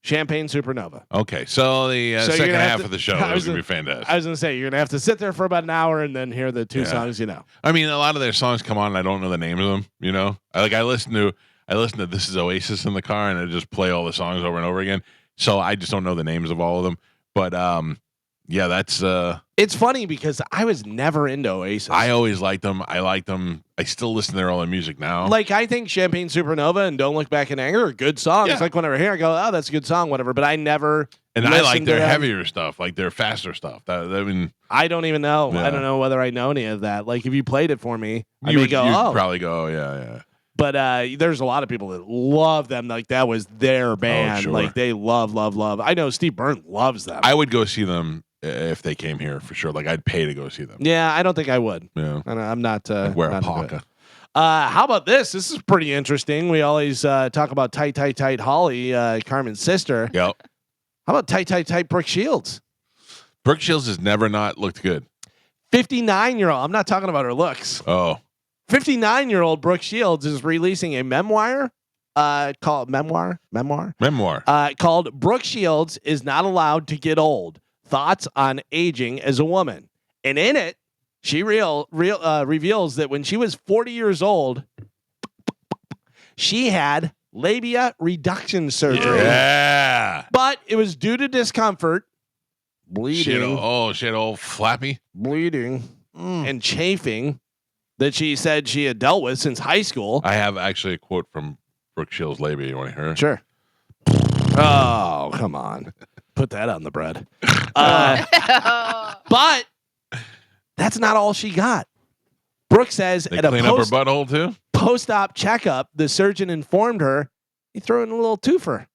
Champagne Supernova. Okay. So the So you're second gonna have half to- of the show I was is going to be gonna- fantastic. I was going to say, you're going to have to sit there for about an hour and then hear the 2 songs you know. I mean, a lot of their songs come on and I don't know the names of them, you know? I listen to This Is Oasis in the car and I just play all the songs over and over again. So I just don't know the names of all of them. But yeah, that's It's funny because I was never into Oasis. I always liked them. I liked them. I still listen to their all their music now. Like, I think Champagne Supernova and Don't Look Back in Anger are good songs. Yeah. Like, whenever I hear it, I go, oh, that's a good song, whatever. But I never and I like listened to their them. heavier stuff, like their faster stuff. I mean, I don't even know. Yeah. I don't know whether I know any of that. Like, if you played it for me, I you may would go, you'd oh. probably go, yeah. But there's a lot of people that love them. Like, that was their band. sure. Like, they love. I know Steve Byrne loves them. I would go see them if they came here for sure. Like I'd pay to go see them. Yeah, I don't think I would. Yeah. I'm not. I'd wear a not into it. parka. How about this? This is pretty interesting. We always talk about tight Holly, Carmen's sister. Yep. How about tight Brooke Shields? Brooke Shields has never not looked good. 59-year-old. I'm not talking about her looks. Oh. 59-year-old Brooke Shields is releasing a memoir called Memoir called Brooke Shields Is Not Allowed to Get Old. Thoughts on Aging as a Woman. And in it, she reveals that when she was 40 years old, she had labia reduction surgery. Yeah. But it was due to discomfort, bleeding, She had all flappy. bleeding, and chafing that she said she had dealt with since high school. I have actually a quote from Brooke Shields' labia. You want to hear it? Sure. Oh, come on. Put that on the bread. But that's not all she got. Brooke says They at a clean up her butthole too? post-op checkup, the surgeon informed her he threw in a little twofer.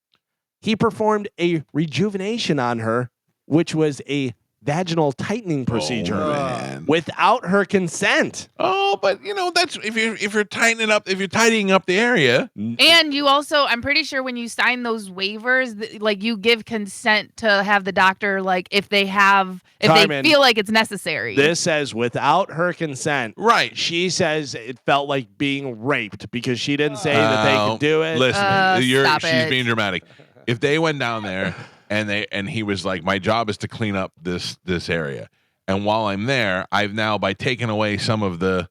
He performed a rejuvenation on her, which was a vaginal tightening procedure man. without her consent. Oh, but you know, that's if you're tightening up the area. And you also, I'm pretty sure when you sign those waivers, like you give consent to have the doctor, like if they Carmen, feel like it's necessary. This says without her consent. Right. She says it felt like being raped because she didn't say that they could do it. Listen, stop she's it. being dramatic. If they went down there and he was like, my job is to clean up this area, and while I'm there, I've now by taking away some of the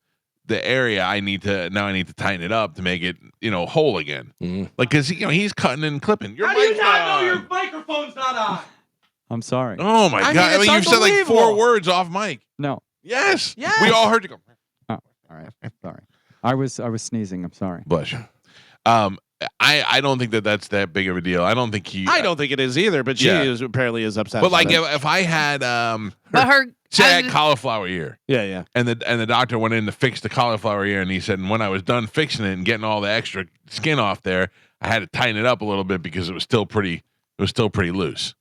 area I need to tighten it up to make it whole again. Mhm. Like because he's cutting and clipping. Your How do you mic's not know on. your microphone's not on? I'm sorry. Oh my I mean, god! it's You've said like 4 unbelievable. words off mic. No. Yes. Yes. We all heard you go. All right. Sorry. I was sneezing. I'm sorry. Bless you. I don't think that's that big of a deal. I don't think I don't think it is either, but she Yeah. apparently is upset. But like about it. if I had but her, say I I had was- cauliflower ear yeah. and the doctor went in to fix the cauliflower ear and he said, and when I was done fixing it and getting all the extra skin off there, I had to tighten it up a little bit because it was still pretty loose.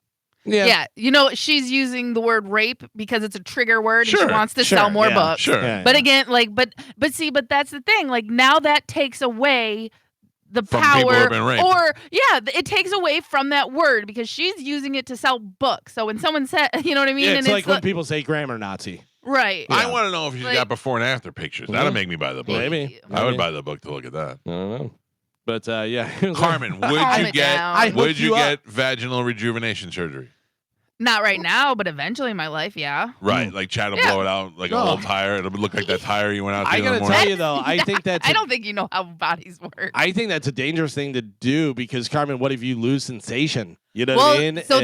yeah, she's using the word rape because it's a trigger word and Sure, she wants to sure, sell more yeah, books. Sure. Yeah, But yeah. again, like, but that's the thing. Like now that takes away the From people who power, have been raped. or it takes away from that word because she's using it to sell books. So when someone said, you know what I mean, Yeah, and it's like when people say grammar Nazi. right. I want to know if she's Like- got before and after pictures. That'll make me buy the book. Maybe. I would buy the book to look at that. I don't know. But yeah. Carmen, would Calm you it get down. would you hooked you get vaginal rejuvenation surgery? Not right now, but eventually in my life, yeah. Right, like Chad will Yeah. blow it out like a Oh. whole tire. It'll look like that tire you went out to I in the gotta morning. tell you though, I think that's I don't think you know how bodies work. I think that's a dangerous thing to do because Carmen, what if you lose sensation? You know well, what I mean? so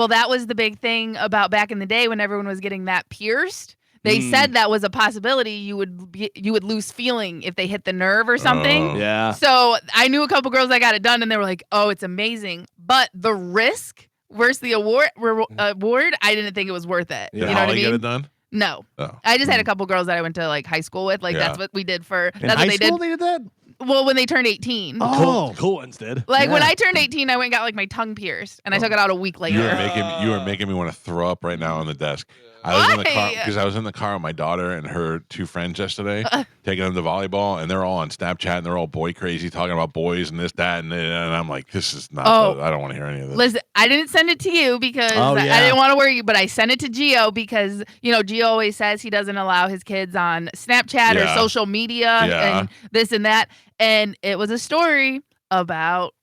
that was the big thing about back in the day when everyone was getting that pierced. They said that was a possibility. You would lose feeling if they hit the nerve or something. Oh. yeah. So I knew a couple girls that got it done, and they were like, "Oh, it's amazing," but the risk versus the award, I didn't think it was worth it. Yeah. You Did know what I Holly get mean? it done? No, Oh. I just had a couple girls that I went to like high school with. Like Yeah. that's what we did for. In That's high what they school did. they did that? Well, when they turned 18. Oh. Cool ones did. Like when Yeah. I turned 18, I went and got like my tongue pierced, and I took it out a week later. You are making me want to throw up right now on the desk. I was in the car Why? because I was in the car with my daughter and her two friends yesterday, taking them to volleyball, and they're all on Snapchat and they're all boy crazy, talking about boys and this, that, and I'm like, this is not. I don't want to hear any of this. Listen, I didn't send it to you because Oh, yeah. I didn't want to worry you, but I sent it to Gio because Gio always says he doesn't allow his kids on Snapchat or Yeah. social media and this and that, and it was a story about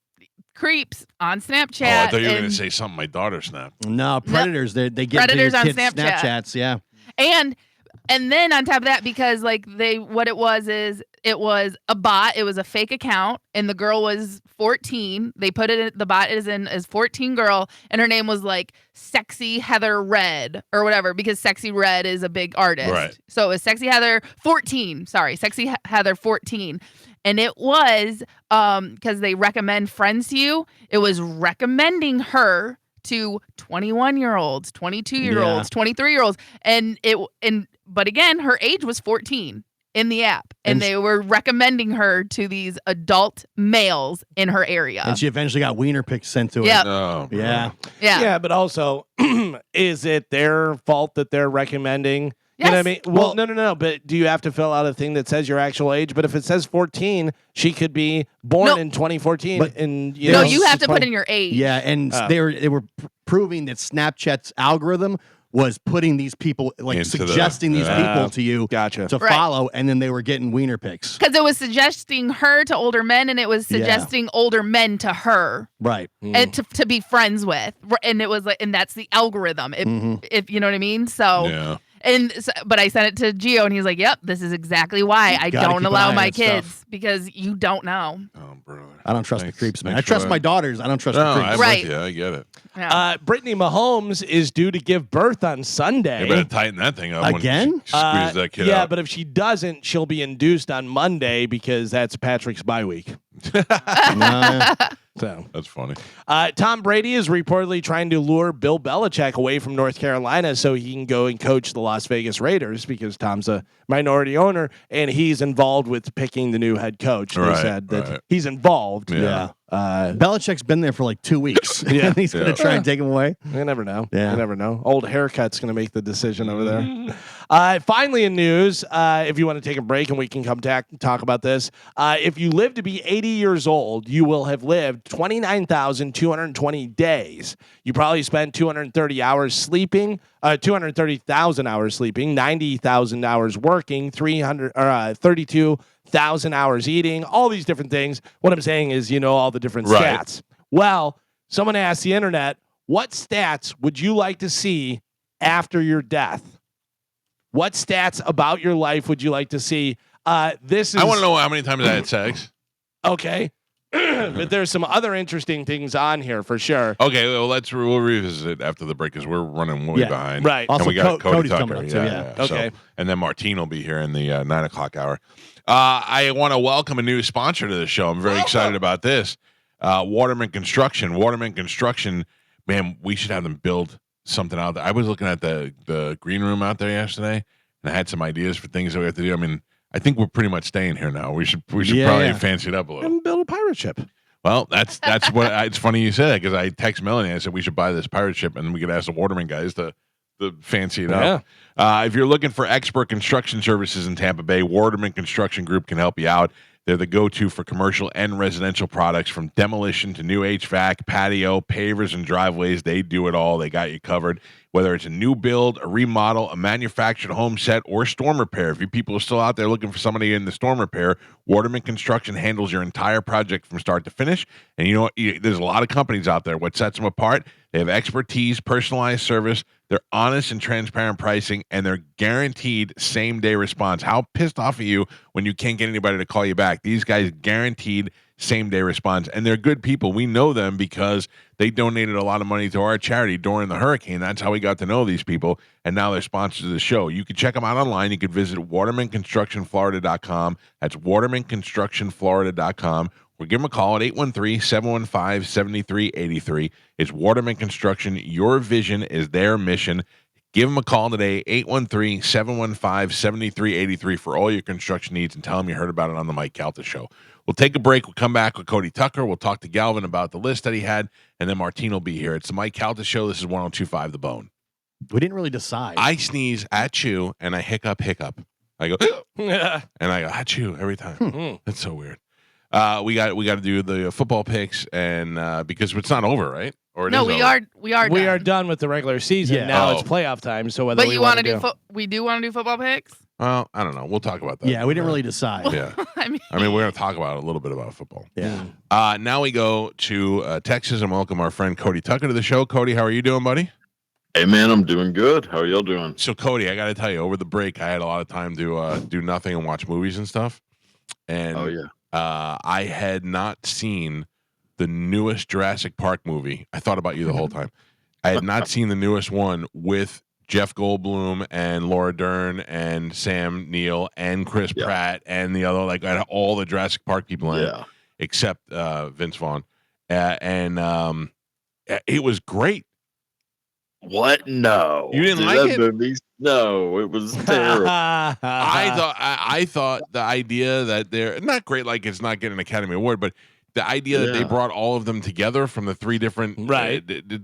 creeps on Snapchat. Oh, I thought you were going to say something my daughter snapped. No, predators. They get Predators their on kids Snapchat. Snapchats. Yeah. And then on top of that, because like what it was a bot. It was a fake account, and the girl was 14. They put it. The bot is in as 14 girl, and her name was like Sexy Heather Red or whatever, because Sexy Red is a big artist. Right. So it was Sexy Heather 14. Sorry, Sexy Heather 14. And it was because they recommend friends to you. It was recommending her to 21-year-olds, 22-year-olds, 23-year-olds, but again, her age was 14 in the app, and they were recommending her to these adult males in her area. And she eventually got wiener pics sent to her. Yep. Oh, bro. Yeah. Yeah. But also, is it their fault that they're recommending? You know what I Yes. mean? Well, no. But do you have to fill out a thing that says your actual age? But if it says 14, she could be born in 2014. But and No, you have to put in your age. Yeah, and they were proving that Snapchat's algorithm was putting these people, like Into suggesting these people to you to Right. follow, and then they were getting wiener pics. Because it was suggesting her to older men, and it was suggesting older men to her. Right. And to be friends with, and it was like, and that's the algorithm. If you know what I mean. So, Yeah. but I sent it to Gio, and he's like, "Yep, this is exactly why I Gotta don't keep an allow eye on my that stuff. kids because you don't know." Oh, brother. I don't trust the creeps, man. I Thanks trust for my that. daughters. I don't trust No, the creeps. I'm Right. with you. I get it. Yeah. Brittany Mahomes is due to give birth on Sunday. You better tighten that thing up. Again? When she squeeze that kid yeah, out. but if she doesn't, she'll be induced on Monday because that's Patrick's bye week. Nah. So That's funny. Tom Brady is reportedly trying to lure Bill Belichick away from North Carolina so he can go and coach the Las Vegas Raiders because Tom's a minority owner and he's involved with picking the new head coach. They Right, said that right. he's involved. Yeah. Belichick's been there for like 2 weeks. Yeah. And he's going to try and take him away. You never know. Yeah. You never know. Old haircut's going to make the decision over there. Finally, in news, if you want to take a break and we can come talk about this, if you live to be 80 years old, you will have lived 29,220 days. You probably spent 230 hours sleeping, 230,000 hours sleeping, 90,000 hours working, 32,000 hours eating, all these different things. What I'm saying is, all the different Right. stats. Well, someone asked the internet, what stats would you like to see after your death? What stats about your life would you like to see? This is. I want to know how many times I had sex. Okay. But there's some other interesting things on here for sure. Okay, well, we'll revisit it after the break because we're running way behind. Right. And Also, we got Cody Cody's Tucker. coming up too, yeah. Okay. And then Martine will be here in the 9 o'clock hour. I want to welcome a new sponsor to the show. I'm very excited about this. Waterman Construction. Waterman Construction, man, we should have them build something out there. I was looking at the green room out there yesterday, and I had some ideas for things that we have to do. I mean, I think we're pretty much staying here now. We should probably fancy it up a little. And build a pirate ship. Well, that's what it's funny you said that because I text Melanie. I said we should buy this pirate ship and we could ask the Waterman guys to fancy it up. If you're looking for expert construction services in Tampa Bay, Waterman Construction Group can help you out. They're the go-to for commercial and residential products from demolition to new HVAC, patio, pavers, and driveways. They do it all. They got you covered. Whether it's a new build, a remodel, a manufactured home set, or storm repair. If you people are still out there looking for somebody in the storm repair, Waterman Construction handles your entire project from start to finish. And you know what? There's a lot of companies out there. What sets them apart? They have expertise, personalized service. They're honest and transparent pricing, and they're guaranteed same-day response. How pissed off are you when you can't get anybody to call you back? These guys guaranteed same-day response, and they're good people. We know them because they donated a lot of money to our charity during the hurricane. That's how we got to know these people, and now they're sponsors of the show. You can check them out online. You can visit watermanconstructionflorida.com. That's watermanconstructionflorida.com. Or give them a call at 813-715-7383. It's Waterman Construction. Your vision is their mission. Give them a call today, 813-715-7383 for all your construction needs, and tell them you heard about it on the Mike Calta Show. We'll take a break. We'll come back with Cody Tucker. We'll talk to Galvin about the list that he had, and then Martine will be here. It's the Mike Calta Show. This is 102.5 The Bone. We didn't really decide. I sneeze at you, and I hiccup. I go, and I go, achoo, every time. That's so weird. We got to do the football picks, and because it's not over, right? Or it No, is we over. are done with the regular season. Yeah. Now Oh. it's playoff time. So whether But we you want want to to do we do want to do football picks? Well, I don't know. We'll talk about that. Yeah, we didn't really decide. Yeah. I mean, We're going to talk about a little bit about football. Yeah. Now we go to Texas and welcome our friend Cody Tucker to the show. Cody, how are you doing, buddy? Hey, man, I'm doing good. How are y'all doing? So, Cody, I got to tell you, over the break, I had a lot of time to do nothing and watch movies and stuff. And Oh, yeah. I had not seen the newest Jurassic Park movie. I thought about you the whole time. I had not seen the newest one with Jeff Goldblum and Laura Dern and Sam Neill and Chris Pratt and the other, like, I had all the Jurassic Park people in it, except Vince Vaughn. And it was great. What? No. You didn't Dude, like that it? movie? No, it was terrible. I thought the idea that they're not great, like it's not getting an Academy Award, but the idea that they brought all of them together from the three different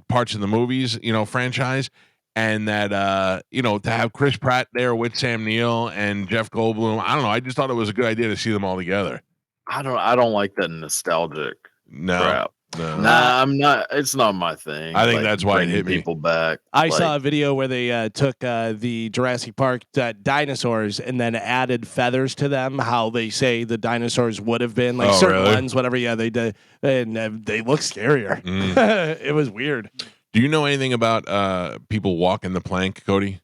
parts of the movies, franchise, and that to have Chris Pratt there with Sam Neill and Jeff Goldblum, I don't know. I just thought it was a good idea to see them all together. I don't like that nostalgic crap. No. Nah, I'm not. It's not my thing. I think that's why it bringing hit me. people back. I saw a video where they took the Jurassic Park dinosaurs and then added feathers to them. How they say the dinosaurs would have been, like certain really? ones, whatever. Yeah, they did, and they look scarier. It was weird. Do you know anything about people walking the plank, Cody?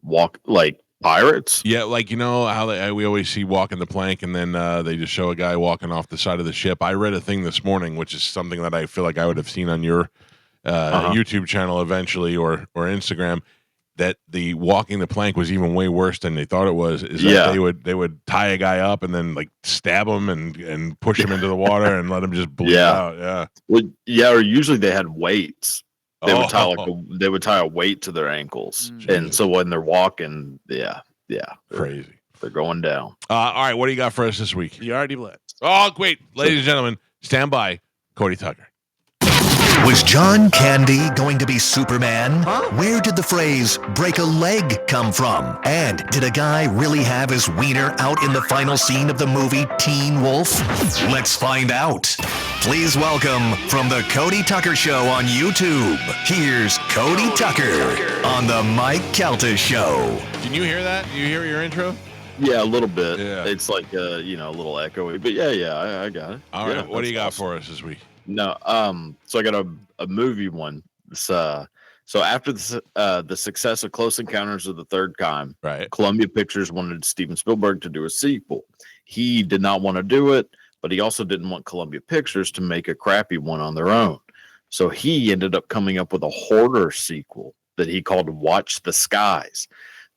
Walk like pirates? Yeah, like how we always see walking the plank, and then they just show a guy walking off the side of the ship. I read a thing this morning, which is something that I feel like I would have seen on your YouTube channel eventually or Instagram. That the walking the plank was even way worse than they thought it was. Is that they would tie a guy up and then like stab him and push him into the water and let him just bleed out. Yeah. Well, yeah. Or usually they had weights. They would tie a weight to their ankles, and so when they're walking, crazy. They're going down. All right, what do you got for us this week? You already blitzed. Oh, wait, ladies and gentlemen, stand by, Cody Tucker. Was John Candy going to be Superman? Where did the phrase break a leg come from? And did a guy really have his wiener out in the final scene of the movie Teen Wolf? Let's find out. Please welcome from the Cody Tucker Show on YouTube, here's Cody Tucker on the Mike Calta Show. Can you hear that? You hear your intro? Yeah, a little bit. Yeah. It's like a little echoey, but I got it. All right, what do you got for us this week? No, so I got a movie one. So after the success of Close Encounters of the Third Kind, right, Columbia Pictures wanted Steven Spielberg to do a sequel. He did not want to do it, but he also didn't want Columbia Pictures to make a crappy one on their own. So he ended up coming up with a horror sequel that he called Watch the Skies.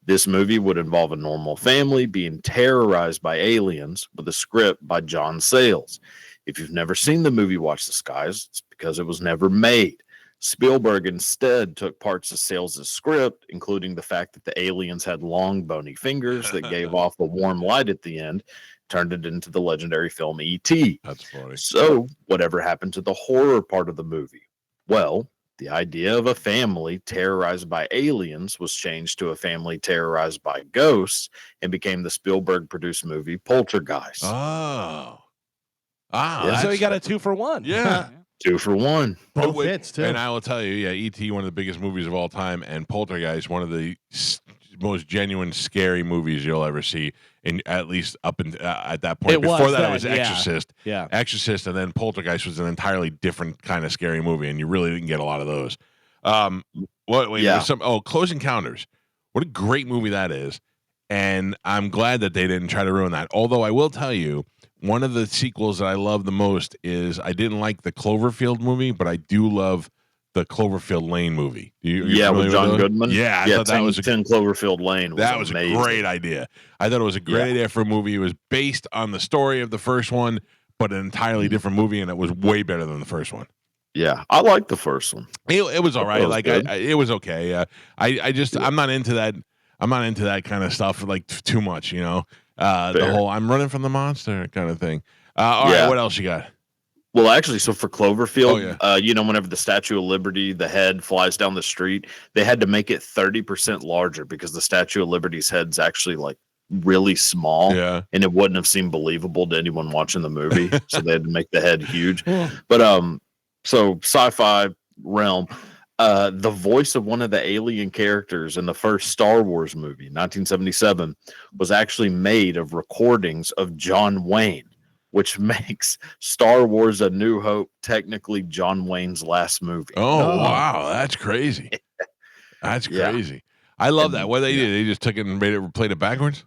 This movie would involve a normal family being terrorized by aliens with a script by John Sayles. If you've never seen the movie Watch the Skies, it's because it was never made. Spielberg instead took parts of Sayles' script, including the fact that the aliens had long, bony fingers that gave off a warm light at the end, turned it into the legendary film E.T. That's funny. So, whatever happened to the horror part of the movie? Well, the idea of a family terrorized by aliens was changed to a family terrorized by ghosts and became the Spielberg-produced movie Poltergeist. Oh. So you got a 2-for-1. Yeah. 2 for 1. Both hits, too. And I will tell you, E.T., one of the biggest movies of all time, and Poltergeist, one of the most genuine scary movies you'll ever see, in at least up at that point. Before that, it was Exorcist. Yeah. Exorcist, and then Poltergeist was an entirely different kind of scary movie, and you really didn't get a lot of those. Close Encounters. What a great movie that is. And I'm glad that they didn't try to ruin that. Although I will tell you, one of the sequels that I love the most is I didn't like the Cloverfield movie, but I do love the Cloverfield Lane movie. With John Goodman. Yeah, I thought that was 10 Cloverfield Lane. That was a great idea. I thought it was a great idea for a movie. It was based on the story of the first one, but an entirely different movie, and it was way better than the first one. Yeah, I like the first one. It was all right. was Like good. it was okay. I just I'm not into that. I'm not into that kind of stuff like too much. You know, the Fair. whole I'm running from the monster kind of thing. All right, Yeah. what else you got? Well, actually, so for Cloverfield, Oh, yeah. whenever the Statue of Liberty, the head flies down the street, they had to make it 30% larger because the Statue of Liberty's head's actually like really small, Yeah. and it wouldn't have seemed believable to anyone watching the movie. So they had to make the head huge. But so sci-fi realm, the voice of one of the alien characters in the first Star Wars movie, 1977, was actually made of recordings of John Wayne, which makes Star Wars A New Hope technically John Wayne's last movie. Oh, wow, that's crazy. That's Yeah. crazy. I love And, that. What they did, they just took it and played it backwards.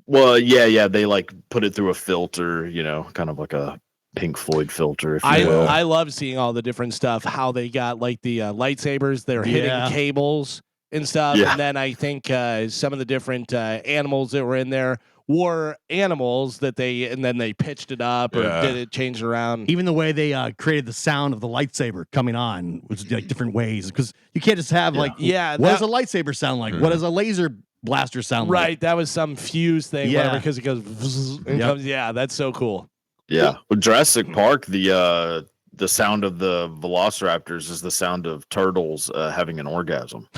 Well, yeah, they like put it through a filter, kind of like a Pink Floyd filter, if you will. I love seeing all the different stuff, how they got like the lightsabers, they're hitting cables and stuff. Yeah. And then I think some of the different animals that were in there were animals that then they pitched it up or did it change around. Even the way they created the sound of the lightsaber coming on was like different ways, because you can't just have what does a lightsaber sound like? What does a laser blaster sound like? Right, that was some fuse thing, whatever, because it goes and comes. Yeah, that's so cool. Yeah, with Jurassic Park, the sound of the velociraptors is the sound of turtles having an orgasm.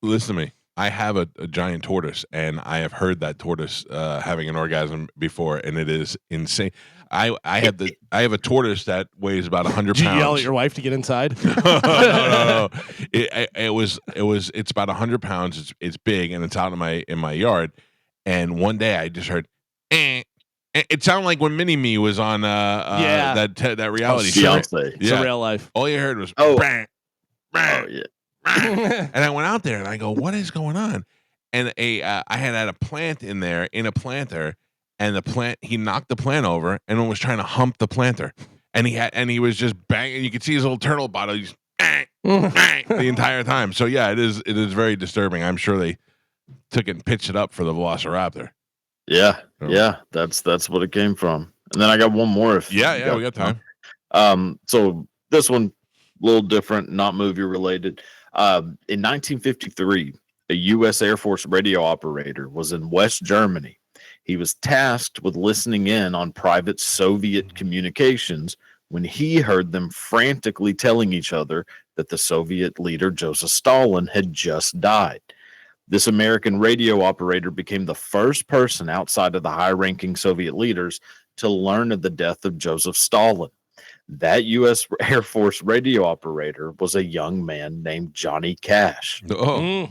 Listen to me. I have a giant tortoise, and I have heard that tortoise having an orgasm before, and it is insane. I have a tortoise that weighs about 100 Did pounds. you yell at your wife to get inside? No. It's about 100 pounds. It's big, and it's out in my yard. And one day I just heard, eh. It sounded like when Mini Me was on that reality show. Beyonce. It's real life. All you heard was yeah. And I went out there and I go, what is going on? And I had a plant in there in a planter, and he knocked the plant over and was trying to hump the planter, and he was just banging. You could see his little turtle bottle just the entire time. So yeah, it is very disturbing. I'm sure they took it and pitched it up for the Velociraptor. Yeah, that's what it came from. And then I got one more. We got time. So this one a little different, not movie related. In 1953, a U.S. Air Force radio operator was in West Germany. He was tasked with listening in on private Soviet communications when he heard them frantically telling each other that the Soviet leader Joseph Stalin had just died. This American radio operator became the first person outside of the high-ranking Soviet leaders to learn of the death of Joseph Stalin. That U.S. Air Force radio operator was a young man named Johnny Cash. Oh,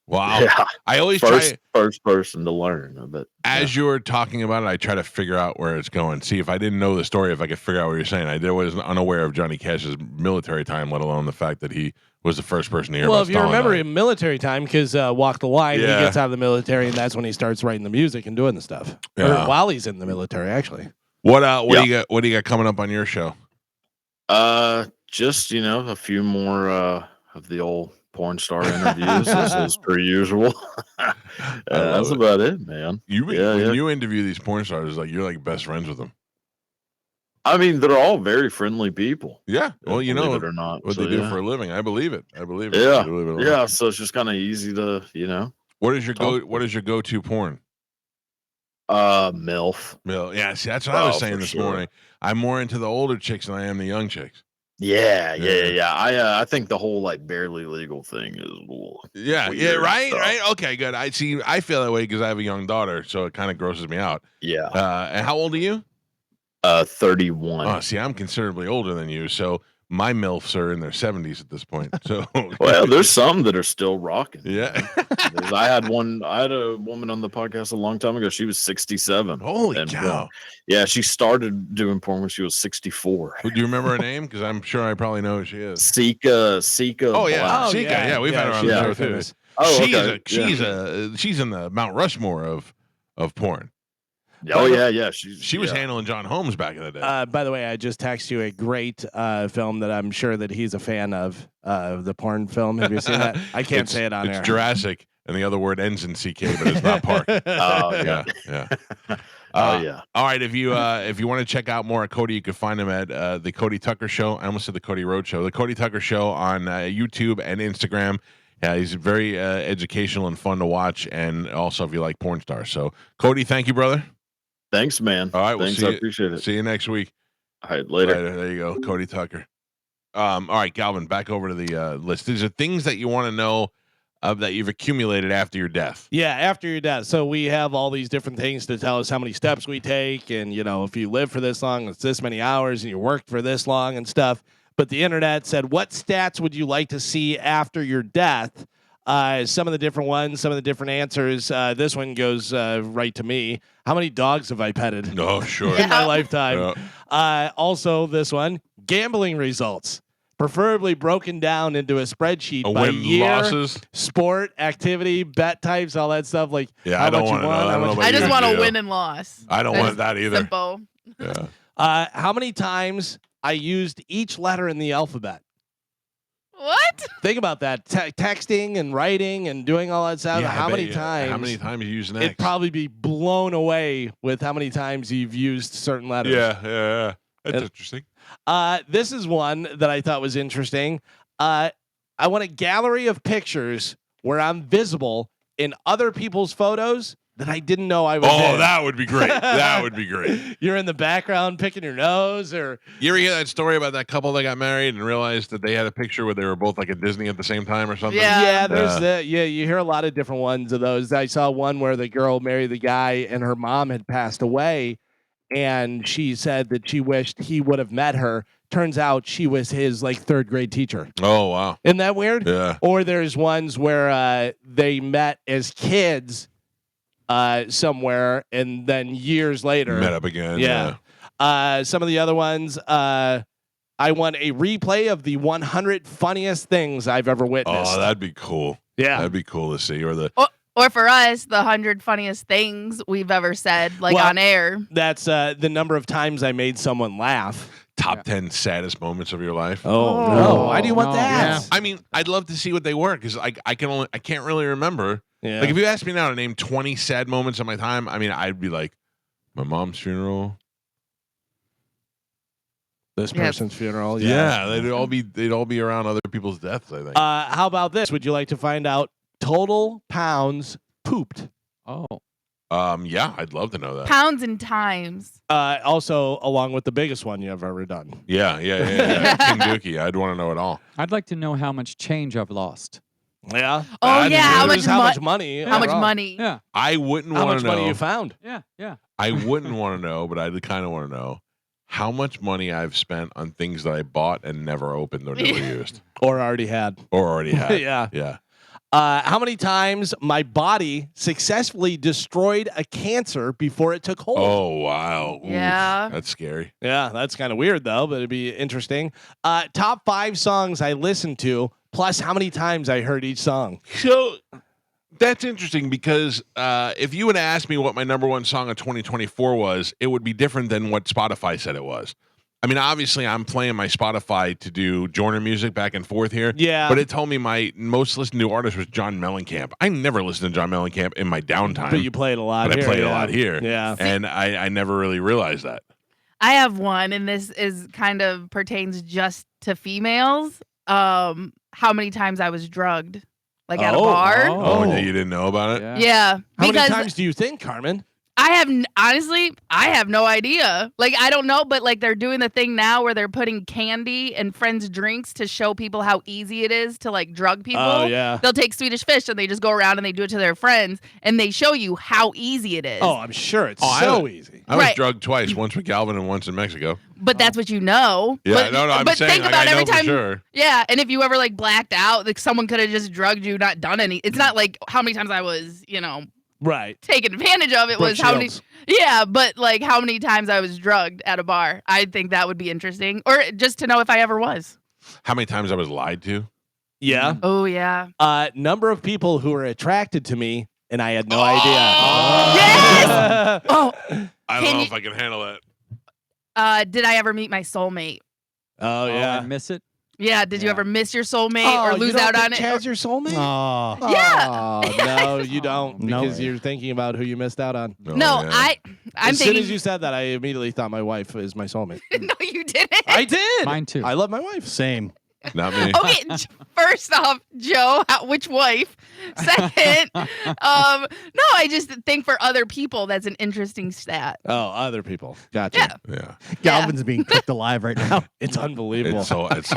wow! Yeah. I always first person to learn of it. As you were talking about it, I try to figure out where it's going. See if I didn't know the story, if I could figure out what you're saying. I was unaware of Johnny Cash's military time, let alone the fact that he was the first person to hear. Well, about if you remember in military time, because Walk the Line, he gets out of the military, and that's when he starts writing the music and doing the stuff. Yeah. Or while he's in the military, actually. What do you got? What do you got coming up on your show? Just a few more of the old porn star interviews. This is per usual. That's about it, man. When you interview these porn stars, you're like best friends with them. I mean, they're all very friendly people. Yeah. Well, you know it or not, what so, they do for a living. I believe it. Yeah. Yeah. So it's just kind of easy to, What is your go-to porn? MILF. Yeah. See, that's what I was saying this morning. I'm more into the older chicks than I am the young chicks. Yeah. I think the whole barely legal thing is weird, right. Okay, good. I feel that way because I have a young daughter, so it kind of grosses me out. Yeah. And how old are you? 31. Oh, see, I'm considerably older than you, so my MILFs are in their 70s at this point. So well, there's some that are still rocking. Yeah. I had a woman on the podcast a long time ago. She was 67. Holy cow. Yeah, she started doing porn when she was 64. Do you remember her name? Because I'm sure I probably know who she is. Sika. Oh yeah, Black. Sika. Yeah, we've had her on the show too. Oh, she's in the Mount Rushmore of porn. Oh yeah. She was handling John Holmes back in the day. By the way, I just texted you a great film that I'm sure that he's a fan of, the porn film. Have you seen that? I can't say it on air. It's Jurassic. and the other word ends in CK, but it's not park. Oh Yeah, yeah. Oh yeah. All right, if you want to check out more of Cody, you can find him at the Cody Tucker Show. I almost said the Cody Road Show. The Cody Tucker Show on YouTube and Instagram. He's very educational and fun to watch, and also if you like porn stars. So, Cody, thank you, brother. Thanks, man. All right, we'll Thanks, see I you. appreciate it. See you next week. All right, later. There you go, Cody Tucker. All right, Galvin, back over to the list. These are things that you want to know that you've accumulated after your death. Yeah, after your death. So we have all these different things to tell us how many steps we take, and if you live for this long, it's this many hours, and you worked for this long and stuff. But the internet said, what stats would you like to see after your death? Some of the different ones, some of the different answers. This one goes right to me. How many dogs have I petted? Oh, sure. In my lifetime. Yeah. Also, this one, gambling results. Preferably broken down into a spreadsheet by win, year, losses, sport, activity, bet types, all that stuff. Like, I don't want to know. I just want to win and loss. I don't want that either. Simple. Yeah. How many times I used each letter in the alphabet? What? Think about that. Texting and writing and doing all that stuff. Yeah, how many times? How many times you use an X? It'd probably be blown away with how many times you've used certain letters. Yeah. That's interesting. This is one that I thought was interesting. I want a gallery of pictures where I'm visible in other people's photos that I didn't know I was in. Oh, that would be great. That would be great. You're in the background picking your nose, or you ever hear that story about that couple that got married and realized that they had a picture where they were both like at Disney at the same time or something? Yeah, there's you hear a lot of different ones of those. I saw one where the girl married the guy and her mom had passed away, and she said that she wished he would have met her. Turns out she was his third grade teacher. Oh, wow. Isn't that weird? Yeah. Or there's ones where they met as kids somewhere, and then years later met up again. Yeah. Some of the other ones, I want a replay of the 100 funniest things I've ever witnessed. Oh, that'd be cool. Yeah. That'd be cool to see. Or or for us, the 100 funniest things we've ever said, on air. That's the number of times I made someone laugh. Top 10 saddest moments of your life. Oh no! Why do you want that? Yeah. I mean, I'd love to see what they were because I can't really remember. Yeah. Like if you asked me now to name 20 sad moments of my time, I mean, I'd be like, my mom's funeral. This person's funeral. Yeah, they'd all be around other people's deaths, I think. How about this? Would you like to find out total pounds pooped? Oh. Yeah, I'd love to know that. Pounds and times. Also, along with the biggest one you've ever done. Yeah. King Dookie, I'd want to know it all. I'd like to know how much change I've lost. Yeah. Oh yeah, how much money? How much money? Yeah. I wouldn't How want much to know. money you found? Yeah. I wouldn't want to know, but I'd kind of want to know how much money I've spent on things that I bought and never opened or never used. Or already had. Yeah. How many times my body successfully destroyed a cancer before it took hold? Oh, wow. Ooh, Yeah. that's scary. Yeah, that's kind of weird, though, but it'd be interesting. Top 5 songs I listened to, plus how many times I heard each song. So that's interesting because if you would ask me what my number one song of 2024 was, it would be different than what Spotify said it was. I mean, obviously, I'm playing my Spotify to do Joyner music back and forth here. Yeah. But it told me my most listened to artist was John Mellencamp. I never listened to John Mellencamp in my downtime. But you play it a lot but here. I play it a lot here. Yeah. And I never really realized that. I have one, and this is kind of pertains just to females. How many times I was drugged, at a bar? Oh, yeah, you didn't know about it? Yeah. How many times do you think, Carmen? I have no idea. I don't know, but they're doing the thing now where they're putting candy in friends' drinks to show people how easy it is to drug people. Oh, yeah. They'll take Swedish Fish and they just go around and they do it to their friends and they show you how easy it is. Oh, I'm sure it's easy. I was drugged twice, once with Galvin and once in Mexico. But that's what you know. Yeah, I'm but saying think about I every know time. for sure. Yeah, and if you ever blacked out, someone could have just drugged you, not done any. It's not how many times I was, right, taken advantage of. It was how many. Yeah, but how many times I was drugged at a bar. I think that would be interesting, or just to know if I ever was. How many times I was lied to? Yeah. Oh yeah. Number of people who were attracted to me, and I had no idea. Yes. Oh. I don't know if I can handle that. Did I ever meet my soulmate? Oh yeah. I miss it. Yeah. Did you ever miss your soulmate Oh, or you lose don't out think on it? Chad's your soulmate? Oh, Yeah. Oh, no, you don't, No because way. you're thinking about who you missed out on. Oh, No, yeah. I'm As soon thinking. as you said that, I immediately thought my wife is my soulmate. No, you didn't. I did. Mine too. I love my wife. same. Not me. Okay, first off, Joe, which wife? Second, no, I just think for other people that's an interesting stat. Oh, other people. Gotcha. Yeah. Yeah. Galvin's being cooked alive right now. It's unbelievable. It's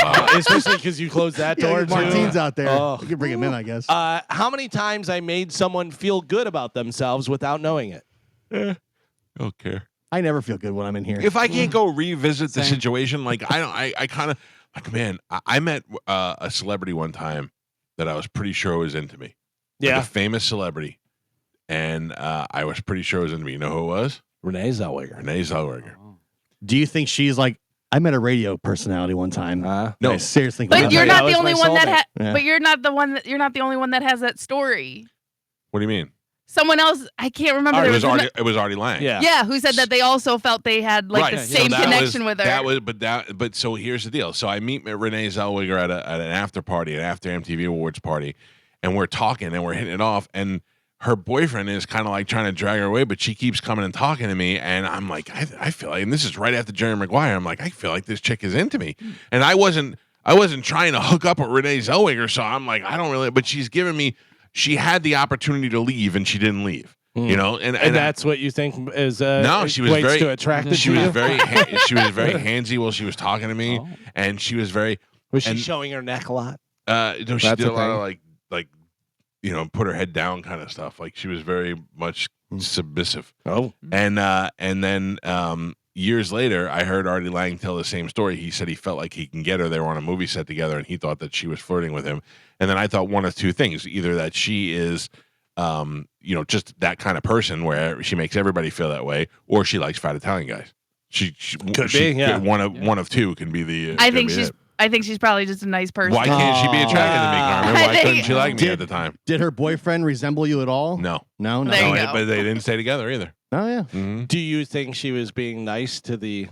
Especially because you closed that door too. Martine's out there. Oh. You can bring him in, I guess. How many times I made someone feel good about themselves without knowing it? don't care. I never feel good when I'm in here. If I can't go revisit the Same. situation, like I kind of like, man, I met a celebrity one time that I was pretty sure was into me. Like Yeah. a famous celebrity, and I was pretty sure was into me. You know who it was? Renee Zellweger. Renee Zellweger. Do you think she's like? I met a radio personality one time. No. I seriously. But think you're that. not the was only my one that soulmate. Yeah. But you're not the one that you're not the only one that has that story. What do you mean? Someone else, I can't remember. It there was was Artie. It was Artie Lang. Yeah. yeah, who said that they also felt they had like the Right. same So that connection was- with her. But so here's the deal. So I meet Renee Zellweger at an after party, an after MTV Awards party, and we're talking and we're hitting it off, and her boyfriend is kind of like trying to drag her away, but she keeps coming and talking to me, and I'm like, I feel like, and this is right after Jerry Maguire, I'm like, I feel like this chick is into me, and I wasn't trying to hook up with Renee Zellweger, so I'm like, I don't really, but she's giving me, she had the opportunity to leave and she didn't leave, you know, and that's what you think is no, she was equates very to attracted she to was you? very she was very handsy while she was talking to me, and she was very Was she and- showing her neck a lot? no, she That's did a a lot of thing. like you know, put her head down kind of stuff. Like she was very much submissive. Oh. And then years later, I heard Artie Lang tell the same story. He said he felt like he can get her. They were on a movie set together, and he thought that she was flirting with him. And then I thought one of two things: either that she is, you know, just that kind of person where she makes everybody feel that way, or she likes fat Italian guys. She Could be, yeah. One of two can be the. I think she's probably just a nice person. Why can't she be attracted to me, Carmen? Why I think- couldn't she like me at the time? Did her boyfriend resemble you at all? No. No. There you No, go. but they didn't stay together either. Oh yeah. Mhm. Do you think she was being nice to the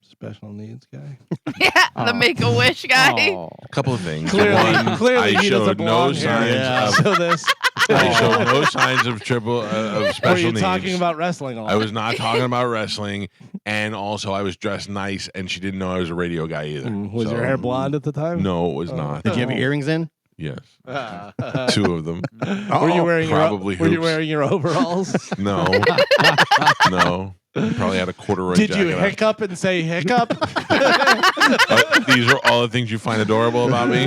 special needs guy? Yeah, the Make-A-Wish guy. Oh. A couple of things. Clearly, One, clearly I he doesn't showed no belong here. signs Yeah. of So this. I showed no signs of Were special you needs. talking about wrestling a lot? I was not talking about wrestling, and also I was dressed nice, and she didn't know I was a radio guy either. Was So, your hair blonde at the time? No, it was not. Did you have your earrings in? Yes, Uh, two of them. were you wearing probably Were you hoops. wearing your overalls? No, no. You probably had a corduroy Did you jacket on. hiccup and say hiccup? These are all the things you find adorable about me.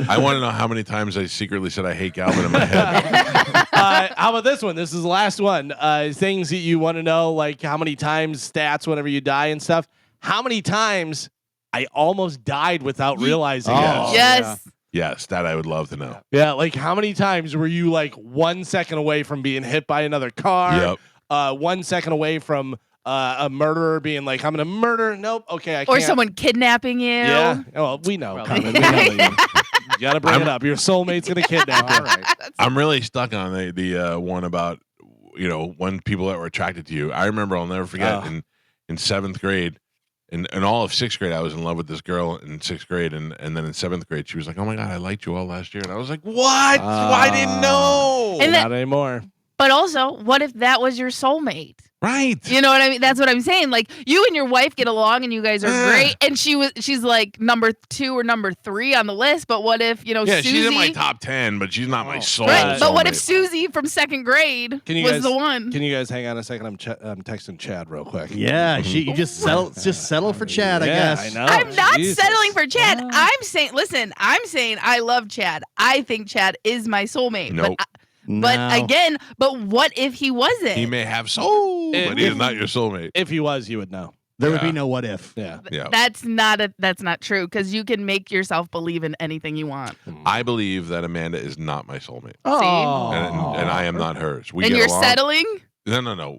I want to know how many times I secretly said I hate Galvin in my head. How about this one? This is the last one. Things that you want to know, like how many times stats whenever you die and stuff. How many times I almost died without realizing Oh. it? Yes. Yes, that I would love to know. Yeah, like how many times were you like 1 second away from being hit by another car? Yep. 1 second away from a murderer being like, I'm gonna murder. Nope. Okay, I can't. Or someone kidnapping you. Yeah. Well, we know. Well, Carmen, we know that you gotta bring it up. Your soulmate's gonna kidnap you. All right. I'm really stuck on the one about, you know, when people that were attracted to you. I remember, I'll never forget, Oh. in seventh grade, in all of sixth grade, I was in love with this girl in sixth grade, and then in seventh grade, she was like, "Oh my god, I liked you all last year," and I was like, "What? I didn't know." And Not anymore. But also, what if that was your soulmate? Right. You know what I mean? That's what I'm saying. Like you and your wife get along and you guys are great. And she's like number 2 or number 3 on the list. But what if, you know, Yeah, Susie, she's in my top 10, but she's not my soul. right? But what if soulmate. Susie from second grade Can you was guys- the one? Can you guys hang on a second? I'm texting Chad real quick. Yeah. You just settle for Chad, I Yeah, guess. I know. I'm not Jesus. settling for Chad. I'm saying I love Chad. I think Chad is my soulmate. Nope. But No. again, but what if he wasn't? He may have soul, but he is not your soulmate. If he was, you would know. There would be Yeah. no what if. Yeah. Yeah. That's not true because you can make yourself believe in anything you want. I believe that Amanda is not my soulmate, Oh. and I am not hers. We And get you're along. settling? No.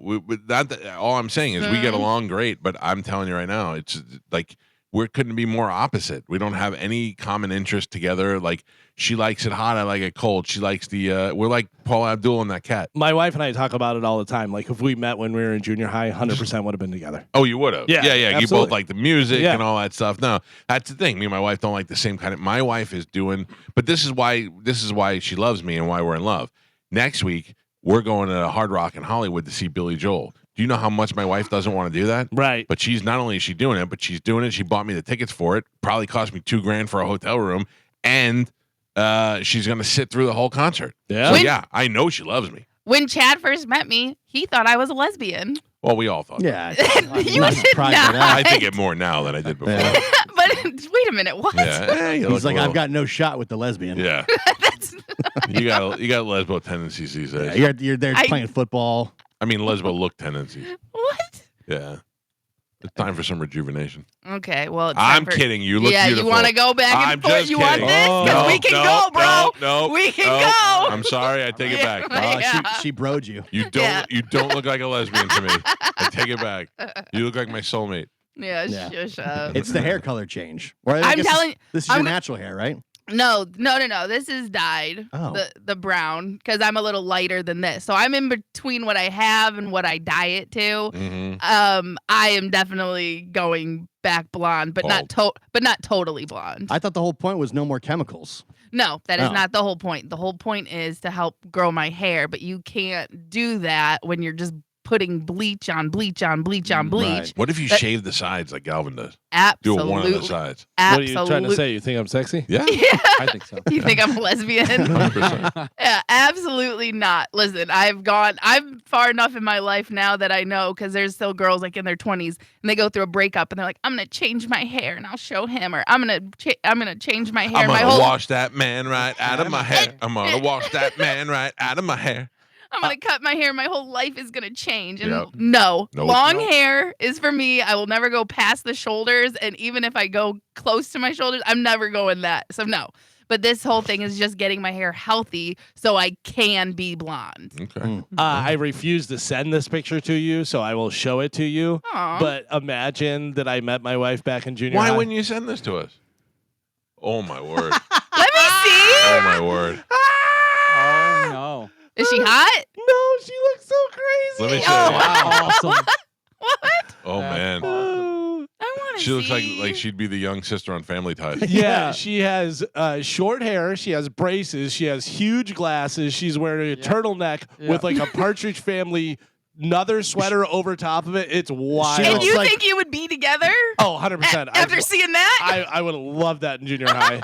All I'm saying is we get along great, but I'm telling you right now, it's like we couldn't be more opposite. We don't have any common interest together. Like she likes it hot, I like it cold. She likes we're like Paul Abdul and that cat. My wife and I talk about it all the time. Like if we met when we were in junior high, 100% would have been together. Oh, you would have. Yeah, You absolutely. both like the music and all that stuff. No, that's the thing. Me and my wife don't like the same kind of. My wife is doing, but this is why she loves me and why we're in love. Next week we're going to Hard Rock in Hollywood to see Billy Joel. Do you know how much my wife doesn't want to do that? Right. But she's not only is she doing it, but she's doing it. She bought me the tickets for it. Probably cost me $2,000 for a hotel room, and she's going to sit through the whole concert. Yeah. So I know she loves me. When Chad first met me, he thought I was a lesbian. Well, we all thought. Yeah. You did surprised by not. that. I think it more now than I did before. Yeah. But wait a minute, what? Yeah. You He's look like, a I've little- got no shot with the lesbian. Yeah. That's you got lesbo tendencies these days. Yeah, you're there I- playing football. I mean, lesbo look tendencies. what? Yeah. It's time for some rejuvenation. Okay, well, it's I'm time for- kidding. You look yeah, beautiful. you want to go back and I'm forth? just You want kidding. this? Because we can go, bro. No, we can no. go. I'm sorry. I take it back. Yeah. She broed you. You don't. Yeah. You don't look like a lesbian to me. I take it back. You look like my soulmate. Yeah, Yeah. shush up. It's the hair color change. Or I I'm guess telling you, this is I'm- your natural hair, right? No. This is dyed. Oh. The brown, because I'm a little lighter than this. So I'm in between what I have and what I dye it to. Mm-hmm. I am definitely going back blonde, but not totally blonde. I thought the whole point was no more chemicals. No, that is Oh. not the whole point. The whole point is to help grow my hair, but you can't do that when you're just putting bleach on bleach on bleach on bleach. Right. What if you That- shave the sides like Galvin does? Do Absolutely. it one on the sides. What are Absolutely. you trying to say? You think I'm sexy? Yeah. I think so. You think I'm a lesbian? 100%. Yeah, absolutely not. Listen, I'm far enough in my life now that I know, because there's still girls like in their 20s and they go through a breakup and they're like, I'm gonna change my hair and I'll show him, or I'm gonna change my hair. I'm my gonna whole wash that man right out of my hair. I'm gonna wash that man right out of my hair. I'm gonna cut my hair. My whole life is gonna change. And Yep. no, Nope. long Nope. hair is for me. I will never go past the shoulders, and even if I go close to my shoulders, I'm never going that. So no. But this whole thing is just getting my hair healthy so I can be blonde. Okay. I refuse to send this picture to you, so I will show it to you. Aw. But imagine that I met my wife back in junior Why high. wouldn't you send this to us? Oh my word. Let me see. Oh my word. Oh no. Is she hot? No, she looks so crazy. Let me show Oh, you. wow. Awesome. What? Oh man. Oh. I want to She looks see. like she'd be the young sister on Family Ties. Yeah, she has short hair. She has braces. She has huge glasses. She's wearing a turtleneck with like a Partridge Family another sweater over top of it. It's wild. She And looks you like- think you would be together? Oh, 100%. After seeing that? I would have loved that in junior high.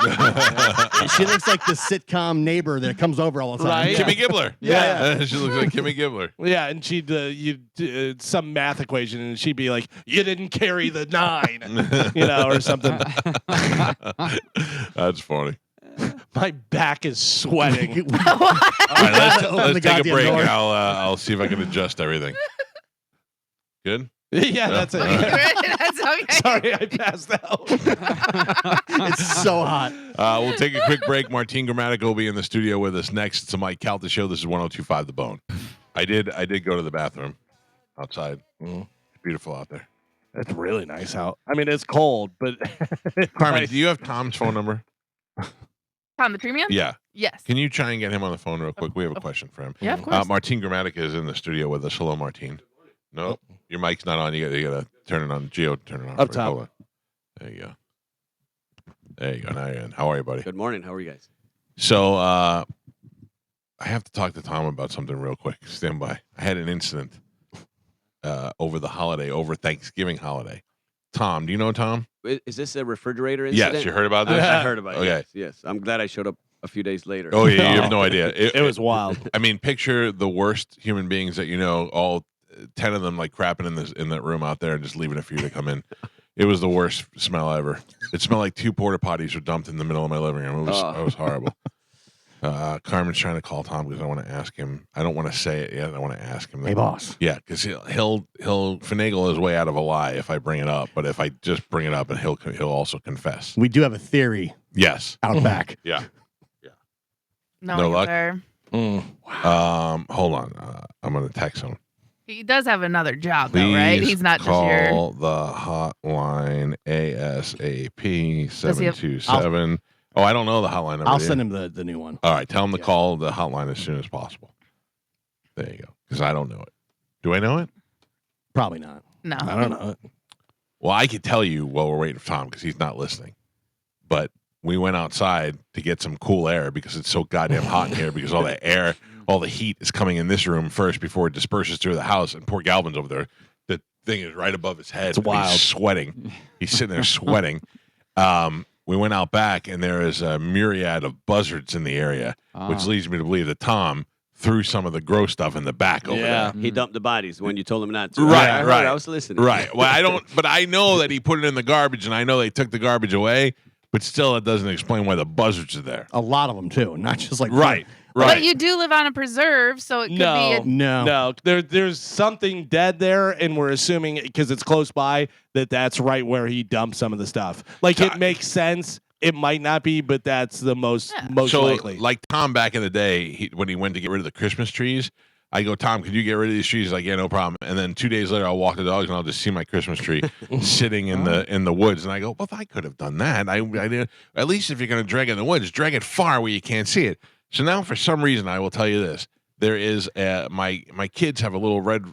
She looks like the sitcom neighbor that comes over all the time. Right? Kimmy Gibbler. Yeah. She looks like Kimmy Gibbler. Yeah, and she'd some math equation, and she'd be like, "You didn't carry the 9," or something. That's funny. My back is sweating. All right, let's Open the take a goddamn break. door. I'll see if I can adjust everything. Good? Yeah, that's it. That's okay. Sorry, I passed out. It's so hot. We'll take a quick break. Martine Grammatical will be in the studio with us next. It's a Mike Calta Show. This is 102.5 The Bone. I did go to the bathroom outside. It's beautiful out there. It's really nice out. I mean, it's cold, but it's Carmen, nice. do you have Tom's phone number? On the premium? Yeah. Yes. Can you try and get him on the phone real quick? We have a question for him. Yeah, of course. Martine Grammatica is in the studio with us. Hello, Martine. No, your mic's not on. You gotta turn it on. Gio, turn it on. Up for- top. hold on. There you go. There you go. Now you're in. How are you, buddy? Good morning. How are you guys? So I have to talk to Tom about something real quick. Stand by. I had an incident over Thanksgiving holiday. Tom, do you know Tom? Is this a refrigerator incident? Yes, you heard about this? I heard about it. Okay. Yes. I'm glad I showed up a few days later. Oh yeah, you have no idea. It was wild. I mean, picture the worst human beings that you know, all 10 of them like crapping in that room out there and just leaving it for you to come in. It was the worst smell ever. It smelled like 2 porta potties were dumped in the middle of my living room. It was horrible. Carmen's trying to call Tom because I want to ask him. I don't want to say it yet. I want to ask him. Hey, boss. Yeah, because he'll finagle his way out of a lie if I bring it up. But if I just bring it up, and he'll also confess. We do have a theory Yes. out back. Yeah. No luck? answer. Hold on. I'm gonna text him. He does have another job, though, right? He's not just your. Call the hotline ASAP 727. Oh, I don't know the hotline number. I'll send him the new one. All right, tell him to call the hotline as soon as possible. There you go. Because I don't know it. Do I know it? Probably not. No. I don't know it. Well, I could tell you while we're waiting for Tom because he's not listening. But we went outside to get some cool air because it's so goddamn hot in here because all the air, all the heat is coming in this room first before it disperses through the house. And poor Galvin's over there. The thing is right above his head. It's wild. He's sweating. He's sitting there sweating. We went out back, and there is a myriad of buzzards in the area, which leads me to believe that Tom threw some of the gross stuff in the back over there. He dumped the bodies when you told him not to. Right, right. I was listening. Right. Well, I don't, but I know that he put it in the garbage, and I know they took the garbage away, but still, it doesn't explain why the buzzards are there. A lot of them, too. Not just like... Right. But you do live on a preserve, so it could be a. No. There's something dead there, and we're assuming because it's close by that's right where he dumped some of the stuff. Like it makes sense. It might not be, but that's the most likely. Like Tom back in the day, when he went to get rid of the Christmas trees, I go, Tom, could you get rid of these trees? He's like, yeah, no problem. And then 2 days later, I'll walk the dogs and I'll just see my Christmas tree sitting in the woods, and I go, well, I could have done that. I did. At least if you're going to drag it in the woods, drag it far where you can't see it. So now, for some reason, I will tell you this: there is my kids have a little red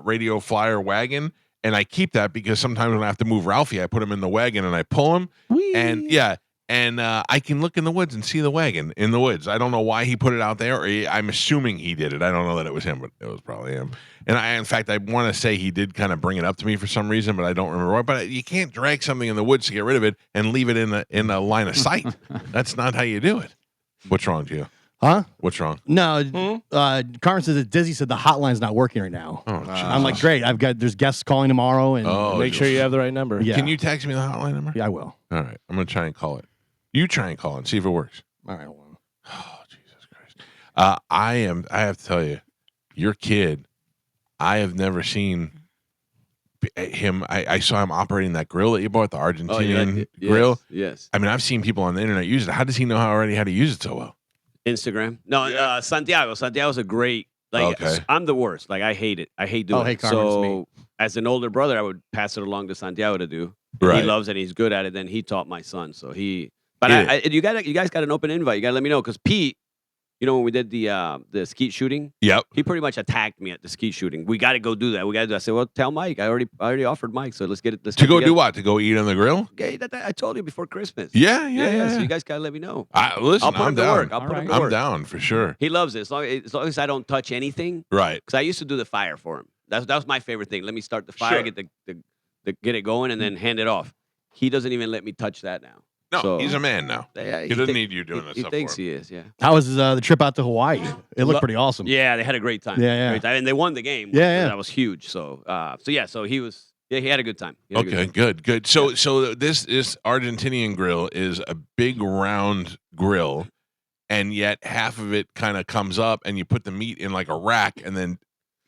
radio flyer wagon, and I keep that because sometimes when I have to move Ralphie, I put him in the wagon and I pull him, and I can look in the woods and see the wagon in the woods. I don't know why he put it out there, or I'm assuming he did it. I don't know that it was him, but it was probably him. And in fact, I want to say he did kind of bring it up to me for some reason, but I don't remember why. But you can't drag something in the woods to get rid of it and leave it in a line of sight. That's not how you do it. What's wrong, Gio? Huh? What's wrong? No, Carmen says that Dizzy said the hotline's not working right now. Oh, I'm like, great. There's guests calling tomorrow, and make sure you have the right number. Yeah. Can you text me the hotline number? Yeah, I will. All right, I'm gonna try and call it. You try and call it and see if it works. All right, well. Oh, Jesus Christ! I have to tell you, your kid. I have never seen him. I saw him operating that grill that you bought, the Argentinian grill. Yes. I mean, I've seen people on the internet use it. How does he know already how to use it so well? Instagram. No, Santiago. Santiago's a great. Like, I'm the worst. Like, I hate it. I hate doing it. So, as an older brother, I would pass it along to Santiago to do. Right. He loves it. And he's good at it. Then he taught my son. So he. But you guys got an open invite. You got to let me know because Pete. You know when we did the skeet shooting? Yep. He pretty much attacked me at the skeet shooting. We got to go do that. We got to do. I said, well, tell Mike. I already offered Mike. So let's get it. To go do what? To go eat on the grill? Okay, I told you before Christmas. Yeah. So you guys got to let me know. Listen, I'll put him to work. I'm down for sure. He loves it as long as I don't touch anything. Right. Because I used to do the fire for him. That was my favorite thing. Let me start the fire, get get it going, and then hand it off. He doesn't even let me touch that now. No, he's a man now. Yeah, he doesn't need you doing this stuff. He thinks for him. he is, yeah. How was the trip out to Hawaii? It looked pretty awesome. Yeah, they had a great time. Yeah. Great time. And they won the game. Yeah. That was huge. So he was. Yeah, he had a good time. Okay, good. So this Argentinian grill is a big round grill, and yet half of it kind of comes up, and you put the meat in like a rack, and then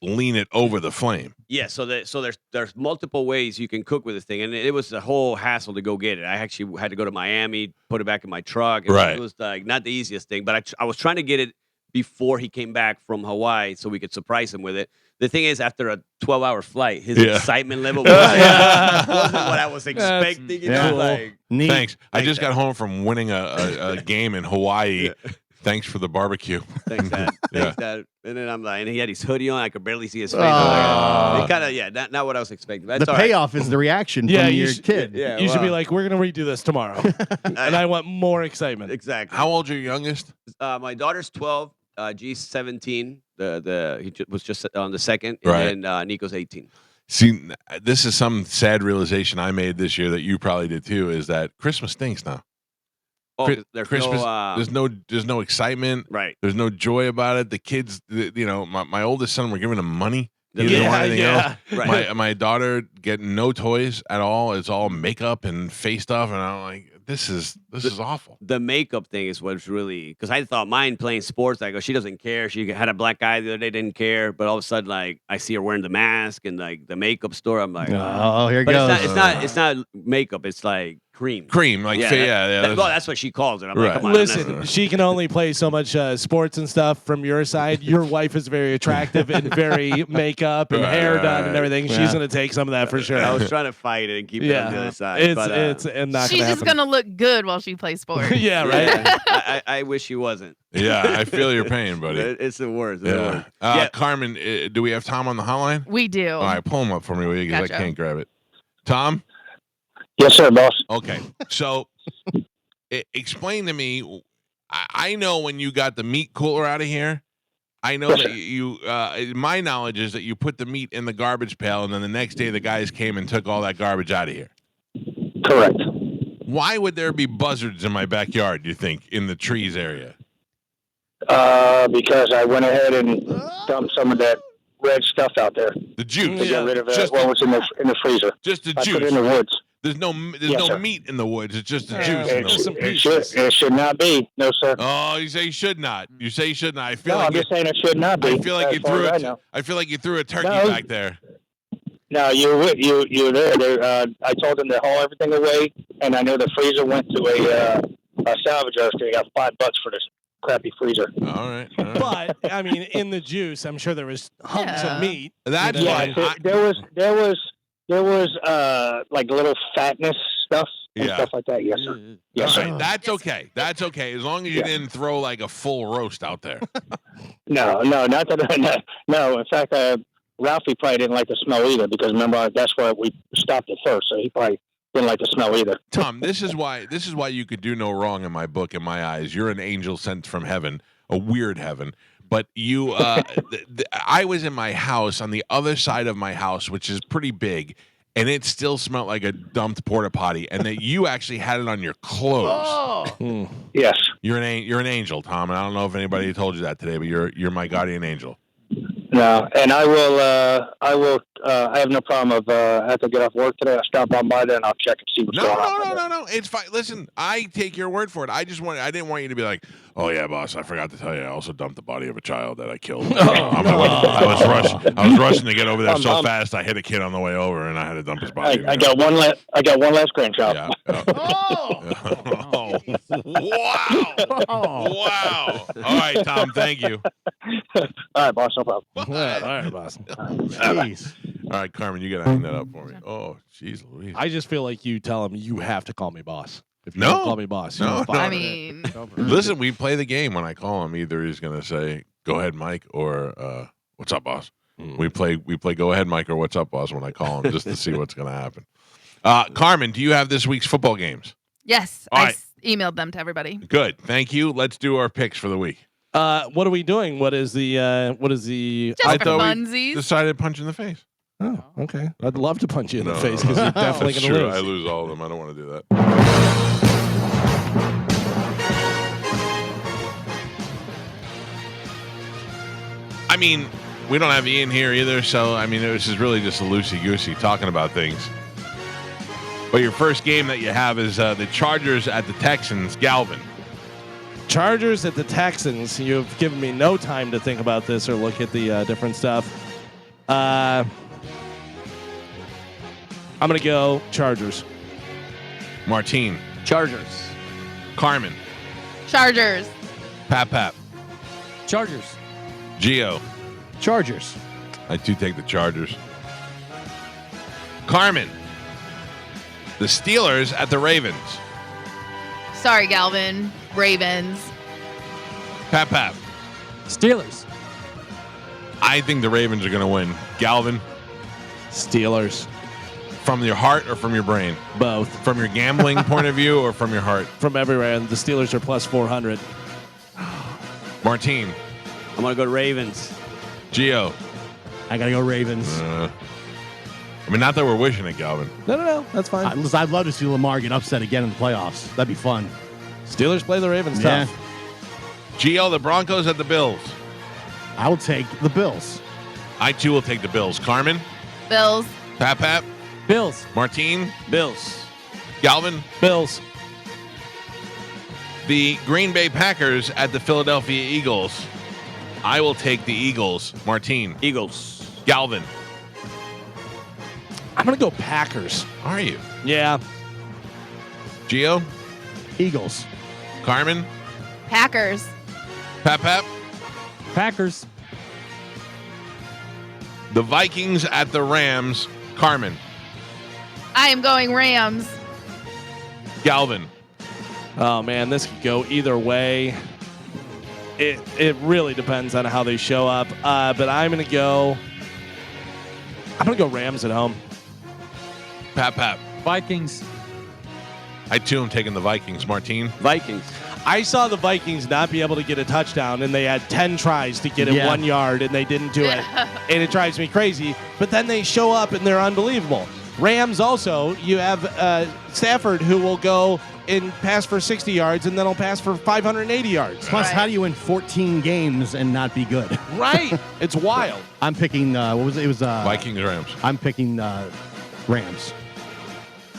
lean it over the flame. Yeah, so there's multiple ways you can cook with this thing, and it was a whole hassle to go get it. I actually had to go to Miami, put it back in my truck. It was like not the easiest thing, but I was trying to get it before he came back from Hawaii so we could surprise him with it. The thing is, after a 12-hour flight, his excitement level wasn't what I was expecting. Thanks. I just got home from winning a game in Hawaii. Thanks for the barbecue. Thanks, Dad. Dad. And then I'm like, and he had his hoodie on. I could barely see his face. Kind of, not what I was expecting. That's the payoff is the reaction from your kid. Yeah, you should be like, we're going to redo this tomorrow. And I want more excitement. Exactly. How old's your youngest? My daughter's 12. G's 17. He was just on the second. Right. And then Nico's 18. See, this is some sad realization I made this year that you probably did too, is that Christmas stinks now. Oh, Christmas, there's no excitement. Right. There's no joy about it. The kids, my oldest son, we're giving him money. He Yeah, doesn't want anything else. Right. My daughter getting no toys at all. It's all makeup and face stuff, and I'm like, this is awful. The makeup thing is what's really, because I thought mine playing sports. I go, she doesn't care. She had a black eye the other day, didn't care. But all of a sudden, like I see her wearing the mask and like the makeup store. I'm like, oh, here it but goes. It's not makeup. It's like Cream. Like Yeah, yeah. Well, that's what she calls it. I'm Right. like, come on. Listen, she can only play so much sports and stuff from your side. Your wife is very attractive and very makeup and hair done and everything. She's going to take some of that for sure. I was trying to fight it and keep it on the other side. It's not She's gonna just happen. gonna look good while she plays sports. Yeah, right. I wish she wasn't. Yeah, I feel your pain, buddy. It's the worst. It's Yeah. the worst. Carmen, do we have Tom on the hotline? We do. All right, pull him up for me, will you? Because I Gotcha. can't grab it. Tom? Yes, sir, boss. Okay. So explain to me. I know when you got the meat cooler out of here, I know that you my knowledge is that you put the meat in the garbage pail and then the next day the guys came and took all that garbage out of here. Correct. Why would there be buzzards in my backyard, you think, in the trees area? Because I went ahead and dumped some of that red stuff out there. The juice. To get rid of what was in the freezer. Just the I juice. put it in the woods. There's no sir. meat in the woods. It's just the juice. In the woods. It should not be. No, sir. Oh, you say you should not. You say you should not. I feel No, like I'm just saying it should not be. I feel like you threw it. I feel like you threw a turkey No. back there. No, you were there. I told them to haul everything away, and I know the freezer went to a salvage yard. They got $5 for this crappy freezer. All right. But I mean, in the juice, I'm sure there was hunks of meat. That's Yeah, fine. there was like little fatness stuff and Yeah. stuff like that. Yes, sir. Yes, All sir. right, that's okay. That's okay. As long as you Yeah. didn't throw like a full roast out there. No, not that. No, in fact, Ralphie probably didn't like the smell either because remember that's where we stopped it first, so he probably didn't like the smell either. Tom, this is why you could do no wrong in my book, in my eyes. You're an angel sent from heaven, a weird heaven. But you, I was in my house on the other side of my house, which is pretty big, and it still smelled like a dumped porta potty. And that you actually had it on your clothes. Yes. You're an angel, Tom. And I don't know if anybody told you that today, but you're my guardian angel. No, and I have no problem of I have to get off work today. I'll stop on by there and I'll check and see what's going on. No. It's fine. Listen, I take your word for it. I didn't want you to be like, oh yeah, boss, I forgot to tell you, I also dumped the body of a child that I killed. I was rushing to get over there so fast. I hit a kid on the way over, and I had to dump his body. I got one last grandchild. Yeah. Wow. All right, Tom. Thank you. All right, boss. No problem. All right, boss. Jeez. All right, Carmen, you gotta hang that up for me. Oh, jeez, Louise. I just feel like you tell him you have to call me boss. If you No. don't call me boss, No, you're no. I fired. mean, Listen, we play the game. When I call him, either he's gonna say, "Go ahead, Mike," or "What's up, boss?" We play "Go ahead, Mike," or "What's up, boss?" when I call him, just to see what's gonna happen. Carmen, do you have this week's football games? yes, All I right. emailed them to everybody. Good, thank you. Let's do our picks for the week. What are we doing? What is the? Just I for thought we funsies. decided punch in the face. Oh, okay. I'd love to punch you in No, the face no, because you're definitely That's going to true. lose. I lose all of them. I don't want to do that. I mean, we don't have Ian here either, so I mean, this is really just a loosey-goosey talking about things. But your first game that you have is the Chargers at the Texans. Galvin. Chargers at the Texans. You've given me no time to think about this or look at the different stuff. I'm going to go Chargers. Martine. Chargers. Carmen. Chargers. Pap. Chargers. Gio. Chargers. I do take the Chargers. Carmen. The Steelers at the Ravens. Sorry, Galvin. Ravens. Pap. Steelers. I think the Ravens are going to win. Galvin. Steelers. From your heart or from your brain? Both. From your gambling point of view or from your heart? From everywhere. And the Steelers are plus 400. Martine. I'm going to go Ravens. Gio. I got to go Ravens. I mean, not that we're wishing it, Galvin. No. That's fine. I'd love to see Lamar get upset again in the playoffs. That'd be fun. Steelers play the Ravens Yeah. tough. Gio, the Broncos at the Bills. I will take the Bills. I, too, will take the Bills. Carmen. Bills. Pap. Bills. Martine. Bills. Galvin. Bills. The Green Bay Packers at the Philadelphia Eagles. I will take the Eagles. Martine. Eagles. Galvin. I'm going to go Packers. Are you? Yeah. Gio, Eagles. Carmen, Packers. Pap. Packers. The Vikings at the Rams. Carmen, I am going Rams. Galvin. Oh man, this could go either way. It really depends on how they show up. But I'm gonna go Rams at home. Pap. Vikings. I too am taking the Vikings. Martine. Vikings. I saw the Vikings not be able to get a touchdown, and they had 10 tries to get it 1 yard, and they didn't do it. And it drives me crazy. But then they show up, and they're unbelievable. Rams also, you have Stafford, who will go and pass for 60 yards, and then he'll pass for 580 yards. Plus, how do you win 14 games and not be good? Right. It's wild. I'm picking, what was it? It was Vikings, Rams. I'm picking Rams.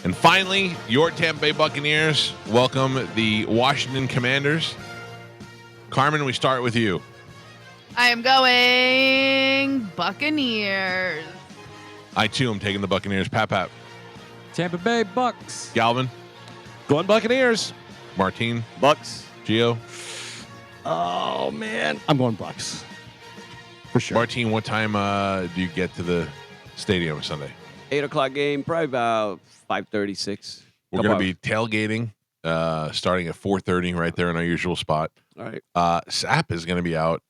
And finally, your Tampa Bay Buccaneers welcome the Washington Commanders. Carmen, we start with you. I am going Buccaneers. I too am taking the Buccaneers. Pap. Tampa Bay Bucks. Galvin. Going Buccaneers. Martine. Bucks. Gio. Oh, man. I'm going Bucks. For sure. Martine, what time do you get to the stadium Sunday? 8 o'clock game, probably about 5:36. We're going to be tailgating starting at 4:30 right there in our usual spot. All right. Sap is going to be out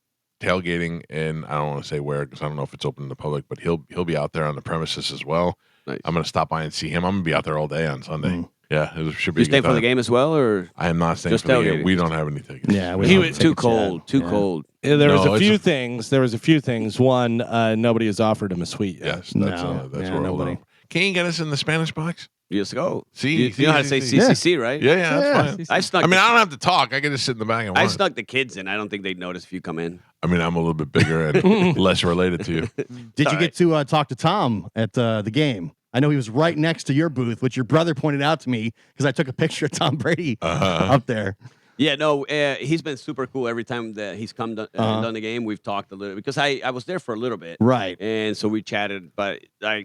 tailgating, and I don't want to say where because I don't know if it's open to the public, but he'll be out there on the premises as well. Nice. I'm going to stop by and see him. I'm going to be out there all day on Sunday. Mm. Yeah, it should be. You staying for the game as well, or I am not staying just for the game. tailgating? We don't have any tickets. Yeah, He don't was too tickets cold. yet. Too Yeah. cold. There was No, a few it's things. There was a few things. One, nobody has offered him a suite yet. Yes, that's No, where yeah, we're nobody. holding. Can you get us in the Spanish box? Let's go. See, You know how to say see. CCC, right? Yeah, that's fine. I snuck. I mean, I don't have to talk. I can just sit in the back and I watch. snuck the kids in. I don't think they'd notice if you come in. I mean, I'm a little bit bigger and less related to you. Did All you get to talk to Tom at the game? I know he was right next to your booth, which your brother pointed out to me because I took a picture of Tom Brady up there. Yeah, no, he's been super cool every time that he's come done the game. We've talked a little because I was there for a little bit, Right. and so we chatted. But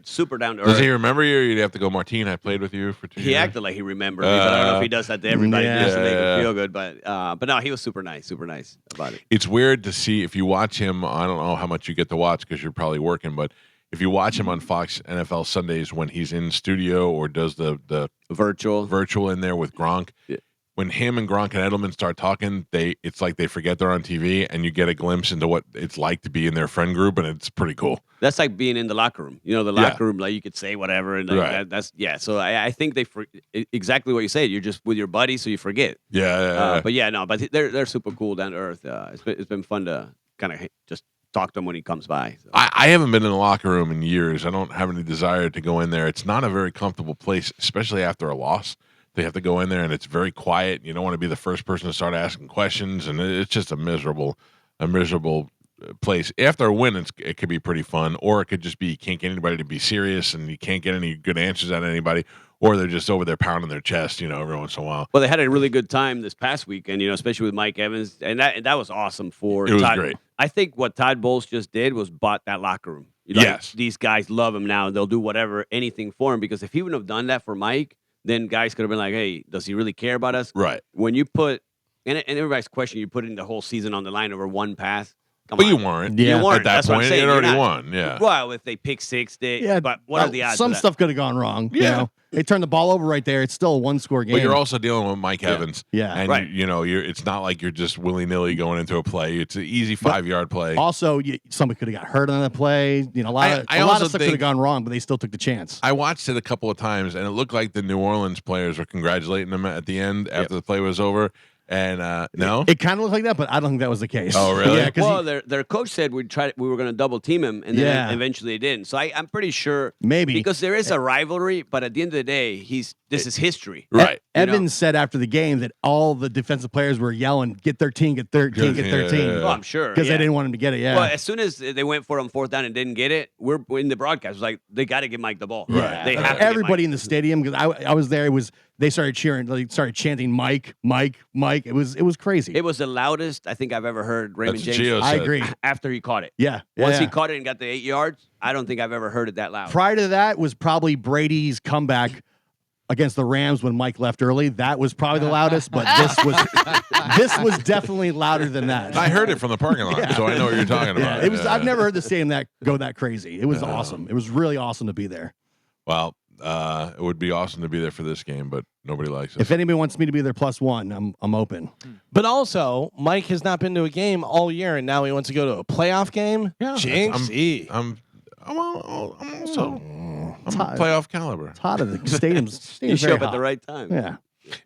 super down to Does earth. he remember you? Or you'd have to go, Martine. I played with you for 2 years. He acted like he remembered me, but I don't know if he does that to everybody just to make Yeah. him feel good. But no, he was super nice about it. It's weird to see if you watch him. I don't know how much you get to watch because you're probably working, but if you watch him on Fox NFL Sundays when he's in studio or does the virtual in there with Gronk, Yeah. when him and Gronk and Edelman start talking, it's like they forget they're on TV, and you get a glimpse into what it's like to be in their friend group, and it's pretty cool. That's like being in the locker room. You know, the locker room, like you could say whatever, and like, Right. that's yeah. So I think exactly what you said. You're just with your buddy, so you forget. Yeah. But yeah, no, but they're super cool down to earth. It's been fun to kind of just talk to him when he comes by. So. I haven't been in the locker room in years. I don't have any desire to go in there. It's not a very comfortable place, especially after a loss. They have to go in there, and it's very quiet. You don't want to be the first person to start asking questions, and it's just a miserable place. After a win, it could be pretty fun, or it could just be you can't get anybody to be serious, and you can't get any good answers out of anybody, or they're just over there pounding their chest, every once in a while. Well, they had a really good time this past weekend, especially with Mike Evans, and that was awesome for It was Todd. great. I think what Todd Bowles just did was bought that locker room. Yes. These guys love him now, and they'll do whatever, anything for him, because if he wouldn't have done that for Mike, then guys could have been like, hey, does he really care about us? Right. When you put, and everybody's question, you put in the whole season on the line over one pass. Come But on. you weren't. Yeah. You weren't. At that That's what I'm point, saying. it You're already not- won. Yeah. Well, if they pick six, but what are the odds? Some of that? stuff could have gone wrong. You Yeah. know? They turned the ball over right there. It's still a one-score game. But you're also dealing with Mike Evans. Yeah. And, Right. you're it's not like you're just willy-nilly going into a play. It's an easy 5-yard play. Also, somebody could have got hurt on that play. A lot I of also stuff could think- have gone wrong, but they still took the chance. I watched it a couple of times, and it looked like the New Orleans players were congratulating them at the end after the play was over. And no? It kind of looked like that, but I don't think that was the case. Oh, really? Yeah, 'cause Well, their coach said we were going to double team him, and then Yeah. eventually they didn't. So I'm pretty sure maybe. because there is a rivalry, but at the end of the day, this is history. Right. Evans said after the game that all the defensive players were yelling, "Get 13, get 13, get 13." Yeah. Oh, I'm sure Because yeah. they didn't want him to get it. Yeah. Well, as soon as they went for it on fourth down and didn't get it, we're in the broadcast. It was like they got to give Mike the ball. Yeah. They have to get Everybody Mike. in the stadium, because I was there. They started cheering, they started chanting Mike, Mike, Mike. It was crazy. It was the loudest I think I've ever heard Raymond That's what James. Gio I said. agree. After he caught it. Yeah. Once he yeah. caught it and got the 8 yards, I don't think I've ever heard it that loud. Prior to that was probably Brady's comeback against the Rams when Mike left early. That was probably the loudest, but this was definitely louder than that. I heard it from the parking lot, so I know what you're talking about. Yeah, it was. I've never heard the stadium go that crazy. It was awesome. It was really awesome to be there. Well, it would be awesome to be there for this game, but nobody likes it. If anybody wants me to be there +1, I'm open. But also, Mike has not been to a game all year, and now he wants to go to a playoff game. Yeah, Jinxie. I'm also I'm playoff caliber. It's hot at the stadium's. You show very up at hot. the right time. Yeah.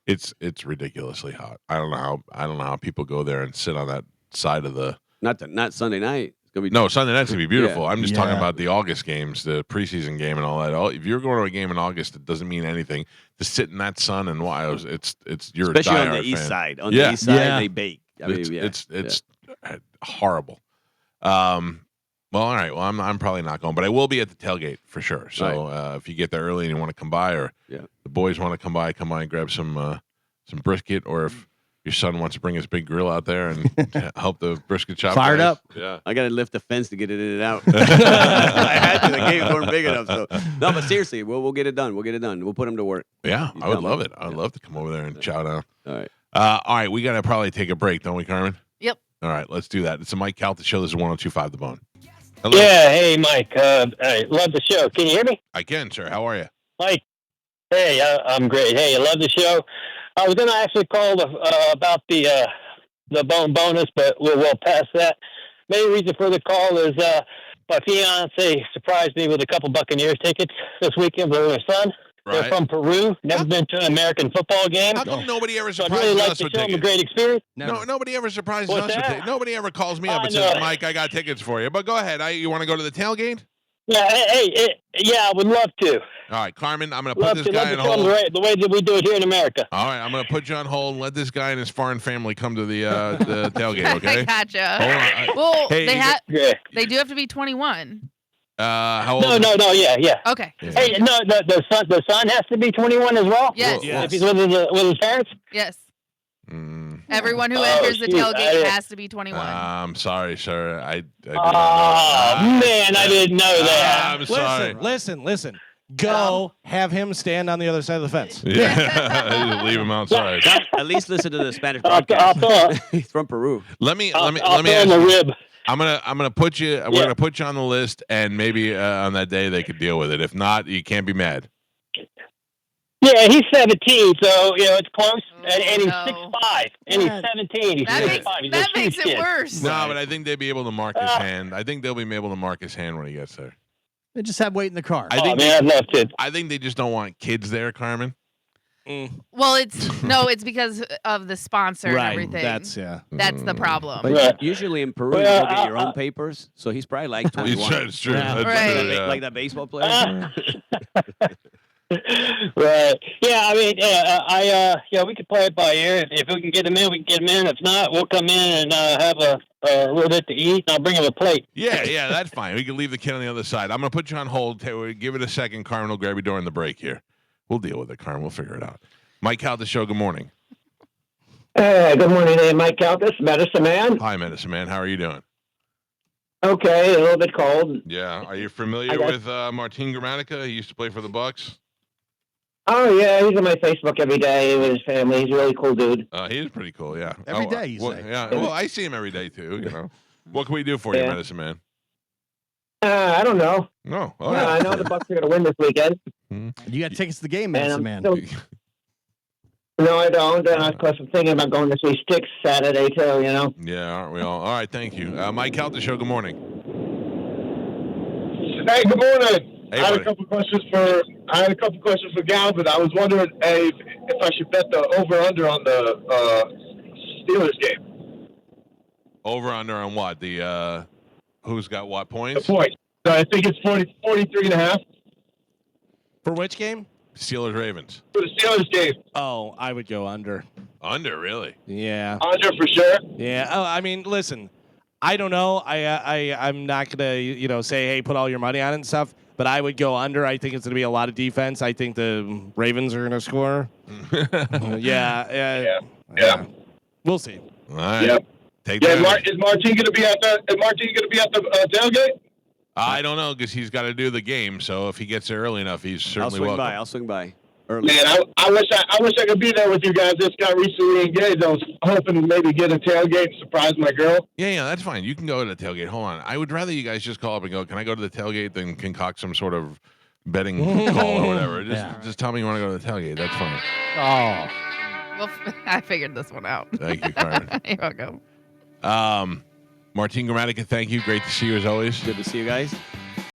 It's ridiculously hot. I don't know how people go there and sit on that side of the. Not Sunday night. It's gonna be No, Sunday night's gonna be beautiful. Yeah. I'm just talking about the August games, the preseason game, and all that. If you're going to a game in August, it doesn't mean anything. To sit in that sun and watch, it's you're especially a on the diehard east fan. side. On the east side, they bake. I mean, It's horrible. Well, all right. Well, I'm probably not going, but I will be at the tailgate for sure. So if you get there early and you want to come by, or the boys want to come by and grab some brisket, or if your son wants to bring his big grill out there and help the brisket shop. Fired up. Yeah. I got to lift the fence to get it in and out. I had to. The games weren't big enough. So no, but seriously, we'll get it done. We'll get it done. We'll put him to work. Yeah, I would love it. I would love to come over there and chow down. All right. All right. We got to probably take a break, don't we, Carmen? Yep. All right. Let's do that. It's the Mike Calta Show. This is 102.5 The Bone. Hello. Yeah, hey, Mike. I love the show. Can you hear me? I can, sir. How are you? Mike. Hey, I'm great. Hey, I love the show. I was going to actually call about the bone bonus, but we'll pass that. Main reason for the call is my fiance surprised me with a couple Buccaneers tickets this weekend with her son. Right. They're from Peru. Never been to an American football game. How come nobody ever So I'd surprises really like us to with show them a tickets? great experience. No, nobody ever surprises What's us with that? tickets. Nobody ever calls me up I and says, know. Mike, I got tickets for you. But go ahead. You want to go to the tailgate? Yeah, yeah, I would love to. All right, Carmen, I'm going to put Love this to guy on show them hold. the way that we do it here in America. All right, I'm going to put you on hold and let this guy and his foreign family come to the tailgate, okay? I gotcha. Hold on. Well, Hey, they do have to be 21. How old? No, yeah. Okay. Yeah. Hey, no, the son has to be 21 as well. Yes. If he's with his parents. Yes. Mm, Everyone who Oh, enters the shoot, tailgate has to be 21. I'm sorry, sir. I did not Oh know. man, I didn't know that. I'm sorry. Listen. Go have him stand on the other side of the fence. Yeah, just leave him outside. At least listen to the Spanish I'll broadcast. He's from Peru. Let me I'll ask throw him you. a rib. I'm gonna put you. We're gonna put you on the list, and maybe on that day they could deal with it. If not, you can't be mad. Yeah, he's 17, so it's close, and he's no. 6'5", and he's 17. He's That 6'5". makes, He's that a huge makes it kid. worse. No, but I think they'd be able to mark his hand. I think they'll be able to mark his hand when he gets there. They just have weight in the car. I Oh think. man, I'd love to. I think they just don't want kids there, Carmen. Well, it's because of the sponsor and everything. That's the problem. But Right. usually in Peru, Well, you get your own papers. So he's probably like 21. It's true. Yeah. That's Right. true, yeah. Like that baseball player. Right. Yeah, I mean, we could play it by ear. If we can get him in, we can get him in. If not, we'll come in and have a little bit to eat, and I'll bring him a plate. Yeah, that's fine. We can leave the kid on the other side. I'm gonna put you on hold. Give it a second. Carmen will grab you during the break here. We'll deal with it, Carmen. We'll figure it out. Mike Calta Show. Good morning. Good morning, Mike Calta, Medicine Man. Hi, Medicine Man. How are you doing? Okay, a little bit cold. Yeah. Are you familiar with Martin Gramatica? He used to play for the Bucks. Oh yeah, he's on my Facebook every day with his family. He's a really cool dude. He is pretty cool. Yeah. Every day, you well, say? Yeah. Well, I see him every day too. You know. What can we do for you, Yeah. Medicine Man? I don't know. No. Oh, Yeah, I know the Bucks are going to win this weekend. You got tickets to the game, And man. I'm still- No, I don't. Of course, I'm thinking about going to see Sticks Saturday too. Yeah. Aren't we all? All right. Thank you. Mike Calta Show. Good morning. Hey, good morning. Hey, I had buddy. a couple questions for Galvin. I was wondering if I should bet the over/under on the Steelers game. Over under on what? The who's got what points? The point. So I think it's 43.5 For which game? Steelers Ravens. for the Steelers game. Oh, I would go under. Under really? Yeah. Under for sure. Yeah. Oh, I mean, listen, I don't know. I'm not gonna say, hey, put all your money on it and stuff. But I would go under. I think it's gonna be a lot of defense. I think the Ravens are gonna score. Yeah. We'll see. All right. Yep. Take Yeah, that. is Martin going to be at the? Is Martin going to be at the tailgate? I don't know because he's got to do the game. So if he gets there early enough, he's I'll certainly swing welcome. by. I'll swing by. early. Man, I wish I could be there with you guys. Just got recently engaged. I was hoping to maybe get a tailgate and surprise my girl. Yeah, that's fine. You can go to the tailgate. Hold on. I would rather you guys just call up and go, can I go to the tailgate, than concoct some sort of betting call or whatever. Just tell me you want to go to the tailgate. That's fine. Oh. Well, I figured this one out. Thank you, Carmen. You're welcome. Martine Gramatica, thank you. Great to see you as always. Good to see you guys.